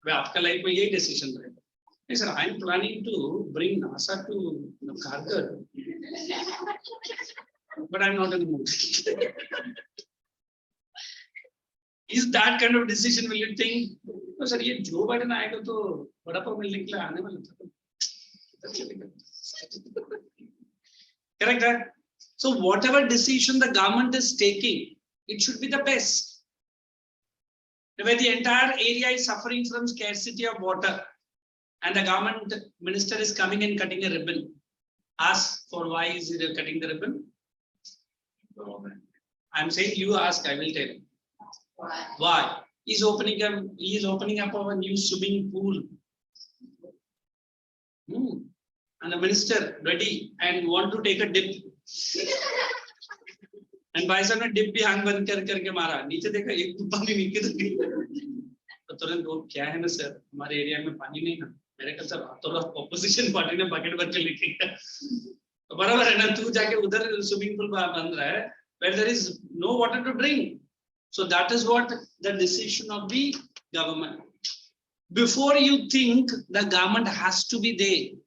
S1: वे आपका लाइफ में यही डिसीजन रहेगा. नहीं sir, I am planning to bring NASA to कारगर, but I'm not in the mood. Is that kind of decision will you think? No sir, ये जो बाइडेन आएगा तो बड़ा पाव मिलने के लिए आने वाला था. Correct that? So whatever decision the government is taking, it should be the best. Where the entire area is suffering from scarcity of water, and the government minister is coming and cutting a ribbon. Ask for why is he cutting the ribbon? I'm saying you ask, I will tell you. Why? He is opening up a new swimming pool. And the minister ready and want to take a dip. And भाई साहब ने dip भी आंख बंद करके मारा, नीचे देखा एक पानी नीचे तो तुरंत वो क्या है ना सर, हमारे एरिया में पानी नहीं ना. मेरे ख्याल सर तो ऑपोजिशन पार्टी ने बकेट भर के लेके गया. तो बराबर है ना, तू जाके उधर स्विमिंग पूल बंद रहा है where there is no water to drink. So that is what the decision of the government. Before you think the government has to be there,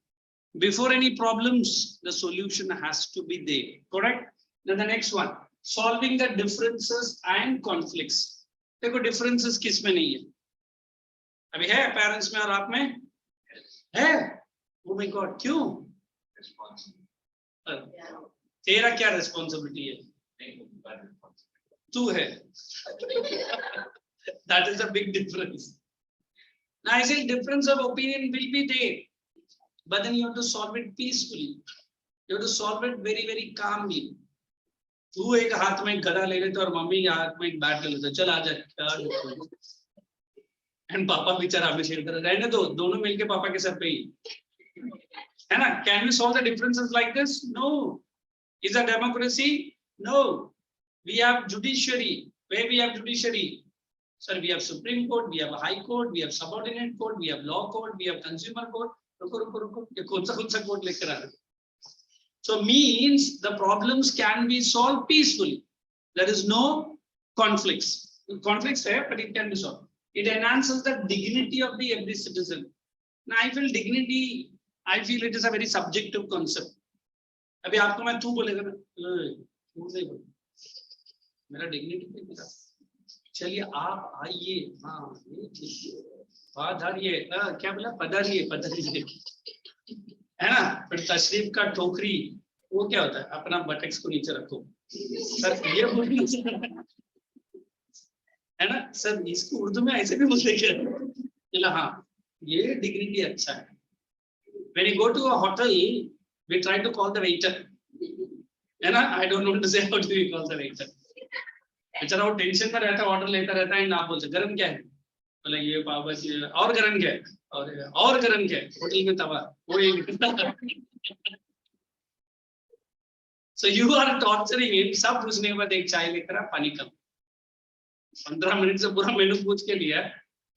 S1: before any problems, the solution has to be there. Correct? Then the next one, solving the differences and conflicts. देखो differences किस में नहीं है? अभी है parents में और आप में है? Oh my God, क्यों? तेरा क्या responsibility है? तू है. That is a big difference. Now I say difference of opinion will be there, but then you have to solve it peacefully. You have to solve it very, very calmly. तू एक हाथ में गदा ले लेते और मम्मी के हाथ में एक बैट ले लेते, चल आजा क्या. एंड पापा बेचारा हमें शेयर कर रहने दो, दोनों मिलके पापा के सर पे ही है ना. Can we solve the differences like this? No. Is a democracy? No. We have judiciary. Where we have judiciary? Sir, we have Supreme Court, we have a High Court, we have subordinate court, we have law court, we have consumer court. रुको, ये कौन सा court लेकर आ रहे? So means the problems can be solved peacefully. There is no conflicts. Conflicts है, but it can be solved. It enhances the dignity of the every citizen. Now I feel dignity, I feel it is a very subjective concept. अभी आपको मैं तू बोलेगा ना, तू नहीं बोल, मेरा dignity पे मेरा. चलिए आप आइए, हाँ ये ठीक है, पधारिए, क्या बोला, पधारिए है ना. फिर तशरीफ का टोकरी, वो क्या होता है, अपना बटक्स को नीचे रखो सर, ये बोलना है ना सर. इसको उर्दू में ऐसे भी बोलते क्या? चला हाँ, ये डिग्निटी अच्छा है. When you go to a hotel, we try to call the waiter, है ना. I don't want to say how do we call the waiter. बेचारा वो टेंशन में रहता है, ऑर्डर लेता रहता है, आप बोलते गरम क्या है, बोले ये पाव भाजी, और गरम क्या है, और गरम क्या है, होटल में तवा वो. So you are torturing him. सब पूछने के बाद एक चाय लेकर आ, पानी कम. 15 मिनट से पूरा मेनू पूछ के लिया,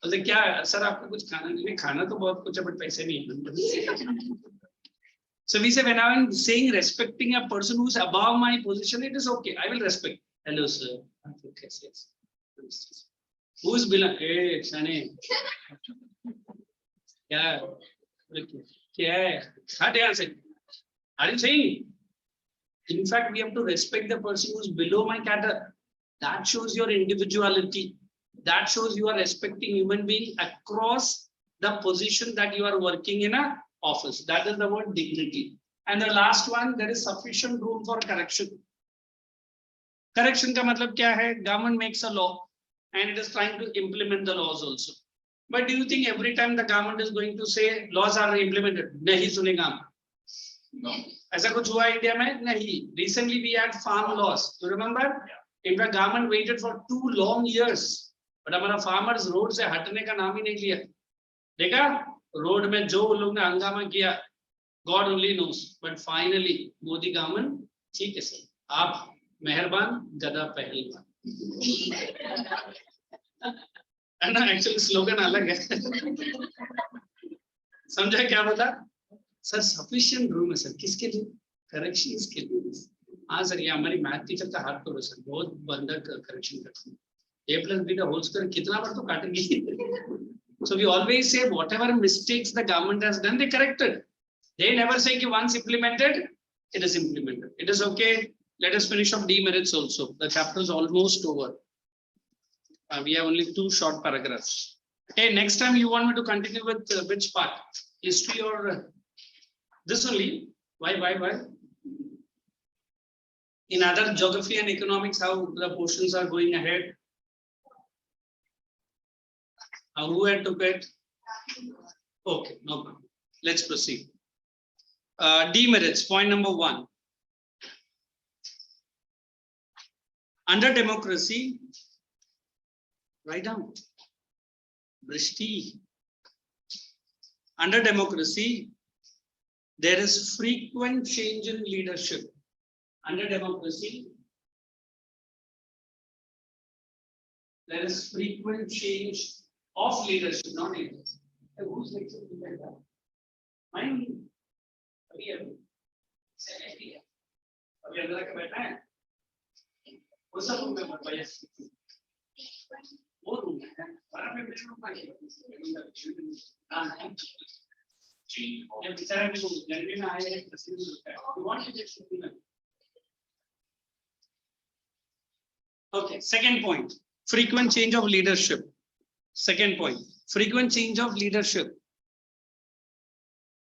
S1: बोलते क्या सर आपको कुछ खाना नहीं? खाना तो बहुत कुछ है बट पैसे नहीं है. So we say when I'm saying respecting a person who's above my position, it is okay. I will respect. Hello, sir. Okay, yes. Who's below? Hey, Shane. Yeah. Okay. Yeah. Are you saying? In fact, we have to respect the person who's below my cadre. That shows your individuality. That shows you are respecting human being across the position that you are working in a office. That is the word dignity. And the last one, there is sufficient room for correction. Correction ka matlab kya hai? Government makes a law and it is trying to implement the laws also. But do you think every time the government is going to say laws are implemented? Nahi sunega.
S2: No.
S1: ऐसा कुछ हुआ India में नहीं. Recently we had farm laws. You remember? Yeah. In fact, government waited for 2 long years. But हमारा farmers road से हटने का नाम ही नहीं लिया. देखा? रोड में जो लोग ने हंगामा किया, God only knows. But finally, Modi government, ठीक है सर. आप मेहरबान, गधा पहलवान. है ना? Actually slogan अलग है. समझा क्या बता? सर सफिशिएंट रूम है सर. किसके लिए? करेक्शंस के लिए. हाँ सर, ये हमारी मैथ टीचर का हाथ तोड़ो सर. बहुत बंदा करेक्शन करती है. A plus B the whole square कितना बार तो काटेंगे. So we always say whatever mistakes the government has done, they corrected. They never say कि once implemented, it is implemented. It is okay. Let us finish off demerits also. The chapter is almost over. We have only 2 short paragraphs. Okay, next time you want me to continue with which part? History or this only? Why? In other geography and economics, how the portions are going ahead? Who had took it? Okay, no problem. Let's proceed. Demerits, point number 1. Under democracy, write down. Brishti. Under democracy, there is frequent change in leadership. Under democracy, there is frequent change of leadership, not leadership. Who's lecture like that? Mine. अभी अंदर का बैठा है. वो सब room में मत भैया. वो रूम है. बारह में मेरे रूम में. हाँ. ये बेचारे भी जनवरी में आए हैं. Okay, second point, frequent change of leadership. Second point, frequent change of leadership.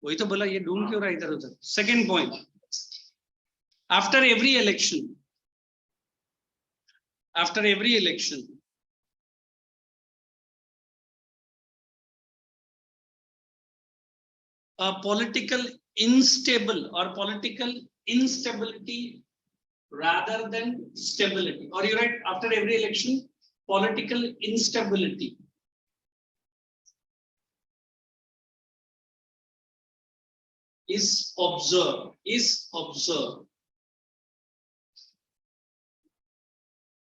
S1: वही तो बोला, ये ढूंढ क्यों रहा इधर उधर. Second point, after every election, a political instability rather than stability, or you write after every election, political instability is observed.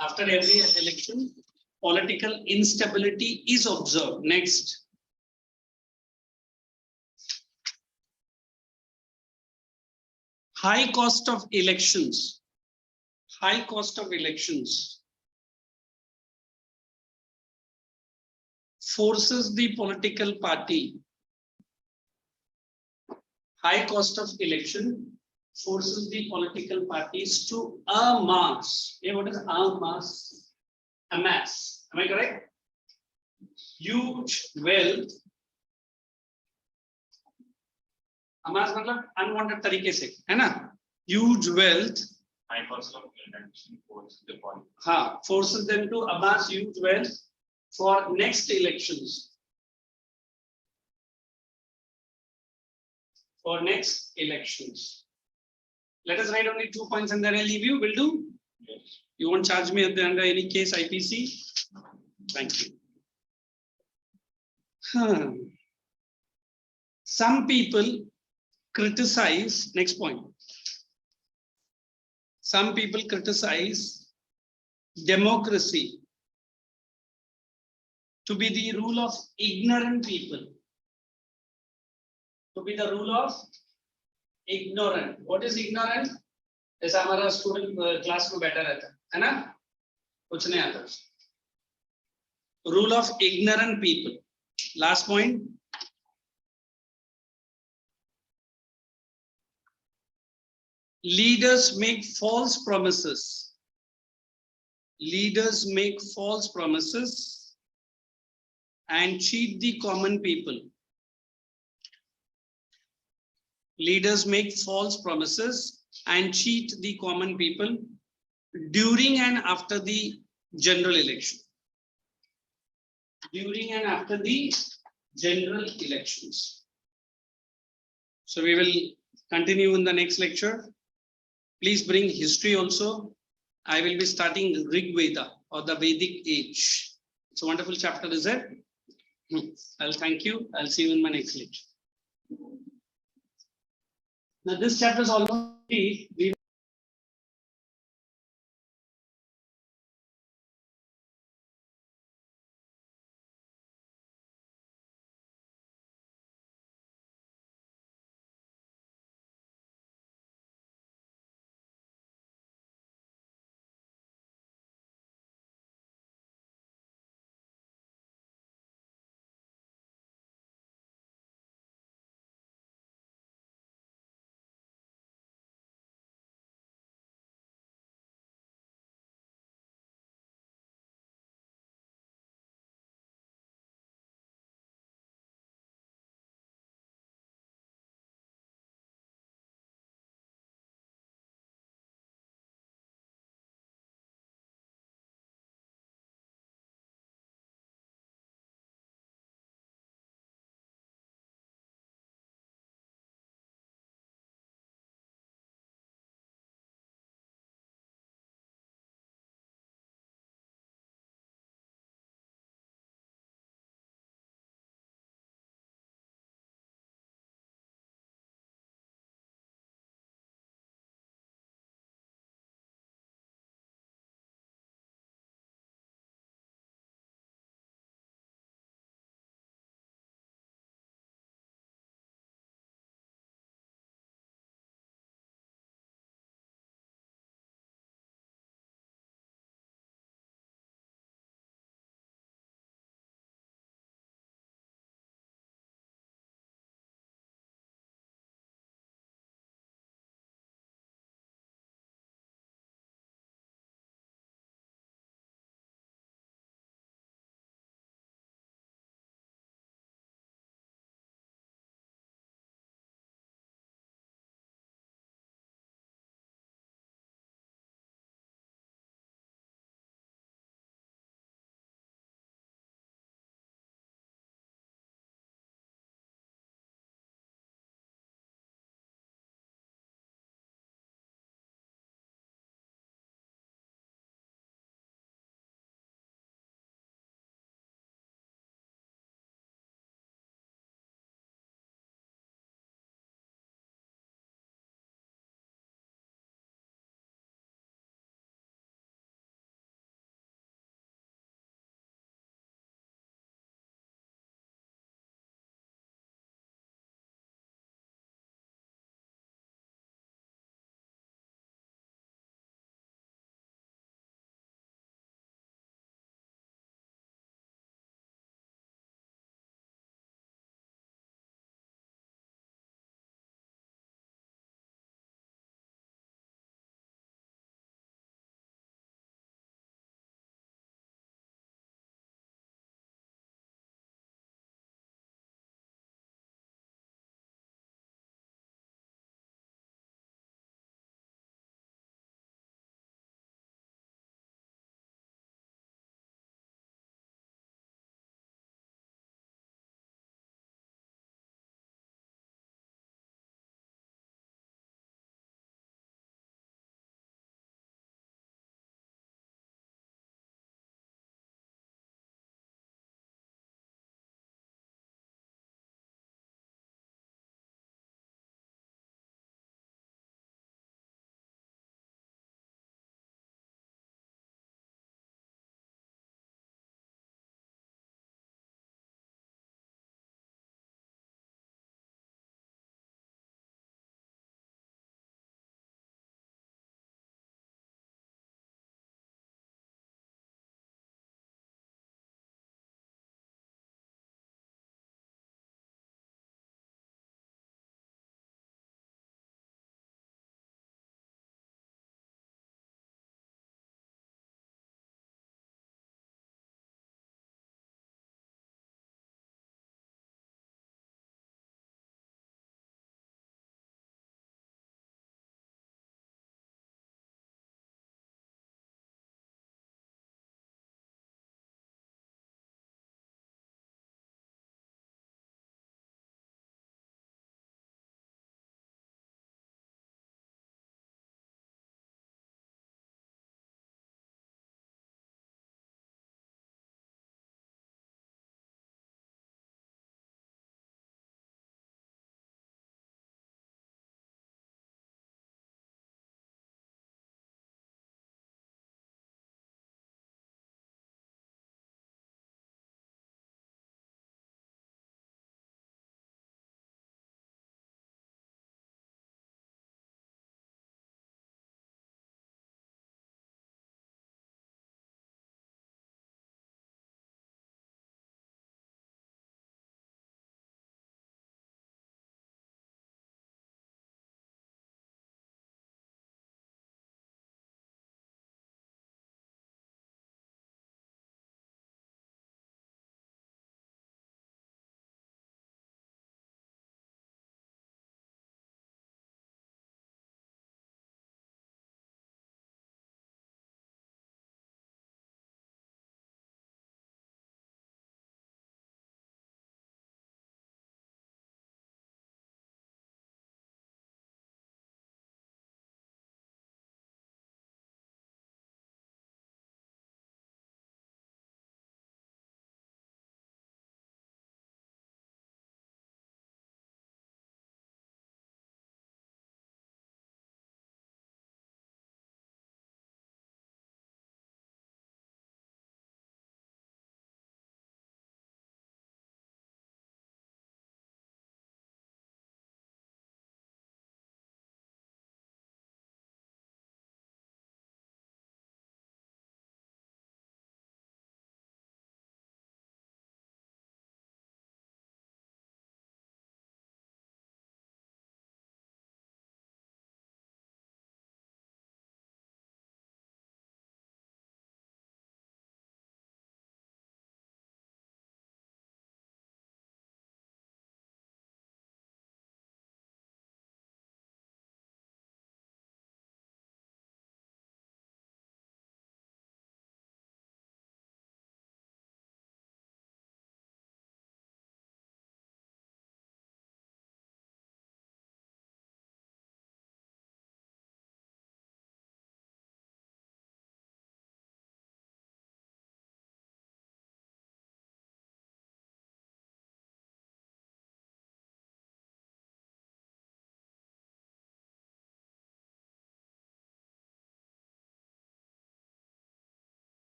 S1: After every election, political instability is observed. Next. High cost of elections. Forces the political party. High cost of election forces the political parties to amass. Yeah, what is amass? Amass. Am I correct? Huge wealth. amass मतलब unwanted तरीके से, है ना? Huge wealth.
S2: High cost of election forces the party.
S1: हाँ, forces them to amass huge wealth for next elections. Let us write only 2 points and then I'll leave you. Will do?
S2: Yes.
S1: You won't charge me under any case IPC? Thank you. Some people criticize, next point. Some people criticize democracy to be the rule of ignorant people. To be the rule of ignorant. What is ignorant? जैसा हमारा student class में बैठा रहता है ना, कुछ नहीं आता. Rule of ignorant people. Last point. Leaders make false promises. Leaders make false promises and cheat the common people. Leaders make false promises and cheat the common people during and after the general election. During and after the general elections. So we will continue in the next lecture. Please bring history also. I will be starting Rig Veda or the Vedic age. It's a wonderful chapter, is it? I'll thank you. I'll see you in my next lecture. Now this chapter is almost complete. We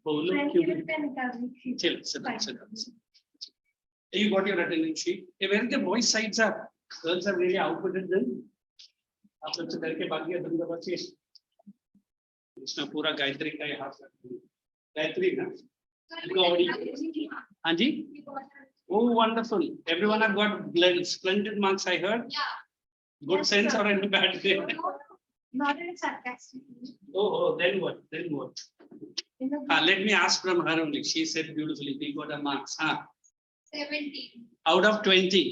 S1: बोलो क्यों chill sit down, sit down. You got your attendance sheet. Hey, where the boys sides are? Girls are really outputted then. आप लोग से डर के भाग गया धंधा बचे इसमें पूरा गायत्री का ही हाथ गायत्री ना हाँ जी oh wonderful everyone have got splendid marks I heard
S3: Yeah.
S1: good sense or any bad day
S3: Not in sarcastic.
S1: oh then what let me ask from her only she said beautifully we got a marks
S3: 17.
S1: out of 20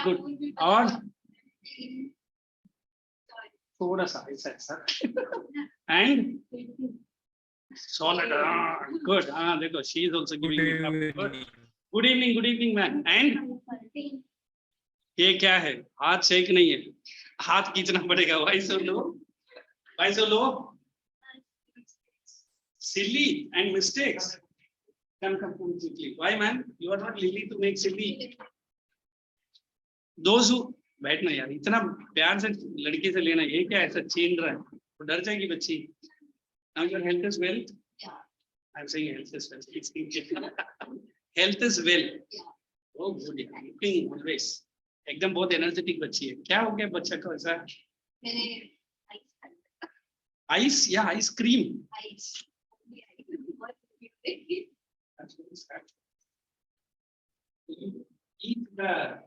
S1: good और थोड़ा सा ऐसा sir and solid good देखो she is also giving me good evening man and ये क्या है हाथ shake नहीं है हाथ खींचना पड़ेगा why so low silly and mistakes come quickly why man you are not Lily to make silly those who बैठना यार इतना प्यार से लड़की से लेना ये क्या ऐसा छीन रहा है तो डर जाएगी बच्ची now your health is well
S3: Yeah.
S1: I'm saying health is well health is well oh good looking always एकदम बहुत एनर्जेटिक बच्ची है क्या हो गया बच्चा को ऐसा
S3: मैंने
S1: आइस या ice cream
S3: ice.
S1: eat the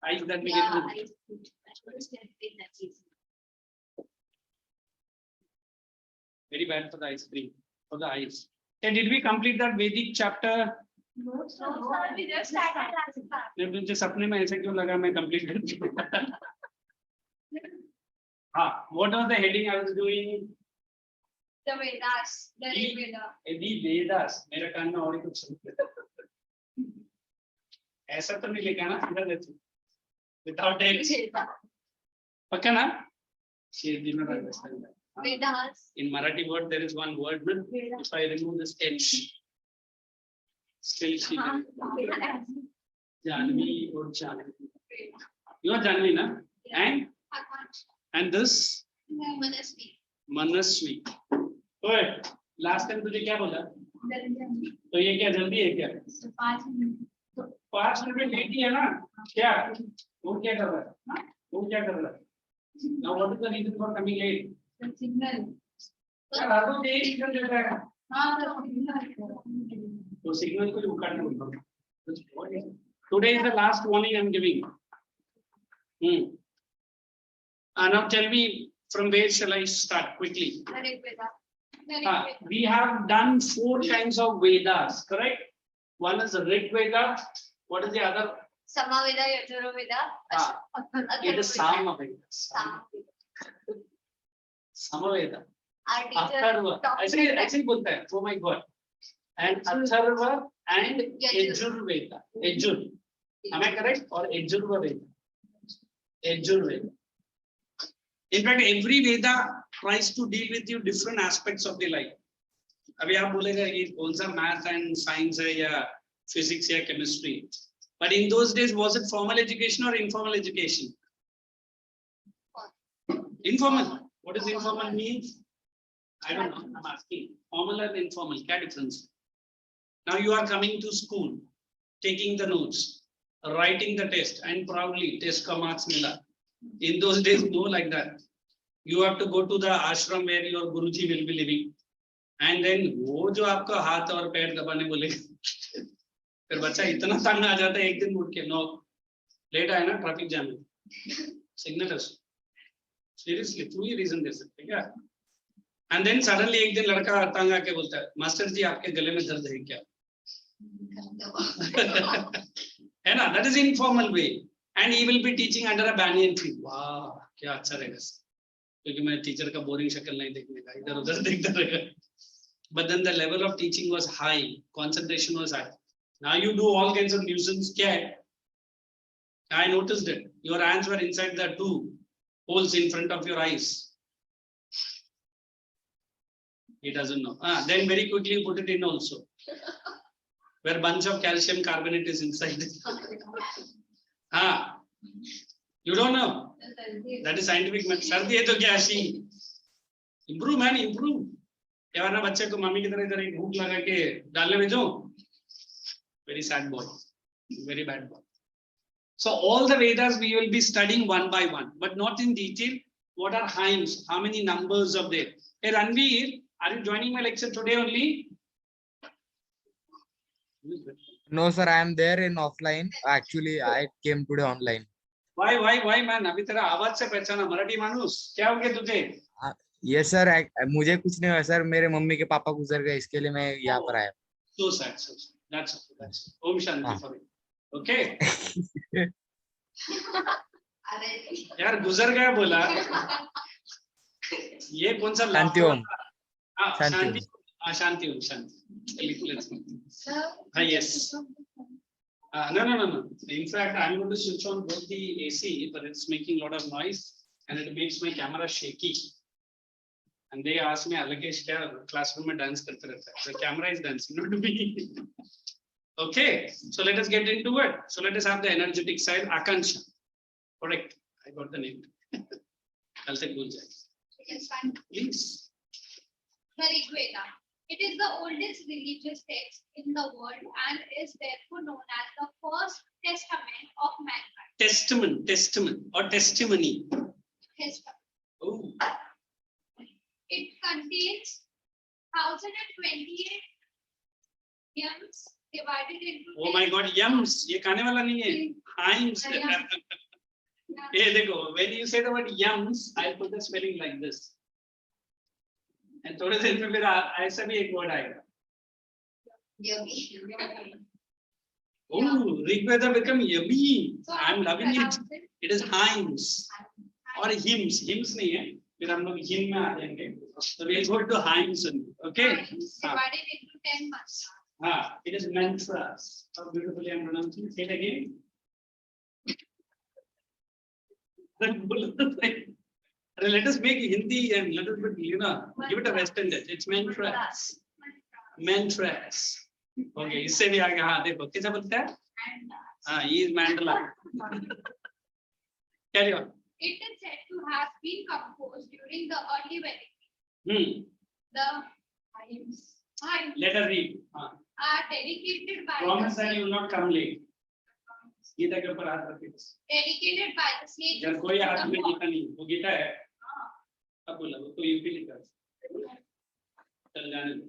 S1: ice that we
S3: Yeah,
S1: get
S3: ice. That's what is that season.
S1: very bad for the ice cream for the ice and did we complete that Vedic chapter
S3: No, we just started last class.
S1: मुझे सपने में ऐसे क्यों लगा मैं complete कर चुका हाँ what was the heading I was doing
S3: The Vedas, the Rig Veda.
S1: the Vedas मेरे कान में और ही कुछ ऐसा तो नहीं लिखा ना सीधा देती without H पक्का ना शेरजी में understand
S3: Vedas.
S1: in Marathi word there is one word if I remove this H still she Janvi or Janvi you are Janvi na and this Manasvi ओए last time तुझे क्या बोला तो ये क्या जल्दी है क्या 5 मिनट लेट ही है ना क्या वो क्या कर रहा है now what is the reason for coming late
S3: Signal.
S1: यार आदमी यही reason देता है तो सिग्नल को उखाड़ना होगा today is the last warning I'm giving and now tell me from where shall I start quickly
S3: The Rig Veda. The Rig
S1: Ah,
S3: Veda.
S1: we have done 4 kinds of Vedas, correct? One is the Rig Veda. What is the other?
S3: Samaveda, Yajurveda.
S1: It is Samaveda. Samaveda.
S3: Our teacher
S1: Atharva.
S3: talked
S1: ऐसे ही बोलता है. Oh my God. And Atharva and Yajurveda. Yajur. Am I correct? Or Yajurveda? Yajurveda. In fact, every Veda tries to deal with you different aspects of the life. अभी आप बोलेगा ये कौन सा math and science है या physics या chemistry. But in those days, was it formal education or informal education? Informal. What does informal mean? I don't know. I'm asking. Formal and informal. क्या difference? Now you are coming to school, taking the notes, writing the test, and proudly test का marks मिला. In those days, no like that. You have to go to the ashram where your Guruji will be living. And then वो जो आपका हाथ और पैर दबाने बोलेगा फिर बच्चा इतना तंग आ जाता है एक दिन उठ के नो लेट आया ना ट्रैफिक जाम में सिग्नल सीरियसली तू ही रीजन दे सकते क्या एंड देन सडनली एक दिन लड़का तंग आके बोलता है मास्टर जी आपके गले में दर्द है क्या है ना that is informal way and he will be teaching under a banyan tree वाह क्या अच्छा रहेगा क्योंकि मैं टीचर का बोरिंग शक्ल नहीं देखने का इधर उधर देखता रहेगा but then the level of teaching was high concentration was high now you do all kinds of nuisance kya hai I noticed it your hands were inside the 2 holes in front of your eyes he doesn't know then very quickly you put it in also where bunch of calcium carbonate is inside you don't know that is scientific method sardi hai to kya shi improve man improve या वरना बच्चे को mummy की तरह इधर एक भूख लगा के डालने भेजो. Very sad boy, very bad boy. So all the Vedas we will be studying one by one, but not in detail. What are hymns? How many numbers of there? Hey Ranveer, are you joining my lecture today only?
S4: No, sir, I am there in offline. Actually, I came today online.
S1: Why man? अभी तेरा आवाज से पहचाना मराठी मानुस. क्या हो गया तुझे?
S4: Yes, sir. मुझे कुछ नहीं हुआ सर. मेरे मम्मी के पापा गुजर गए, इसके लिए मैं यहाँ पर आया.
S1: So sad, so sad. That's okay. That's it. Om Shanti for you. Okay. यार गुजर गया बोला. ये कौन सा
S4: शांति ओम.
S1: शांति Shanti Om Shanti. Yes. No. In fact, I'm going to switch on both the AC, but it's making a lot of noise and it makes my camera shaky. And they asked me, Alakesh, kya classroom mein dance karte rehta hai? The camera is dancing, not me. Okay, so let us get into it. So let us have the energetic side, Akansha. Correct. I got the name. I'll say good.
S3: Yes, fine.
S1: Please.
S3: The Rig Veda. It is the oldest religious text in the world and is therefore known as the first testament of mankind.
S1: Testament or testimony.
S3: Testament.
S1: Oh.
S3: It contains 1028 hymns divided into.
S1: Oh my God, yums. ये खाने वाला नहीं है. Hymns. Hey, देखो. When you say the word yums, I'll put the spelling like this. And थोड़े देर में फिर ऐसा भी एक word आएगा. Oh, Rig Veda become yummy.
S3: So
S1: I'm loving it. It is hymns or hymns. Hymns नहीं है. फिर हम लोग hymn में आ जाएंगे. So we'll go to hymns only. Okay.
S3: Divided into 10 months.
S1: It is mantras. How beautifully I'm pronouncing. Say it again. Let us make Hindi and little bit, give it a Western touch. It's mantras. Mantras. Okay, इससे भी आगे हाँ देखो कैसा बोलता है? He is mandala. Carry on.
S3: It is said to have been composed during the early Vedic. The hymns
S1: Let us read.
S3: are dedicated by
S1: Promise that you will not come late. Gita के ऊपर हाथ रखिए.
S3: dedicated by the sages.
S1: जब कोई हाथ में गीता नहीं, वो गीता है. अब बोला वो तो यूपी लिखा है. चल जाने दो.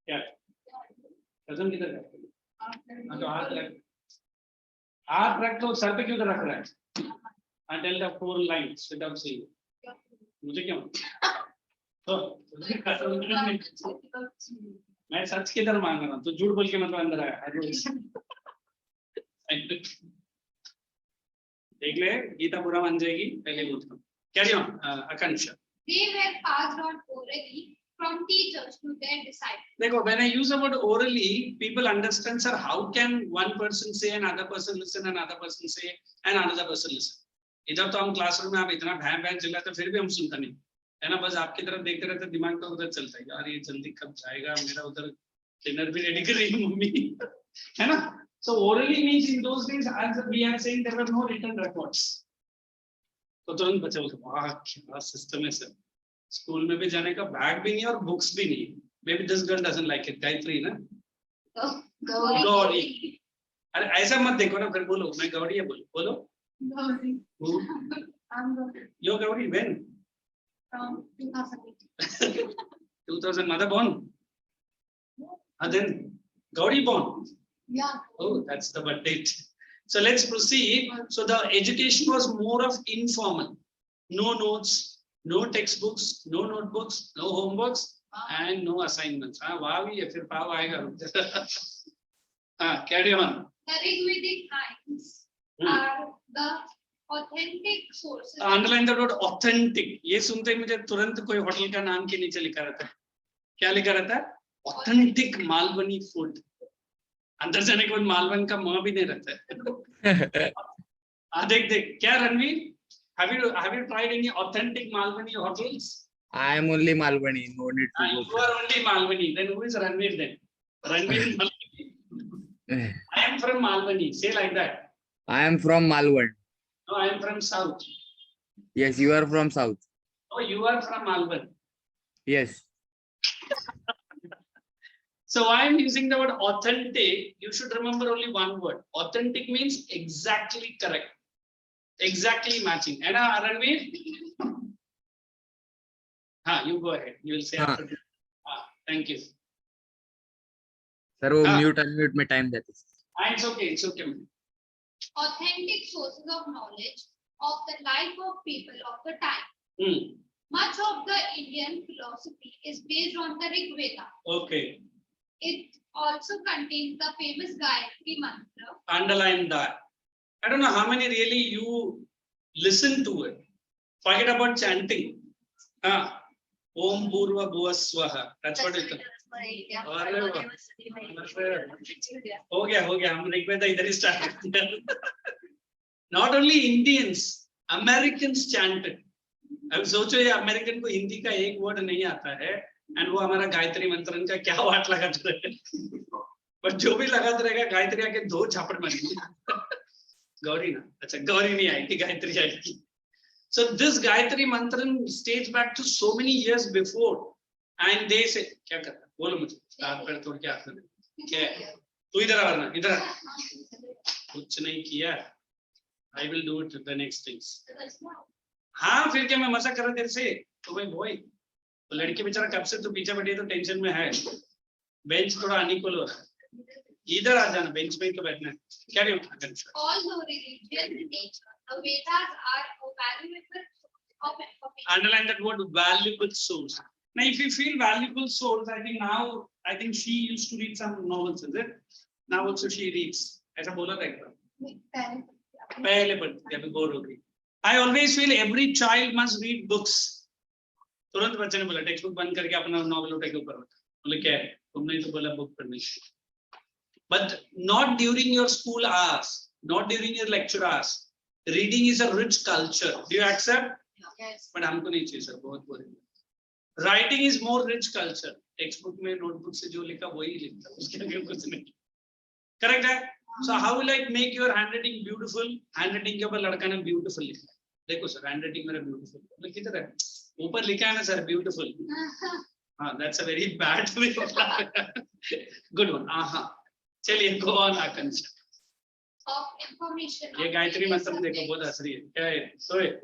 S1: क्या? कसम किधर है? हाँ तो हाथ रख तो सर पे क्यों रख रहा है? I tell the 4 lines without saying. मुझे क्यों? तो मैं सच किधर मांग रहा हूँ तो झूठ बोल के मतलब अंदर आया. देख ले गीता पूरा मान जाएगी पहले बोलता हूँ. Carry on, Akansha.
S3: They were passed on orally from teachers to their disciples.
S1: देखो, when I use the word orally, people understand, sir, how can one person say, another person listen, another person say, and another person listen. इधर तो हम classroom में आप इतना भैं भैं चिल्लाते फिर भी हम सुनता नहीं है ना. बस आपकी तरफ देखते रहते, दिमाग तो उधर चलता है यार ये जल्दी कब जाएगा, मेरा उधर डिनर भी रेडी कर रही है मम्मी, है ना. So orally means in those days, as we are saying, there were no written records. तो तुरंत बच्चे बोलते वाह क्या सिस्टम है सर. स्कूल में भी जाने का बैग भी नहीं और बुक्स भी नहीं. Maybe this girl doesn't like it. Gayatri ना. गौरी. अरे ऐसा मत देखो ना फिर बोलो मैं गौरी है बोलो. Yo Gauri, when?
S3: From 2008.
S1: 2000 mother born? And then Gauri born?
S3: Yeah.
S1: Oh, that's the birth date. So let's proceed. So the education was more of informal. No notes, no textbooks, no notebooks, no homeworks, and no assignments. Wow, फिर पाव आएगा. Carry on.
S3: The Rigvedic hymns are the authentic sources.
S1: Underline the word authentic. ये सुनते ही मुझे तुरंत कोई hotel का नाम के नीचे लिखा रहता है. क्या लिखा रहता है? Authentic Malvani food. अंदर जाने के बाद मालवन का मुंह भी नहीं रहता है. देख क्या Ranveer? Have you tried any authentic Malwani hotels?
S4: I am only Malwani. No need to
S1: You
S4: go.
S1: are only Malwani. Then who is Ranveer then? Ranveer Malwani. I am from Malwani. Say like that.
S4: I am from Malwan.
S1: No, I am from South.
S4: Yes, you are from South.
S1: Oh, you are from Malwan.
S4: Yes.
S1: So why I'm using the word authentic, you should remember only one word. Authentic means exactly correct, exactly matching. And Ranveer? You go ahead. You will say
S4: हाँ
S1: after. Thank you.
S4: Sir वो
S1: हाँ.
S4: Mute unmute में time देते हैं.
S1: It's okay. It's okay.
S3: Authentic sources of knowledge of the life of people of the time.
S1: Hmm.
S3: Much of the Indian philosophy is based on the Rig Veda.
S1: Okay.
S3: It also contains the famous Gayatri mantra.
S1: Underline that. I don't know how many really you listen to it. Forget about chanting. Om Purva Bhuva Swaha. That's what it is. हो गया हम ऋग्वेद इधर ही start. Not only Indians, Americans chanted. अब सोचो ये American को हिंदी का एक वर्ड नहीं आता है एंड वो हमारा गायत्री मंत्रन का क्या वाट लगाते रहे, पर जो भी लगाते रहेगा गायत्री आके 2 झापड़ मारेगी. गौरी ना, अच्छा गौरी नहीं आएगी, गायत्री आएगी. So this Gayatri Mantran states back to so many years before, and they say, क्या करता? बोलो मुझे. हाथ पैर तोड़ के आते हैं. क्या? तू इधर आ ना, इधर. कुछ नहीं किया. I will do it the next things. हाँ फिर क्या मैं मजाक कर रहा तेरे से? तो भाई बॉय, तो लड़की बेचारा कब से तो पीछे बैठी है तो टेंशन में है. बेंच थोड़ा अनइक्वल हो रहा है. इधर आ जाना, बेंच पे ही तो बैठना है. क्या रे?
S3: Although religious in nature, the Vedas are a valuable source of information.
S1: Underline that word, valuable source. Now, if you feel valuable source, I think she used to read some novels, is it? Now also she reads. ऐसा बोला था एक बार. पहले पढ़ती थी, अभी bore हो गई. I always feel every child must read books. तुरंत बच्चे ने बोला टेक्स्ट बुक बंद करके अपना नॉवल उठा के ऊपर रखा. बोले क्या है? तुमने तो बोला बुक पढ़ने. But not during your school hours, not during your lecture hours. Reading is a rich culture. Do you accept?
S3: Yes.
S1: But हमको नहीं चाहिए सर, बहुत boring. Writing is more rich culture. Textbook में notebook से जो लिखा वही लिखता, उसके आगे कुछ नहीं. Correct है? So how will I make your handwriting beautiful? Handwriting के ऊपर लड़का ने beautiful लिखा. देखो सर, handwriting मेरा beautiful. बोले किधर है? ऊपर लिखा है ना sir beautiful. That's a very bad way. Good one. चलिए go on Akansha.
S3: Of information.
S1: ये गायत्री मंत्र देखो बहुत हंस रही है. क्या है? सोए.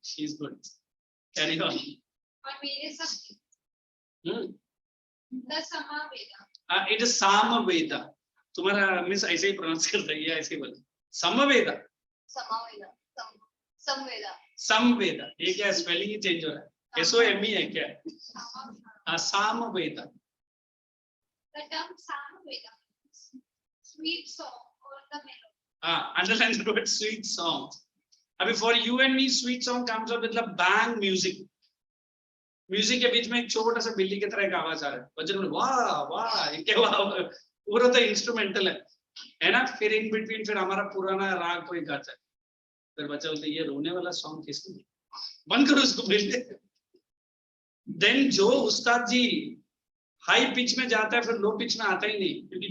S1: She's good. Carry on.
S3: और मेरे सब the Samaveda.
S1: It is Samaveda. तुम्हारा मिस ऐसे ही प्रोनाउंस कर रही है, ऐसे ही बोल. Samaveda.
S3: Samaveda. Samveda.
S1: Samveda. ये क्या स्पेलिंग ही चेंज हो रहा है? SOME है क्या? Samaveda.
S3: The term Samaveda means sweet song or the melody.
S1: Underline the word sweet song. अभी for you and me sweet song comes up with the bang music. Music के बीच में एक छोटा सा बिल्ली की तरह एक आवाज आ रहा है. बच्चे बोले वाह वाह, ये क्या वाह, पूरा तो इंस्ट्रूमेंटल है ना. फिर इन बिटवीन फिर हमारा पुराना राग कोई गाता है. फिर बच्चा बोलते ये रोने वाला सॉन्ग किसने, बंद करो उसको बिल्ली. देन जो उस्ताद जी हाई पिच में जाता है फिर लो पिच में आता ही नहीं, क्योंकि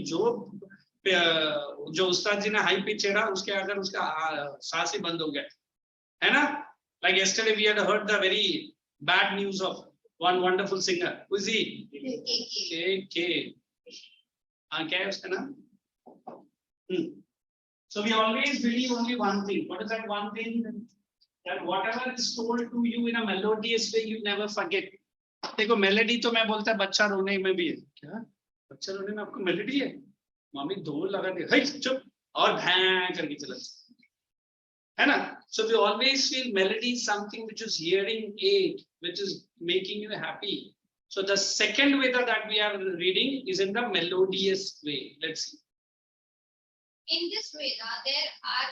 S1: जो उस्ताद जी ने हाई पिच छेड़ा उसके अगर उसका सांस ही बंद हो गया है ना. Like yesterday we had heard the very bad news of one wonderful singer. Who is he? KK. क्या है उसका नाम? So we always believe only one thing. What is that one thing? That whatever is told to you in a melodious way, you never forget. देखो melody तो मैं बोलता है बच्चा रोने में भी है. क्या बच्चा रोने में आपको मेलेडी है? मम्मी धोल लगा दे, हे चुप, और भैं करके चला है ना. So we always feel melody is something which is hearing aid, which is making you happy. So the second Veda that we are reading is in the melodious way. Let's see.
S3: In this Veda, there are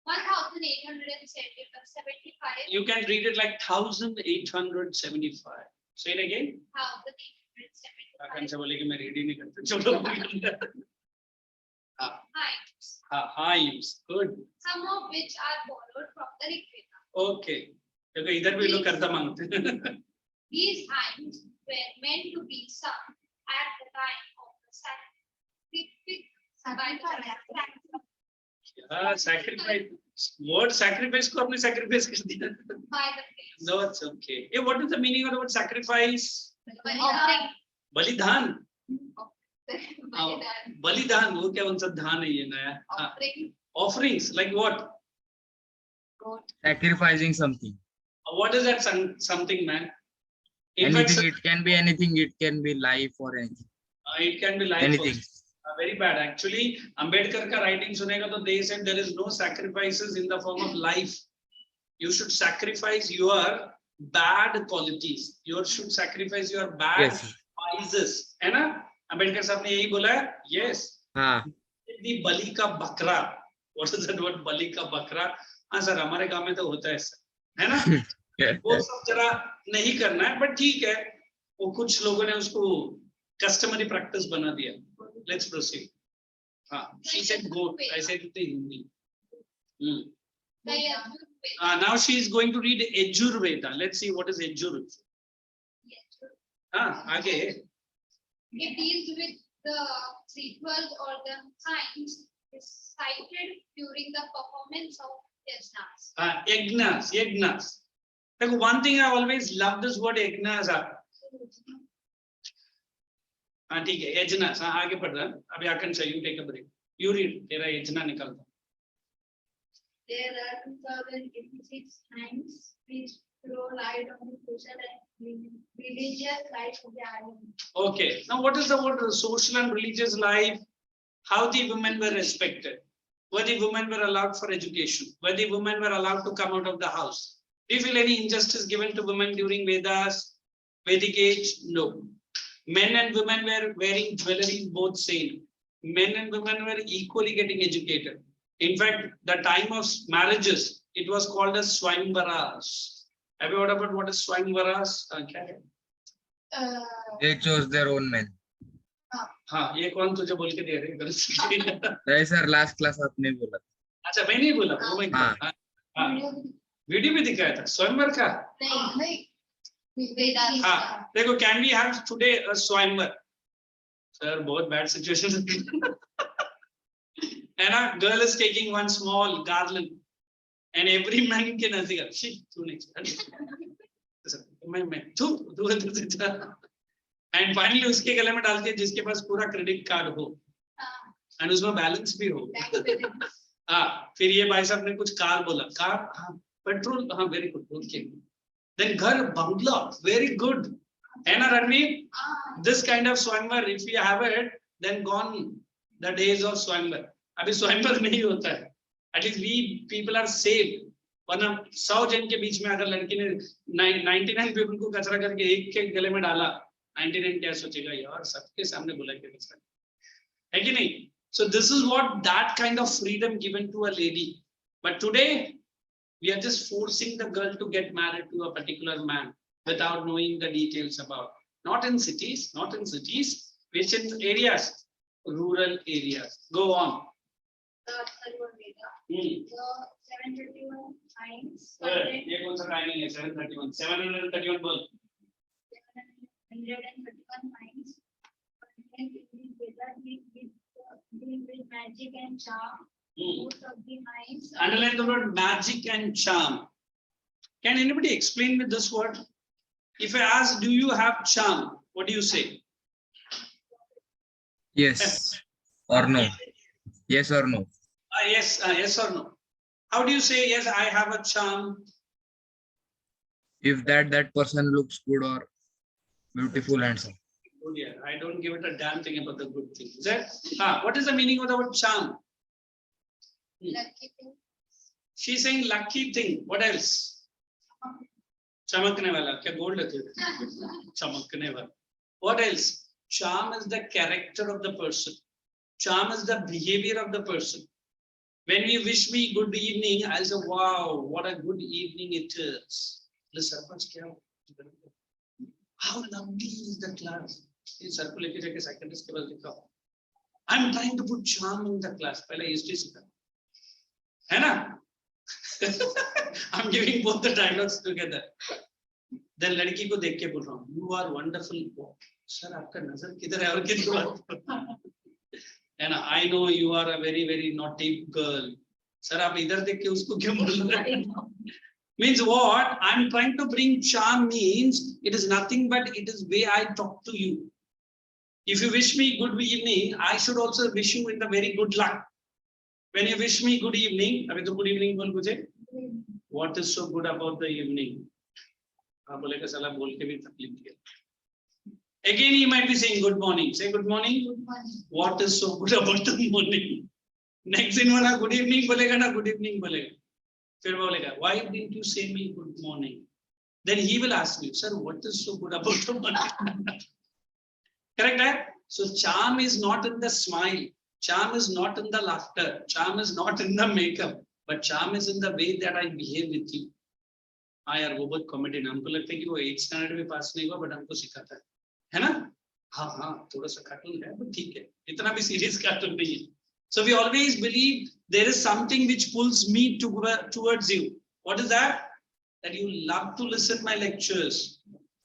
S3: 1,875.
S1: You can read it like 1,875. Say it again.
S3: 1,875
S1: आकांक्षा बोले कि मैं read ही नहीं करता. चलो.
S3: hymns.
S1: Hymns. Good.
S3: Some of which are borrowed from the Rig Veda.
S1: Okay. देखो इधर भी लोग करता मांगते हैं.
S3: These hymns were meant to be sung at the time of the sacrifice.
S1: Sacrifice. Word sacrifice को आपने sacrifice कर दिया.
S3: by the place.
S1: No, it's okay. Hey, what is the meaning of the word sacrifice?
S3: Balidan.
S1: बलिदान.
S3: Balidan.
S1: बलिदान वो क्या उनका धान है ये नया. हाँ.
S3: Offering.
S1: Offerings like what?
S3: Goat.
S4: Sacrificing something.
S1: What is that something, man? In fact,
S4: Anything, it can be anything, it can be life or anything.
S1: it can be life.
S4: Anything.
S1: Also. Very bad. Actually, Ambedkar ka writing sunega to they said there is no sacrifices in the form of life. You should sacrifice your bad qualities. You should sacrifice your bad
S4: Yes.
S1: vices. है ना? Ambedkar साहब ने यही बोला है. Yes.
S4: हाँ.
S1: The बलि का बकरा. What is that word? बलि का बकरा. हाँ सर हमारे गांव में तो होता है सर. है ना? वो सब जरा नहीं करना है, but ठीक है. वो कुछ लोगों ने उसको customary practice बना दिया. Let's proceed. She said goat. I said it in Hindi. Now she is going to read Yajurveda. Let's see what is Yajurveda. आगे.
S3: It deals with the rituals or the signs cited during the performance of yajnas.
S1: Yajnas. Like one thing I always love this word yajnas. ठीक है यजनास. आगे पढ़ रहा. अभी आकांक्षा you take a break. You read. तेरा यजना निकलता.
S3: There are 2086 times which throw light on the social and religious life of the island.
S1: Okay. Now what is the word social and religious life? How the women were respected? Where the women were allowed for education? Where the women were allowed to come out of the house? Do you feel any injustice given to women during Vedas, Vedic age? No. Men and women were wearing jewelry both same. Men and women were equally getting educated. In fact, the time of marriages, it was called as Swayamvaras. Have you heard about what is Swayamvaras? Okay.
S4: They chose their own men.
S1: हाँ ये कौन तुझे बोल के दे रहे हैं?
S4: नहीं sir last class आपने बोला.
S1: अच्छा मैं नहीं बोला. Oh my God. हाँ वीडियो भी दिखाया था स्वयंवर का.
S3: नहीं Vedas.
S1: हाँ देखो can we have today a स्वयंवर? सर बहुत bad situation. And a girl is taking one small garland and every man can नजदीक. Shit तू next. मैं तू and finally उसके गले में डालती है जिसके पास पूरा क्रेडिट कार्ड हो and उसमें बैलेंस भी हो. फिर ये भाई साहब ने कुछ कार बोला. कार हाँ पेट्रोल हाँ वेरी गुड. ओके then घर बंगला very good. है ना Ranveer? This kind of swayamvar if we have it then gone the days of swayamvar. अभी स्वयंवर नहीं होता है. At least we people are saved. वरना 100 जन के बीच में अगर लड़की ने 99 पीपल को कचरा करके एक के गले में डाला 99 क्या सोचेगा यार सबके सामने बोला के कचरा है कि नहीं. So this is what that kind of freedom given to a lady. But today we are just forcing the girl to get married to a particular man without knowing the details about. Not in cities, which in areas, rural areas. Go on.
S3: The Atharva Veda. The 731 times.
S1: ये कौन सा timing है? 731. 731 बोल.
S3: 731 times. And in the Veda, we deal with magic and charm. Most of the times.
S1: Underline the word magic and charm. Can anybody explain me this word? If I ask, do you have charm? What do you say?
S4: Yes or no. Yes or no.
S1: Yes or no. How do you say yes? I have a charm.
S4: If that person looks good or beautiful, handsome.
S1: Oh yeah, I don't give it a damn thing about the good thing. Is that? What is the meaning of the word charm?
S3: Lucky thing.
S1: She's saying lucky thing. What else? चमकने वाला. क्या gold है? चमकने वाला. What else? Charm is the character of the person. Charm is the behavior of the person. When you wish me good evening, I'll say, wow, what a good evening it is. Listen, how lovely is the class. I'm trying to put charm in the class. I'm giving both the dialogues together. Then लड़की को देख के बोल रहा हूँ, you are wonderful. Sir, आपका नजर किधर है और किधर है? And I know you are a very, very naughty girl. Sir आप इधर देख के उसको क्यों बोल रहे हैं? Means what? I'm trying to bring charm means it is nothing but it is way I talk to you. If you wish me good evening, I should also wish you in the very good luck. When you wish me good evening, अभी तो good evening बोल मुझे. What is so good about the evening? आप बोलेगा साला बोल के भी तकलीफ दिया. Again he might be saying good morning. Say good morning.
S3: Good morning.
S1: What is so good about the morning? Next दिन वाला good evening बोलेगा ना good evening बोलेगा. फिर बोलेगा why didn't you say me good morning? Then he will ask you, sir, what is so good about the morning? Correct, right? So charm is not in the smile. Charm is not in the laughter. Charm is not in the makeup. But charm is in the way that I behave with you. हाँ यार वो बहुत comedy ना हमको लगता है कि वो 8th स्टैंडर्ड में पास नहीं हुआ बट हमको सिखाता है ना? हाँ हाँ थोड़ा सा कार्टून है बट ठीक है इतना भी सीरियस कार्टून नहीं है. So we always believe there is something which pulls me towards you. What is that? That you love to listen my lectures,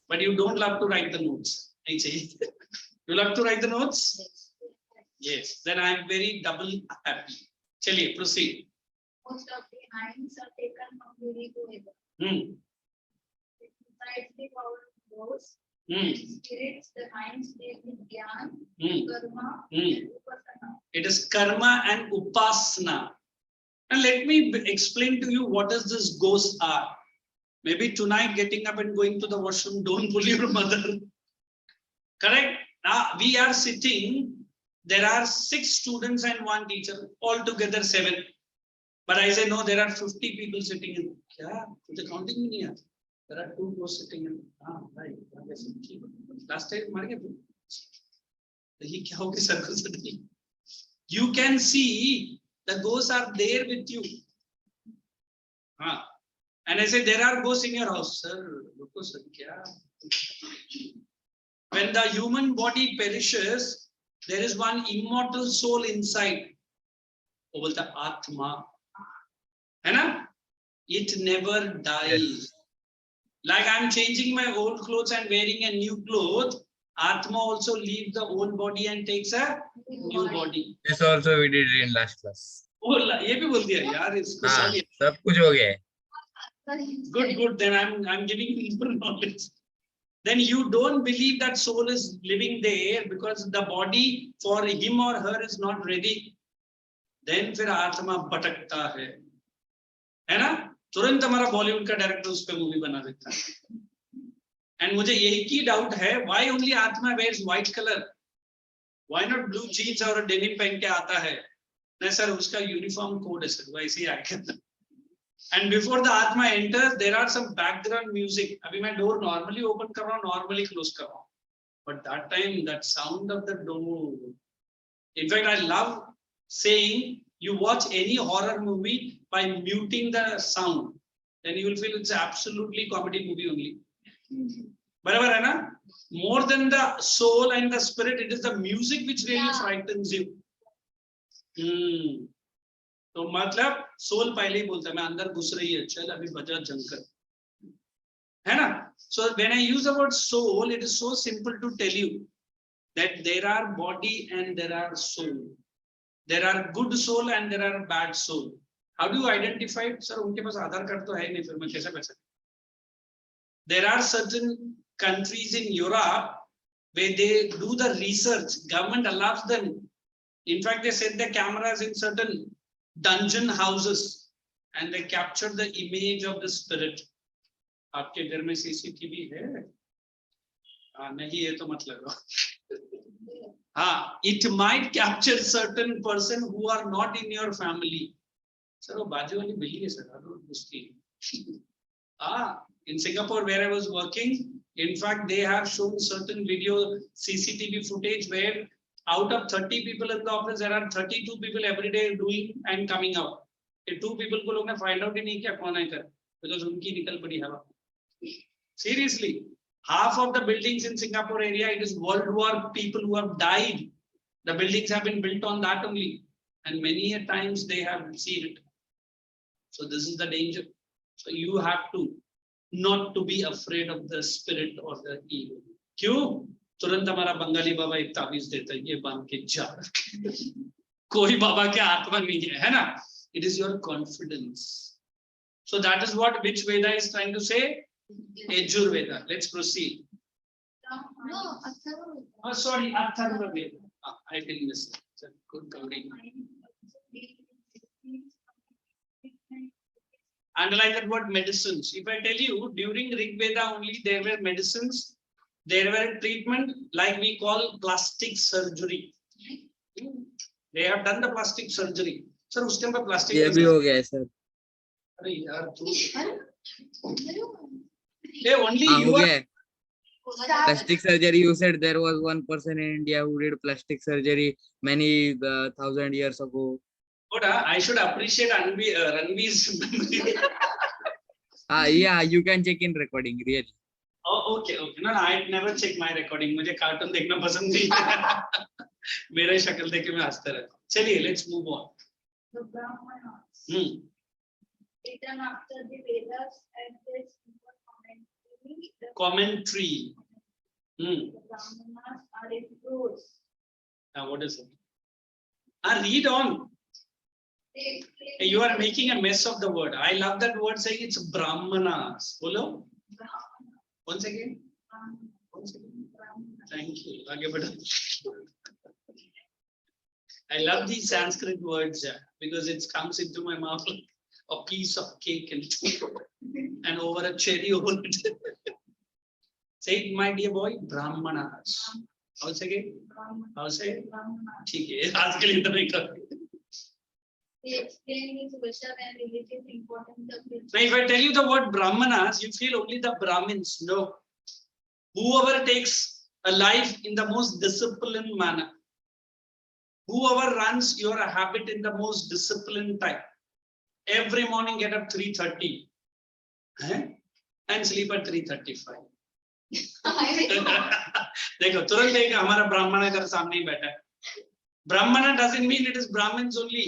S1: but you don't love to write the notes. नहीं चाहिए. You love to write the notes? Yes. Then I am very double happy. चलिए proceed.
S3: Most of the hinds are taken from the ego. Besides the power of those spirits, the hinds take the jnana, karma, and upasana.
S1: It is karma and upasana. And let me explain to you what is this ghosts are. Maybe tonight getting up and going to the washroom, don't bully your mother. Correct? Now we are sitting, there are 6 students and 1 teacher, altogether 7. But I say no, there are 50 people sitting in. Yeah, the counting में नहीं आता. There are 2 ghosts sitting in. Right. Last time मर गए तुम. ये क्या हो गया सर्कल से? You can see the ghosts are there with you. And I say there are ghosts in your house, sir. Look, sir, kya? When the human body perishes, there is one immortal soul inside. वो बोलता आत्मा, है ना? It never dies. Yes. Like I'm changing my old clothes and wearing a new cloth. Atma also leaves the old body and takes a new body.
S4: This also we did in last class.
S1: Oh, ये भी बोल दिया यार इसको सारी.
S4: सब कुछ हो गया.
S1: Good. Then I'm giving you more knowledge. Then you don't believe that soul is living there because the body for him or her is not ready. Then फिर आत्मा भटकता है ना? तुरंत हमारा बॉलीवुड का डायरेक्टर उस पे मूवी बना देता है. एंड मुझे यही की डाउट है, why only आत्मा wears white color? Why not blue jeans और denim पहन के आता है? नहीं सर उसका यूनिफॉर्म कोड है सर, वैसे ही आएगा. And before the Atma enters, there are some background music. अभी मैं door normally open कर रहा हूँ, normally close कर रहा हूँ. But that time, that sound of the door. In fact, I love saying, you watch any horror movie by muting the sound. Then you will feel it's absolutely comedy movie only. बराबर है ना? More than the soul and the spirit, it is the music which really frightens you. तो मतलब soul पहले ही बोलता है मैं अंदर घुस रही है, चल अभी बजा जंकर, है ना? So when I use the word soul, it is so simple to tell you that there are body and there are soul. There are good soul and there are bad soul. How do you identify? Sir, उनके पास आधार card तो है नहीं, फिर मैं कैसे कर सकता? There are certain countries in Europe where they do the research. Government allows them. In fact, they set the cameras in certain dungeon houses and they capture the image of the spirit. आपके घर में CCTV है? नहीं है तो मत लगाओ. It might capture certain person who are not in your family. Sir, वो बाजू वाली बिल्ली है sir. उसकी. In Singapore, where I was working, in fact, they have shown certain video CCTV footage where out of 30 people in the office, there are 32 people every day doing and coming out. The 2 people को लोग ने find out ही नहीं किया कौन है कर, because उनकी निकल पड़ी हवा. Seriously, half of the buildings in Singapore area, it is World War people who have died. The buildings have been built on that only, and many a times they have seen it. So this is the danger. So you have to not to be afraid of the spirit or the evil. क्यों? तुरंत हमारा बंगाली बाबा एक ताबीज देता है, ये बांध के जा. कोई बाबा के आत्मा नहीं है ना? It is your confidence. So that is what which Veda is trying to say? Yajurveda. Let's proceed.
S3: No, Atharva.
S1: Oh, sorry, Atharva Veda. I didn't listen. Good covering. Underline that word medicines. If I tell you during Rig Veda only there were medicines, there were treatment like we call plastic surgery. They have done the plastic surgery. Sir, उस time पे plastic.
S4: ये भी हो गया है sir.
S1: अरे यार तू.
S3: Atharva.
S1: Hey, only
S4: हाँ
S1: you
S4: हो
S1: are.
S4: गया है. Plastic surgery. You said there was one person in India who did plastic surgery many 1,000 years ago.
S1: Good, I should appreciate Ranveer's memory.
S4: Yeah, you can check in recording really.
S1: Oh, okay. No, I never check my recording. मुझे cartoon देखना पसंद नहीं है. मेरा शक्ल देख के मैं हंसता रहता हूँ. चलिए, let's move on.
S3: The Brahmanas. Written after the Vedas and this
S1: Commentary.
S3: The Brahmanas are in prose.
S1: Now, what is it? Read on.
S3: They explain
S1: You are making a mess of the word. I love that word saying it's Brahmanas. Bolo?
S3: Brahmana.
S1: Once again.
S3: Brahmana.
S1: Once again.
S3: Brahmana.
S1: Thank you. Aage badho. I love these Sanskrit words because it comes into my mouth a piece of cake and over a cherry over it. Say it, my dear boy, Brahmanas. Once again.
S3: Brahmana.
S1: How say?
S3: Brahmana.
S1: ठीक है. आज के लिए इतना ही कर.
S3: They explain the social and religious importance of it.
S1: Now, if I tell you the word Brahmanas, you feel only the Brahmins. No. Whoever takes a life in the most disciplined manner, whoever runs your habit in the most disciplined time, every morning get up 3:30 and sleep at 3:35. देखो तुरंत देखा हमारा ब्राह्मण घर सामने ही बैठा है. Brahmana doesn't mean it is Brahmins only.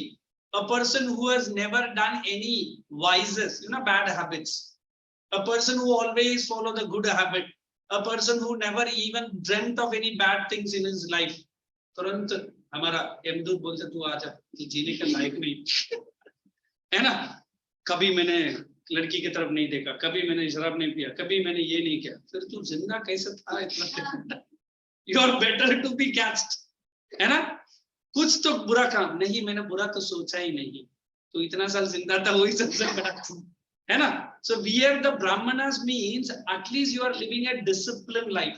S1: A person who has never done any vices, bad habits. A person who always follow the good habit. A person who never even dreamt of any bad things in his life. तुरंत हमारा यमदूत बोलते तू आजा, तू जीने का लायक नहीं है ना. कभी मैंने लड़की की तरफ नहीं देखा, कभी मैंने शराब नहीं पिया, कभी मैंने ये नहीं किया. फिर तू जिंदा कैसे था इतना? You are better to be cast, है ना. कुछ तो बुरा काम नहीं, मैंने बुरा तो सोचा ही नहीं. तो इतना साल जिंदा था, वही सबसे बड़ा है ना. So here the Brahmanas means at least you are living a disciplined life.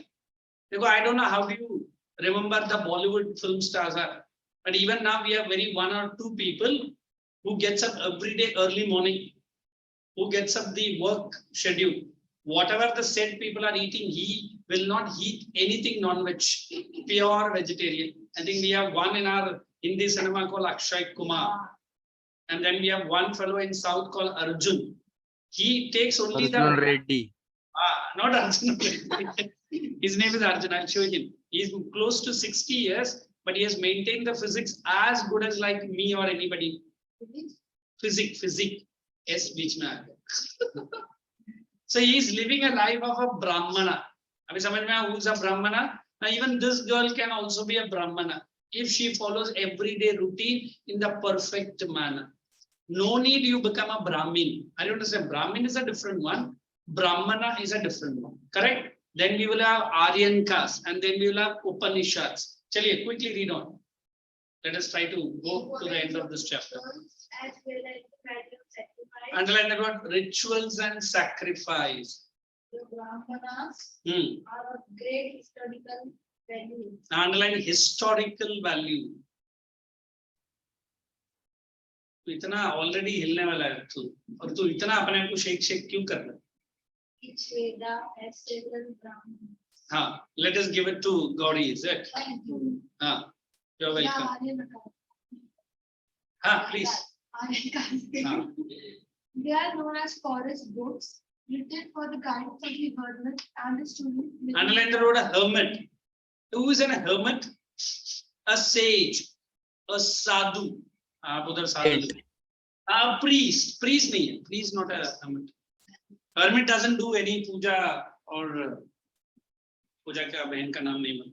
S1: देखो, I don't know how do you remember the Bollywood film stars are, but even now we have very one or two people who gets up every day early morning, who gets up the work schedule. Whatever the said people are eating, he will not eat anything non-veg, pure vegetarian. I think we have one in our Hindi cinema called Akshay Kumar. And then we have one fellow in South called Arjun. He takes only
S4: Arjun
S1: the...
S4: Reddy.
S1: Not Arjun Reddy. His name is Arjun, I'll show him. He's close to 60 years, but he has maintained the physics as good as like me or anybody. Physics. Yes, beach mein aa gaya. So he is living a life of a Brahmana. Abhi samajh mein aaya, who is a Brahmana? Now even this girl can also be a Brahmana if she follows everyday routine in the perfect manner. No need you become a Brahmin. I don't understand. Brahmin is a different one. Brahmana is a different one. Correct? Then we will have Aryan caste and then we will have Upanishads. Chaliye, quickly read on. Let us try to go to the end of this chapter.
S3: As well as the value of sacrifice.
S1: Underline the word rituals and sacrifice.
S3: The Brahmanas
S1: Hmm.
S3: are of great historical value.
S1: Underline historical value. तो इतना already हिलने वाला है तू, और तू इतना अपने आप को शेक क्यों कर रहा है?
S3: Each Veda has several Brahmanas.
S1: हाँ, let us give it to Gauri, is it?
S3: Thank you.
S1: हाँ, you're welcome.
S3: Yeah,
S1: हाँ, please. हाँ.
S3: They are known as forest books, written for the guidance of the hermit and the student.
S1: Underline the word hermit. Who is a hermit? A sage, a sadhu. आप उधर साधु. A priest. Priest नहीं है. Priest not a hermit. Hermit doesn't do any puja or puja का बहन का नाम नहीं मालूम.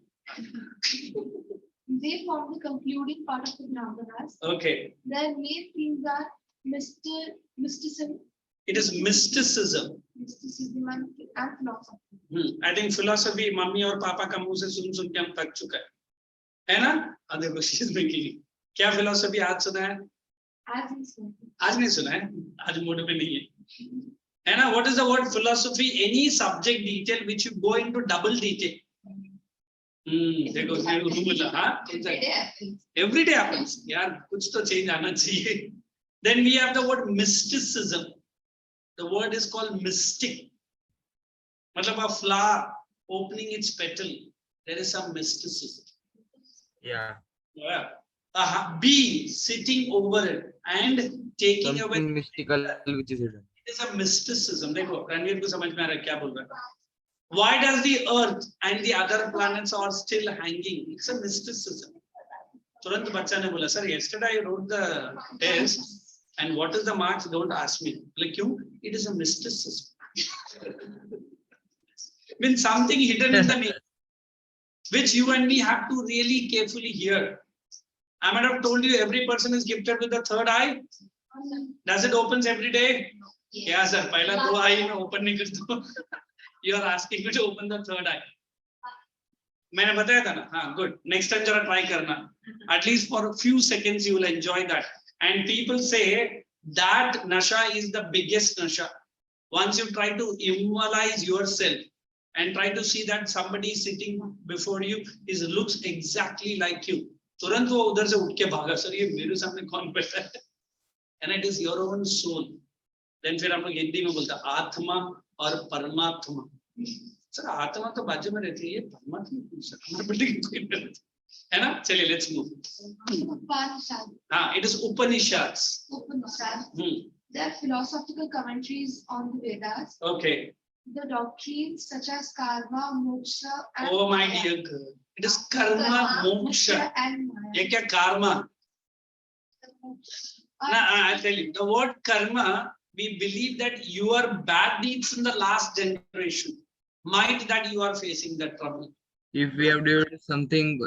S3: They form the concluding part of the Brahmanas.
S1: Okay.
S3: Their main themes are Mysticism,
S1: It is mysticism.
S3: mysticism and philosophy.
S1: I think philosophy mummy और पापा का मुंह से सुन के हम थक चुका है ना? अब देखो she is making. क्या philosophy आज सुना है? आज नहीं सुना है, आज मूड पे नहीं है ना? What is the word philosophy? Any subject detail which you go into double detail. देखो every day happens. यार कुछ तो change आना चाहिए. Then we have the word mysticism. The word is called mystic. मतलब a flower opening its petal, there is some mysticism.
S4: Yeah.
S1: Yeah. A bee sitting over it and taking away.
S4: Something mystical which is hidden.
S1: It is a mysticism. देखो रणवीर को समझ में आ रहा है क्या बोल रहा है? Why does the Earth and the other planets are still hanging? It's a mysticism. तुरंत बच्चा ने बोला sir yesterday I wrote the test and what is the marks? Don't ask me. Like क्यों? It is a mysticism. Means something hidden in the nature, which you and me have to really carefully hear. I might have told you every person is gifted with the third eye. Does it opens every day? Yeah, sir. पहला दो eye में open नहीं करता. You are asking me to open the third eye. मैंने बताया था ना? हाँ, good. Next time जरा try करना. At least for a few seconds you will enjoy that. And people say that nasha is the biggest nasha. Once you try to immortalize yourself and try to see that somebody sitting before you looks exactly like you. तुरंत वो उधर से उठ के भागा sir ये मेरे सामने कौन बैठा है? And it is your own soul. Then फिर हम लोग हिंदी में बोलते हैं आत्मा और परमात्मा. सर आत्मा तो बाजू में रहती है ये परमात्मा सर हमारे बिल्डिंग है ना? चलिए let's move. हाँ, it is Upanishads.
S3: They are philosophical commentaries on the Vedas.
S1: Okay.
S3: The doctrines such as karma, moksha, and
S1: Oh my dear girl. It is karma, moksha.
S3: and maya.
S1: ये क्या karma? Nah, I'll tell you. The word karma, we believe that your bad deeds in the last generation might that you are facing that trouble.
S4: If we have done something,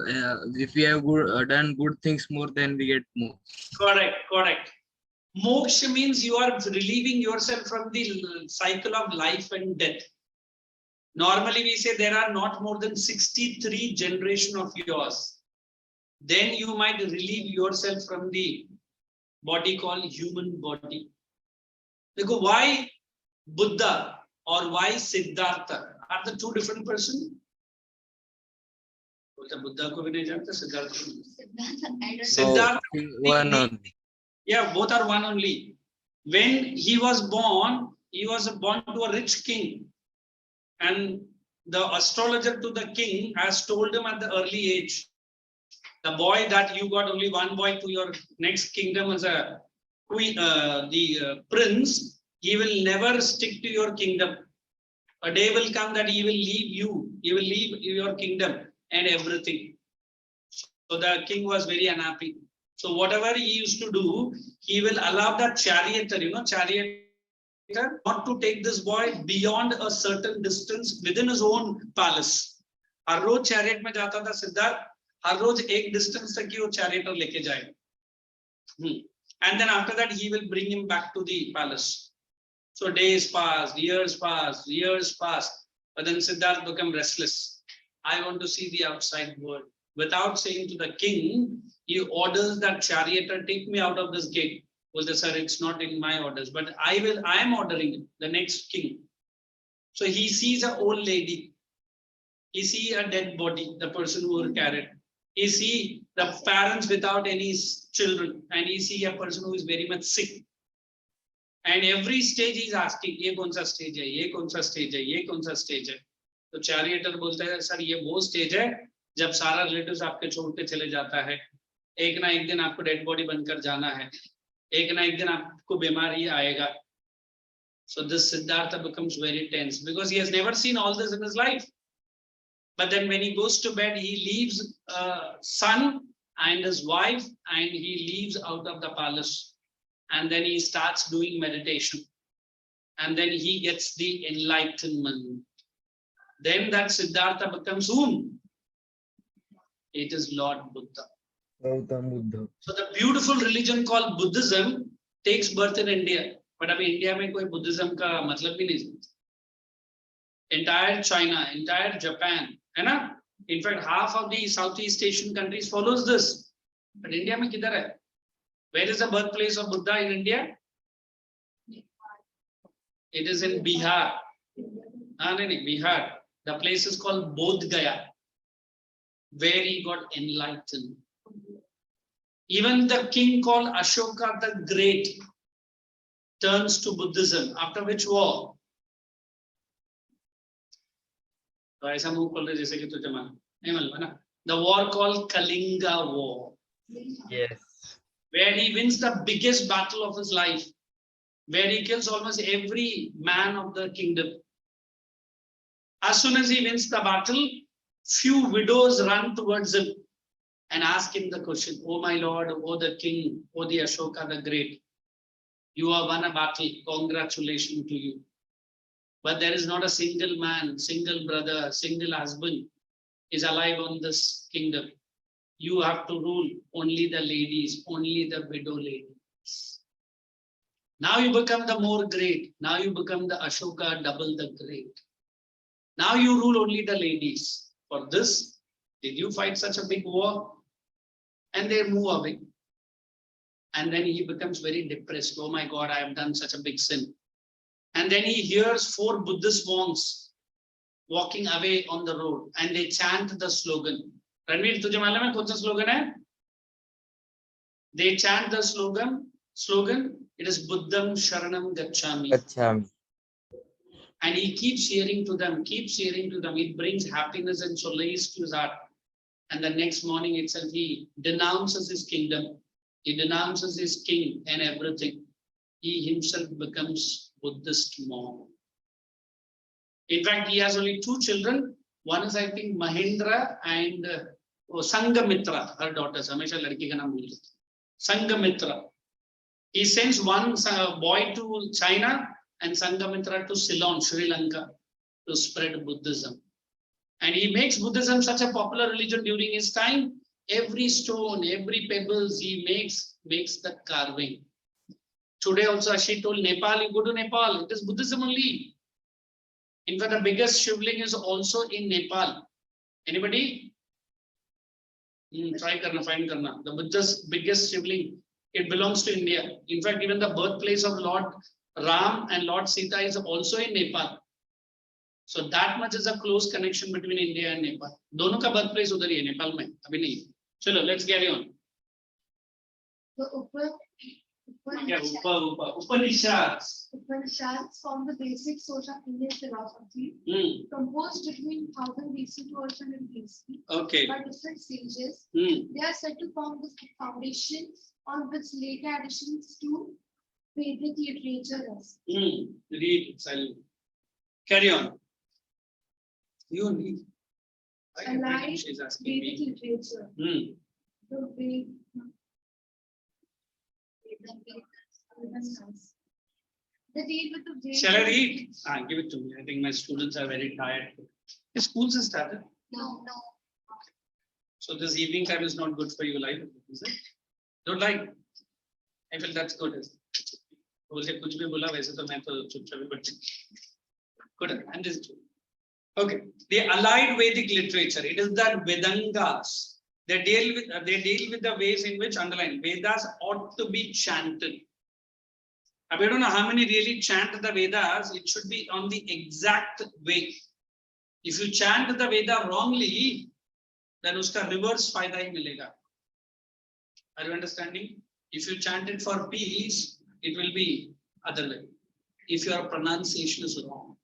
S4: if we have done good things more, then we get more.
S1: Correct, correct. Moksha means you are relieving yourself from the cycle of life and death. Normally we say there are not more than 63 generations of yours. Then you might relieve yourself from the body called human body. Because why Buddha or why Siddhartha are the two different persons? Buddha ko bhi nahi janta, Siddhartha ko bhi. Siddhartha.
S4: One only.
S1: Yeah, both are one only. When he was born to a rich king. And the astrologer to the king has told him at the early age, the boy that you got only one boy to your next kingdom as a queen, the prince, he will never stick to your kingdom. A day will come that he will leave you, he will leave your kingdom and everything. So the king was very unhappy. So whatever he used to do, he will allow the charioteer, charioteer not to take this boy beyond a certain distance within his own palace. Her rose chariot में जाता था सिद्धार्थ, हर रोज एक distance तक ही वो charioteer लेके जाएगा. And then after that he will bring him back to the palace. So days passed, years passed, years passed. But then Siddhartha became restless. I want to see the outside world. Without saying to the king, he orders that charioteer, take me out of this gate. Well, sir, it's not in my orders, but I am ordering it, the next king. So he sees an old lady. He sees a dead body, the person who was carried. He sees the parents without any children, and he sees a person who is very much sick. And every stage he is asking, ये कौन सा stage है, ये कौन सा stage है, ये कौन सा stage है. तो charioteer बोलता है, सर ये वो stage है जब सारा रिलेटिव्स आपके छोड़ के चले जाता है. एक ना एक दिन आपको डेड बॉडी बनकर जाना है. एक ना एक दिन आपको बीमारी आएगा. So this Siddhartha becomes very tense because he has never seen all this in his life. But then when he goes to bed, he leaves son and his wife and he leaves out of the palace. And then he starts doing meditation. And then he gets the enlightenment. Then that Siddhartha becomes whom? It is Lord Buddha.
S4: Gautam Buddha.
S1: So the beautiful religion called Buddhism takes birth in India. But अभी India में कोई Buddhism का मतलब भी नहीं समझता. Entire China, entire Japan, है ना? In fact, half of the Southeast Asian countries follows this. But India में किधर है? Where is the birthplace of Buddha in India? It is in Bihar. नहीं, Bihar. The place is called Bodh Gaya, where he got enlightened. Even the king called Ashoka the Great turns to Buddhism. After which war? तो ऐसा मुंह खोल रहे जैसे कि तुझे नहीं मालूम है ना? The war called Kalinga War.
S4: Yes.
S1: Where he wins the biggest battle of his life, where he kills almost every man of the kingdom. As soon as he wins the battle, few widows run towards him and ask him the question, "Oh my lord, oh the king, oh the Ashoka the Great, you have won a battle, congratulations to you. But there is not a single man, single brother, single husband is alive on this kingdom. You have to rule only the ladies, only the widow ladies. Now you become the more great. Now you become the Ashoka double the great. Now you rule only the ladies. For this, did you fight such a big war?" And they move away. And then he becomes very depressed. Oh my God, I have done such a big sin. And then he hears 4 Buddhist monks walking away on the road and they chant the slogan. Ranveer, तुझे मालूम है कौन सा slogan है? They chant the slogan. It is Buddham Sharanam Gacchami.
S4: Gacchami.
S1: And he keeps hearing to them. It brings happiness and solace to his heart. And the next morning itself, he denounces his kingdom. He denounces his king and everything. He himself becomes Buddhist monk. In fact, he has only 2 children. One is, I think, Mahendra and Sangamitra, her daughters. Hamesha ladki ka naam bhul jata. Sangamitra. He sends one boy to China and Sangamitra to Ceylon, Sri Lanka, to spread Buddhism. And he makes Buddhism such a popular religion during his time. Every stone, every pebbles he makes the carving. Today also, as she told Nepal, you go to Nepal, it is Buddhism only. In fact, the biggest shivling is also in Nepal. Anybody? Try karna, find karna. The Buddha's biggest shivling, it belongs to India. In fact, even the birthplace of Lord Ram and Lord Sita is also in Nepal. So that much is a close connection between India and Nepal. दोनों का birthplace उधर ही है, नेपाल में, अभी नहीं. चलो, let's carry on. Upanishads.
S3: Upanishads form the basic source of Indian philosophy, composed between 1000 BC to 800 BC
S1: Okay.
S3: by different sages. They are said to form the foundation on which later additions to Vedic literature rest.
S1: Read silently. Carry on. You read.
S3: Allied
S1: She's asking
S3: Vedic
S1: me.
S3: literature. The deal with the Vedic.
S1: Shall I read? Give it to me. I think my students are very tired. The schools have started.
S3: No.
S1: So this evening time is not good for you, life, is it? Don't like. I feel that's good. बोले कुछ भी बोला वैसे तो मैं तो चुपचाप बैठी. Good. And this is true. Okay. The allied Vedic literature. It is the Vedangas. They deal with the ways in which underline Vedas ought to be chanted. I don't know how many really chant the Vedas. It should be on the exact way. If you chant the Veda wrongly, then uska reverse fayda hi milega. Are you understanding? If you chant it for peace, it will be other way. If your pronunciation is wrong.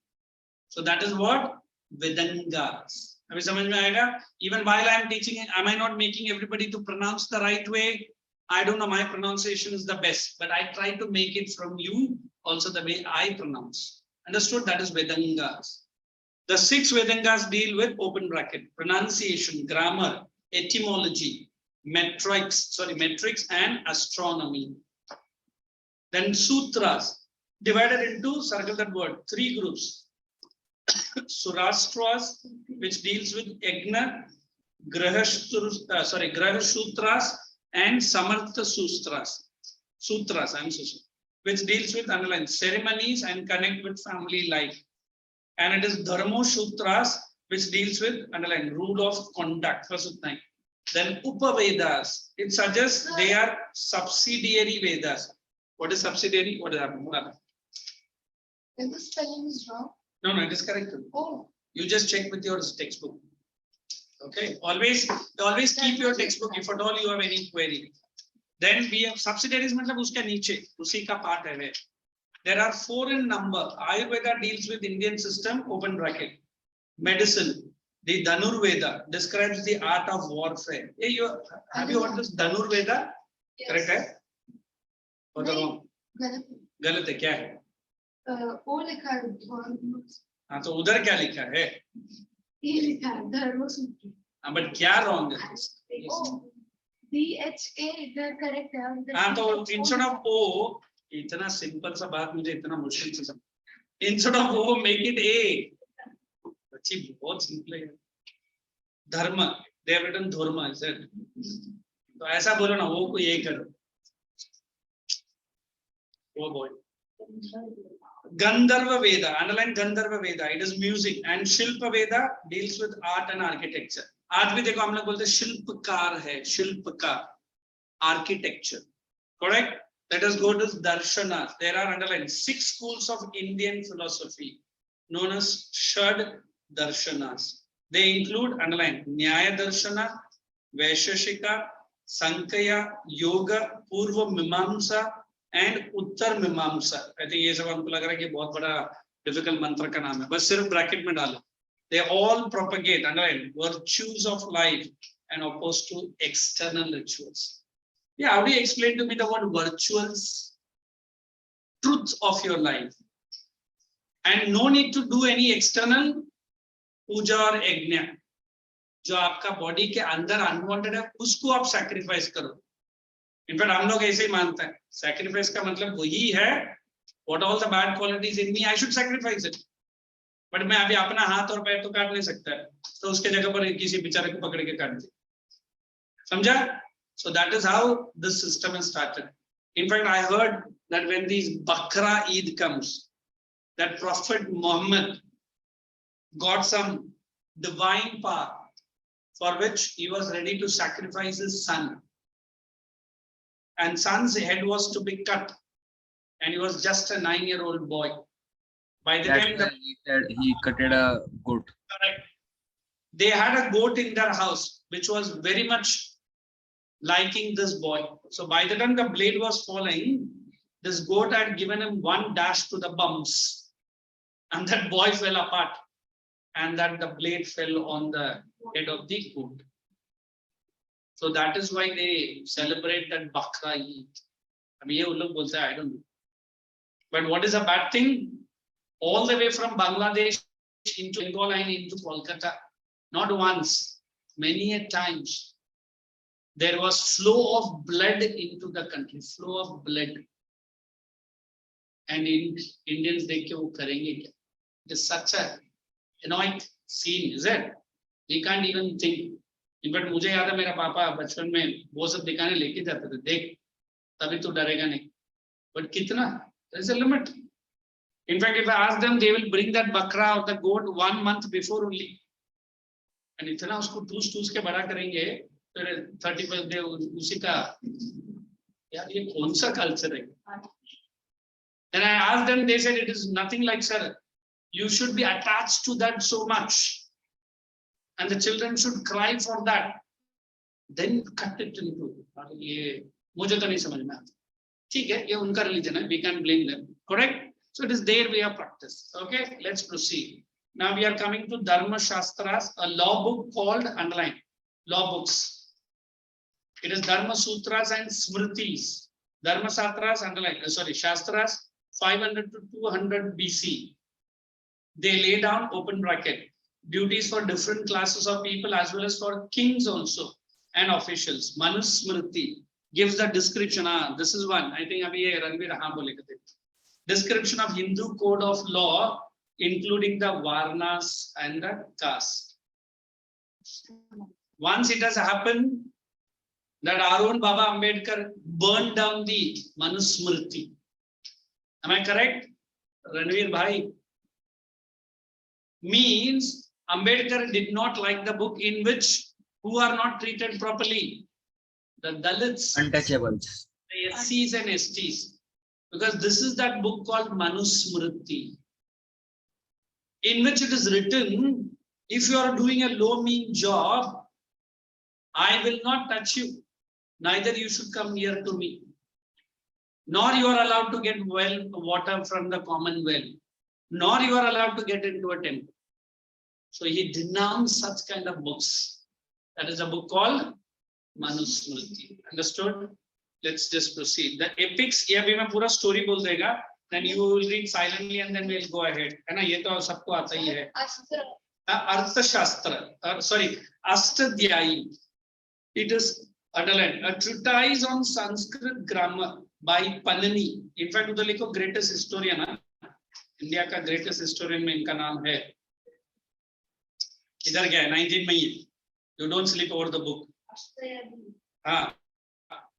S1: So that is what Vedangas. अभी समझ में आएगा? Even while I am teaching, am I not making everybody to pronounce the right way? I don't know, my pronunciation is the best, but I try to make it from you also the way I pronounce. Understood? That is Vedangas. The 6 Vedangas deal with open bracket, pronunciation, grammar, etymology, metrics and astronomy. Then sutras, divided into, circle that word, 3 groups. Surastras, which deals with Yagna, Graha Sutras and Samartha Sutras. I'm so sorry. which deals with underline ceremonies and connect with family life. And it is Dharma Sutras, which deals with underline rule of conduct. Then Upavedas, it suggests they are subsidiary Vedas. What is subsidiary? What is that?
S3: Then the spelling is wrong.
S1: No, it is correct.
S3: Oh,
S1: You just check with your textbook. Okay, always keep your textbook if at all you have any query. Then we have subsidiaries, मतलब उसके नीचे उसी का part है. There are 4 in number. Ayurveda deals with Indian system, open bracket. Medicine, the Dhanurveda describes the art of warfare. Hey, have you heard this Dhanurveda?
S3: yes.
S1: Correct है? Or the wrong?
S3: गलत
S1: गलत है, क्या है?
S3: वो लिखा है
S1: हाँ, तो उधर क्या लिखा है?
S3: ये लिखा है धर्म सूत्र.
S1: हाँ, but क्या wrong है?
S3: ओ DHA इधर करेक्ट है.
S1: हाँ, तो instead of O, इतना सिंपल सा बात मुझे इतना मुश्किल से समझ. Instead of O, make it A. अच्छी बहुत सिंपल है. धर्म, they have written धर्म, is it? तो ऐसा बोलो ना, वो को ये करो. Oh boy. Gandharva Veda, underline Gandharva Veda, it is music, and Shilpa Veda deals with art and architecture. आज भी देखो हम लोग बोलते हैं शिल्पकार है, शिल्पकार, architecture, correct? Let us go to Darshanas. There are underlined 6 schools of Indian philosophy known as Shad Darshanas. They include underline Nyaya Darshana, Vaisheshika, Sankhya, Yoga, Purva Mimamsa, and Uttar Mimamsa. I think ये सब हमको लग रहा है कि बहुत बड़ा difficult मंत्र का नाम है, बस सिर्फ ब्रैकेट में डालो. They all propagate underline virtues of life and opposed to external rituals. Yeah, how do you explain to me the word virtuals? Truth of your life. And no need to do any external puja or yajna. जो आपका body के अंदर unwanted है, उसको आप sacrifice करो. In fact, हम लोग ऐसे ही मानते हैं. Sacrifice का मतलब वही है. What all the bad qualities in me, I should sacrifice it. But मैं अभी अपना हाथ और पैर तो काट नहीं सकता है, तो उसके जगह पर किसी बेचारे को पकड़ के काट दे. समझा? So that is how this system is started. In fact, I heard that when these Bakra Eid comes, that Prophet Muhammad got some divine power for which he was ready to sacrifice his son. And son's head was to be cut. And he was just a 9-year-old boy. By the time
S4: he said he cutted a goat.
S1: Correct. They had a goat in their house, which was very much liking this boy. So by the time the blade was falling, this goat had given him one dash to the bums. And that boy fell apart. And that the blade fell on the head of the goat. So that is why they celebrate that Bakra Eid. I mean, I don't know. But what is a bad thing? All the way from Bangladesh into Bengal and into Kolkata, not once, many a times, there was flow of blood into the country, flow of blood. And Indians, they kya karenge kya? It is such a annoying scene, is it? We can't even think. In fact, मुझे याद है मेरा पापा बचपन में वो सब दिखाने लेके जाते थे. देख, तभी तो डरेगा नहीं. But कितना? There is a limit. In fact, if I ask them, they will bring that bakra or the goat 1 month before only. And इतना उसको टूस के बड़ा करेंगे, फिर 31st day उसी का, यार ये कौन सा culture है? And I asked them, they said it is nothing like, sir, you should be attached to that so much. And the children should cry for that. Then cut it into. ये मुझे तो नहीं समझ में आता. ठीक है, ये उनका religion है, we can't blame them. Correct? So it is there we have practiced. Okay, let's proceed. Now we are coming to Dharma Shastras, a law book called, underline, law books. It is Dharma Sutras and Smritis. Dharma Shastras, underline, Shastras, 500 to 200 BC. They lay down, open bracket, duties for different classes of people as well as for kings also and officials. Manusmriti gives the description. This is one. I think abhi ye Ranveer haan bolega the. Description of Hindu code of law, including the Varnas and the caste. Once it has happened that our own Baba Ambedkar burned down the Manusmriti. Am I correct? Ranveer Bhai. Means Ambedkar did not like the book in which who are not treated properly. The Dalits,
S4: Untouchables.
S1: the SCs and STs. Because this is that book called Manusmriti, in which it is written, if you are doing a low mean job, I will not touch you. Neither you should come near to me. Nor you are allowed to get water from the common well. Nor you are allowed to get into a temple. So he denounced such kind of books. That is a book called Manusmriti. Understood? Let's just proceed. The epics, ये अभी मैं पूरा story बोल देगा. Then you will read silently and then we'll go ahead. है ना? ये तो सबको आता ही है. अर्थशास्त्र, sorry, Ashtadhyayi. It is underlined. A treatise on Sanskrit grammar by Panini. In fact, उधर लिखो greatest historian है. इंडिया का greatest historian में इनका नाम है. इधर क्या है? 19 में ही. You don't sleep over the book. हाँ.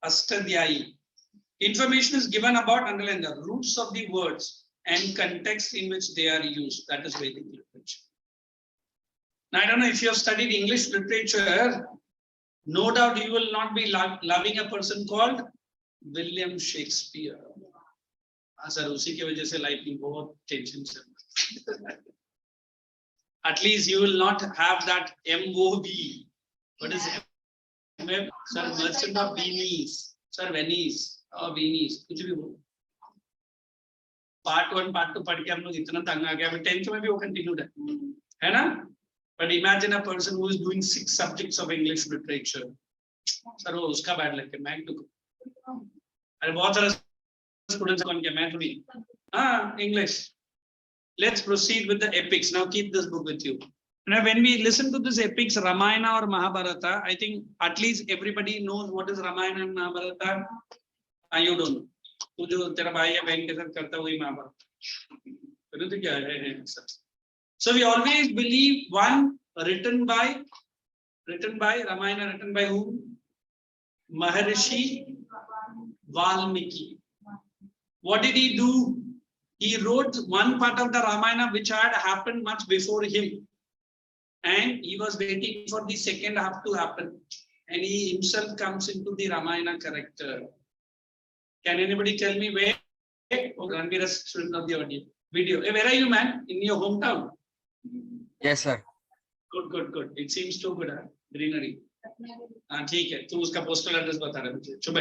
S1: Ashtadhyayi. Information is given about, underline the roots of the words and context in which they are used. That is Vedic literature. Now, I don't know if you have studied English literature, no doubt you will not be loving a person called William Shakespeare. Sir, उसी की वजह से life में बहुत tension है. At least you will not have that MOB. What is it? Sir, Merchant of Venice. Sir, Venice. Venice, कुछ भी बोलो. Part 1, Part 2 पढ़ के हम लोग इतना तंग आ गया. अभी 10th में भी वो continued है ना? But imagine a person who is doing 6 subjects of English literature. Sir, वो उसका bad luck है. मैं तो अरे बहुत सारे students कौन क्या मैं थोड़ी. हाँ, English. Let's proceed with the epics. Now keep this book with you. Now, when we listen to this epics, Ramayana or Mahabharata, I think at least everybody knows what is Ramayana and Mahabharata. You don't know. तू जो तेरा भाई या बहन के साथ करता वही महाभारत. तो क्या है? So we always believe one written by Ramayana, written by whom? Maharishi Valmiki. What did he do? He wrote one part of the Ramayana which had happened much before him, and he was waiting for the second half to happen, and he himself comes into the Ramayana character. Can anybody tell me where? Oh, Ranveer is student of the audio video. Hey, where are you, man? In your hometown?
S4: Yes, sir.
S1: Good. It seems too good. Greenery. ठीक है. तू उसका postal address बता रहा है मुझे. चुप.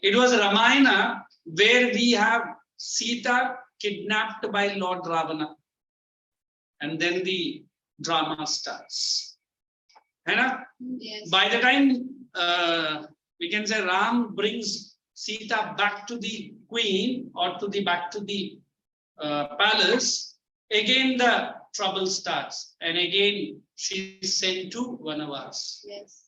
S1: It was Ramayana where we have Sita kidnapped by Lord Ravana, and then the drama starts. है ना?
S3: Yes.
S1: By the time we can say Ram brings Sita back to the queen or back to the palace, again the trouble starts, and again she is sent to Vanavas.
S3: Yes.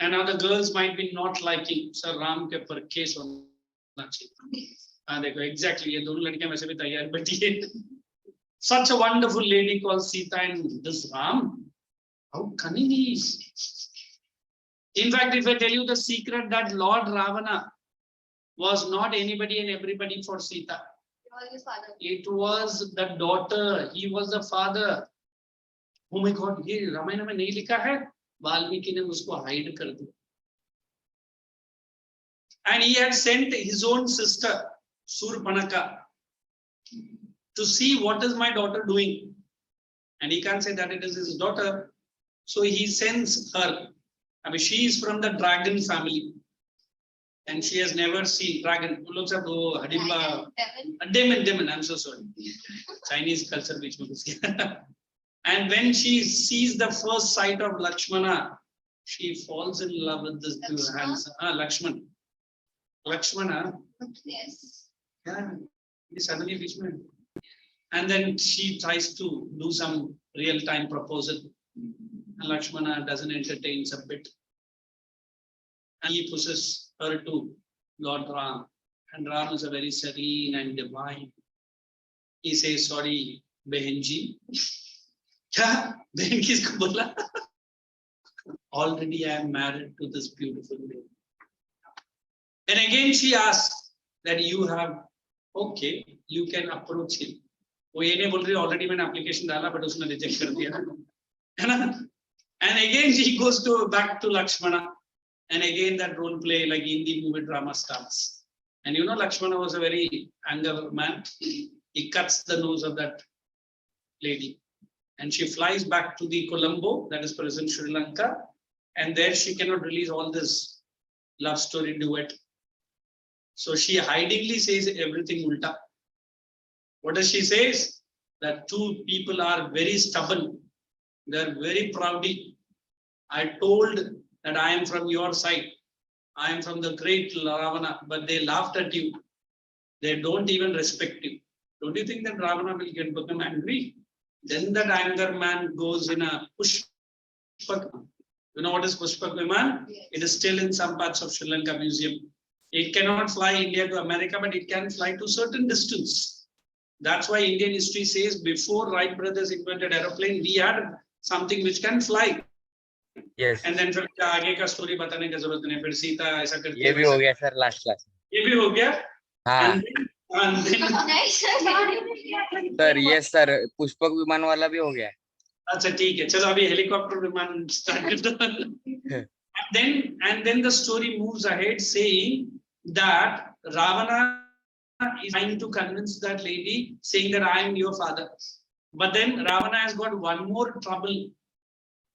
S1: And now the girls might be not liking Sir Ram के पर case होना चाहिए. हाँ देखो exactly ये दोनों लड़कियां वैसे भी तैयार बैठी है. Such a wonderful lady called Sita, and this Ram, how cunning he is. In fact, if I tell you the secret that Lord Ravana was not anybody and everybody for Sita.
S3: He was his father.
S1: It was the daughter. He was the father. Oh my God, ये रामायण में नहीं लिखा है. वाल्मीकि ने उसको hide कर दिया. And he had sent his own sister, Surpanaka, to see what is my daughter doing. And he can't say that it is his daughter. So he sends her. I mean, she is from the dragon family. And she has never seen dragon. Demon, I'm so sorry. Chinese culture which was. And when she sees the first sight of Lakshmana, she falls in love with this handsome Lakshmana.
S3: Yes.
S1: Yeah, suddenly Lakshmana. And then she tries to do some real-time proposal. And Lakshmana doesn't entertain a bit. And he pushes her to Lord Ram. And Ram is a very serene and divine. He says, sorry, Behenji. Kya? Behen kisko bola? Already I am married to this beautiful lady. And again she asks that you have okay, you can approach him. वो ये नहीं बोल रही already मैंने application डाला but उसने reject कर दिया है ना. And again he goes to back to Lakshmana, and again that role play like Hindi movie drama starts. And you know Lakshmana was a very anger man. He cuts the nose of that lady, and she flies back to the Colombo, that is present Sri Lanka, and there she cannot release all this love story duet. So she hidingly says everything ulta. What does she say? That two people are very stubborn. They are very proudy. I told that I am from your side. I am from the great Ravana, but they laughed at you. They don't even respect you. Don't you think that Ravana will become angry? Then that anger man goes in a pushpak. You know what is pushpak viman?
S3: Yes.
S1: It is still in some parts of Sri Lanka museum. It cannot fly India to America, but it can fly to certain distance. That's why Indian history says before Wright brothers invented aeroplane, we had something which can fly.
S4: Yes.
S1: And then फिर आगे का story बताने की जरूरत नहीं. फिर सीता ऐसा करती है.
S4: ये भी हो गया सर last class.
S1: ये भी हो गया.
S4: हाँ
S1: And then
S4: sir yes sir Pushpak विमान वाला भी हो गया.
S1: अच्छा ठीक है चलो अभी हेलीकॉप्टर विमान start करते हैं. And then the story moves ahead saying that Ravana is trying to convince that lady saying that I am your father. But then Ravana has got one more trouble.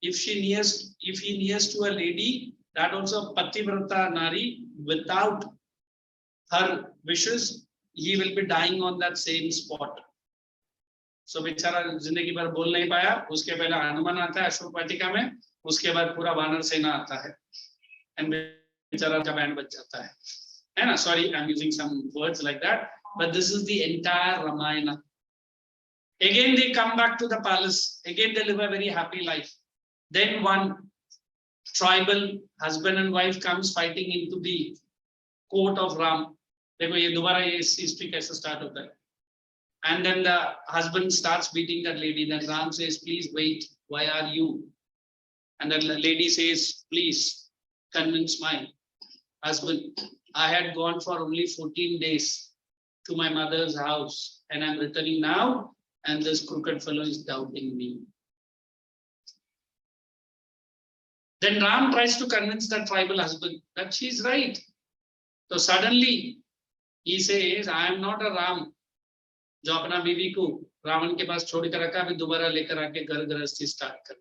S1: If he nears to a lady, that also Pativrata Nari, without her wishes, he will be dying on that same spot. So बेचारा जिंदगी भर बोल नहीं पाया. उसके पहले हनुमान आता है अशोक वाटिका में. उसके बाद पूरा वानर सेना आता है. And बेचारा का बैंड बज जाता है. है ना? Sorry, I'm using some words like that. But this is the entire Ramayana. Again they come back to the palace. Again they live a very happy life. Then one tribal husband and wife comes fighting into the court of Ram. देखो ये दोबारा ये history कैसे start होता है. And then the husband starts beating that lady. Then Ram says, please wait. Why are you? And the lady says, please convince my husband. I had gone for only 14 days to my mother's house and I'm returning now and this crooked fellow is doubting me. Then Ram tries to convince that tribal husband that she's right. So suddenly he says, I am not a Ram. जो अपना बीवी को रावण के पास छोड़ कर रखा, अभी दोबारा लेकर आके घर गृहस्थी स्टार्ट कर.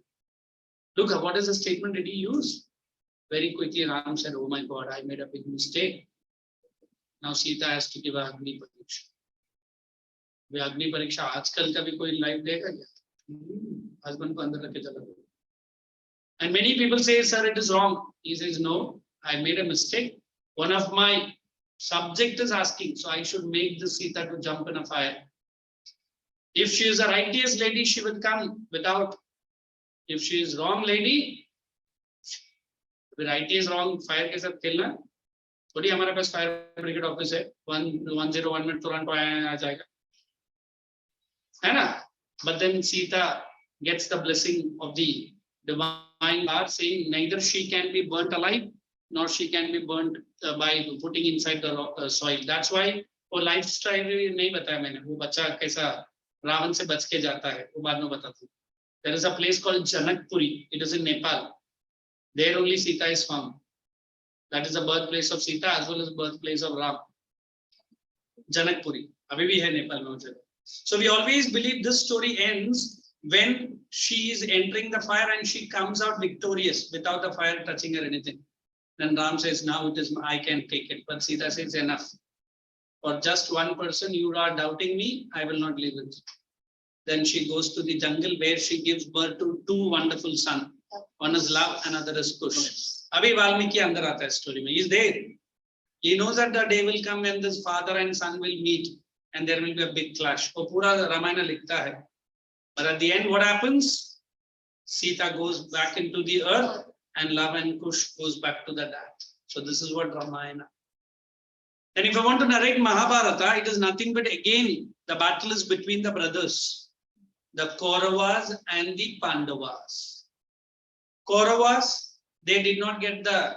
S1: Look, what is the statement did he use? Very quickly Ram said, oh my God, I made a big mistake. Now Sita has to give a Agni Pariksha. वे अग्नि परीक्षा आजकल का भी कोई लाइव देगा क्या? हस्बैंड को अंदर रखे चला. And many people say, sir, it is wrong. He says, no, I made a mistake. One of my subject is asking, so I should make the Sita to jump in a fire. If she is a righteous lady, she will come without. If she is wrong lady, the righteous wrong fire के साथ खेलना. थोड़ी हमारे पास fire brigade office है. 101 में तुरंत आ जाएगा. है ना? But then Sita gets the blessing of the divine God, saying neither she can be burnt alive nor she can be burnt by putting inside the soil. That's why वो lifestyle नहीं बताया मैंने. वो बच्चा कैसा रावण से बच के जाता है वो बाद में बताता हूँ. There is a place called Janakpuri. It is in Nepal. There only Sita is found. That is the birthplace of Sita as well as birthplace of Ram. Janakpuri. अभी भी है नेपाल में वो जगह. So we always believe this story ends when she is entering the fire and she comes out victorious without the fire touching her anything. Then Ram says, now it is, I can take it. But Sita says, enough. For just one person, you are doubting me, I will not leave it. Then she goes to the jungle where she gives birth to two wonderful sons. One is love, another is Kush. Abhi Valmiki andar aata hai story mein. He is there. He knows that the day will come when this father and son will meet and there will be a big clash. वो पूरा Ramayana लिखता है. But at the end, what happens? Sita goes back into the earth and love and Kush goes back to the dad. So this is what Ramayana. And if I want to narrate Mahabharata, it is nothing but again, the battle is between the brothers, the Kauravas and the Pandavas. Kauravas, they did not get the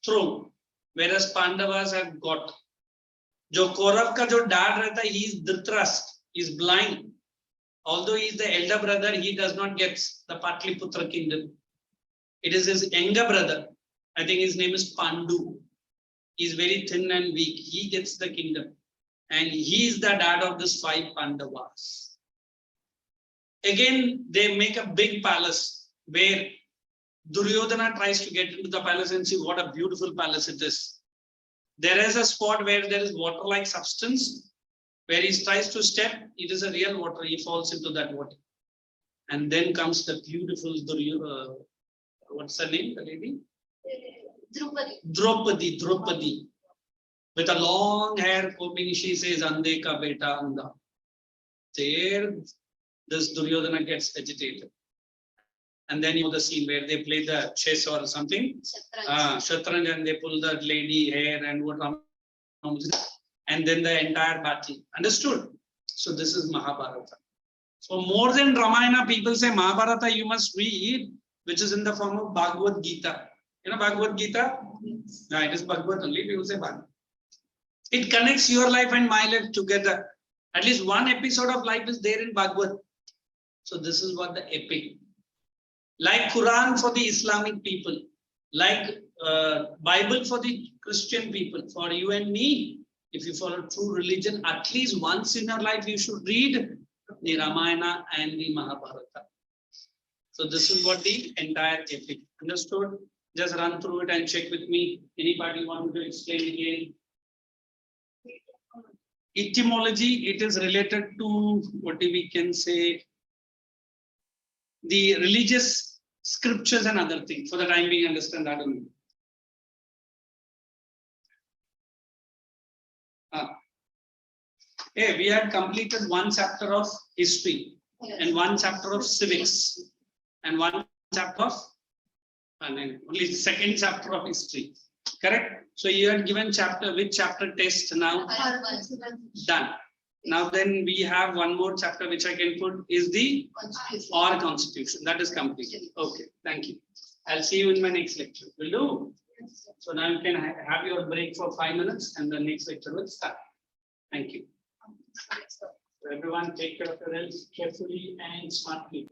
S1: throne, whereas Pandavas have got. जो कौरव का जो dad रहता है, he is Dhritarashtra, he is blind. Although he is the elder brother, he does not get the Patliputra kingdom. It is his younger brother. I think his name is Pandu. He is very thin and weak. He gets the kingdom. And he is the dad of this 5 Pandavas. Again, they make a big palace where Duryodhana tries to get into the palace and see what a beautiful palace it is. There is a spot where there is water-like substance. Where he tries to step, it is a real water, he falls into that water. And then comes the beautiful what's her name, the lady? Draupadi. With a long hair combing, she says, Ande ka beta anda. There, this Duryodhana gets agitated. And then you know the scene where they play the chess or something. Shatranj, and they pull the lady hair and what. And then the entire battle. Understood? So this is Mahabharata. So more than Ramayana, people say Mahabharata you must read, which is in the form of Bhagavad Gita. You know Bhagavad Gita? No, it is Bhagavad only, people say Bhagavad. It connects your life and my life together. At least one episode of life is there in Bhagavad. So this is what the epic. Like Quran for the Islamic people. Like Bible for the Christian people. For you and me. If you follow true religion, at least once in your life, you should read the Ramayana and the Mahabharata. So this is what the entire epic. Understood? Just run through it and check with me. Anybody want to explain again? Etymology, it is related to what we can say, the religious scriptures and other things. For the time being, understand that only. Hey, we had completed 1 chapter of history and 1 chapter of civics and 1 chapter of only 2nd chapter of history. Correct? So you had given chapter, which chapter test now? Done. Now then we have 1 more chapter which I can put is the or constitution. That is completed. Okay, thank you. I'll see you in my next lecture. Will do? So now you can have your break for 5 minutes and the next lecture will start. Thank you. So everyone take care of your health carefully and smartly.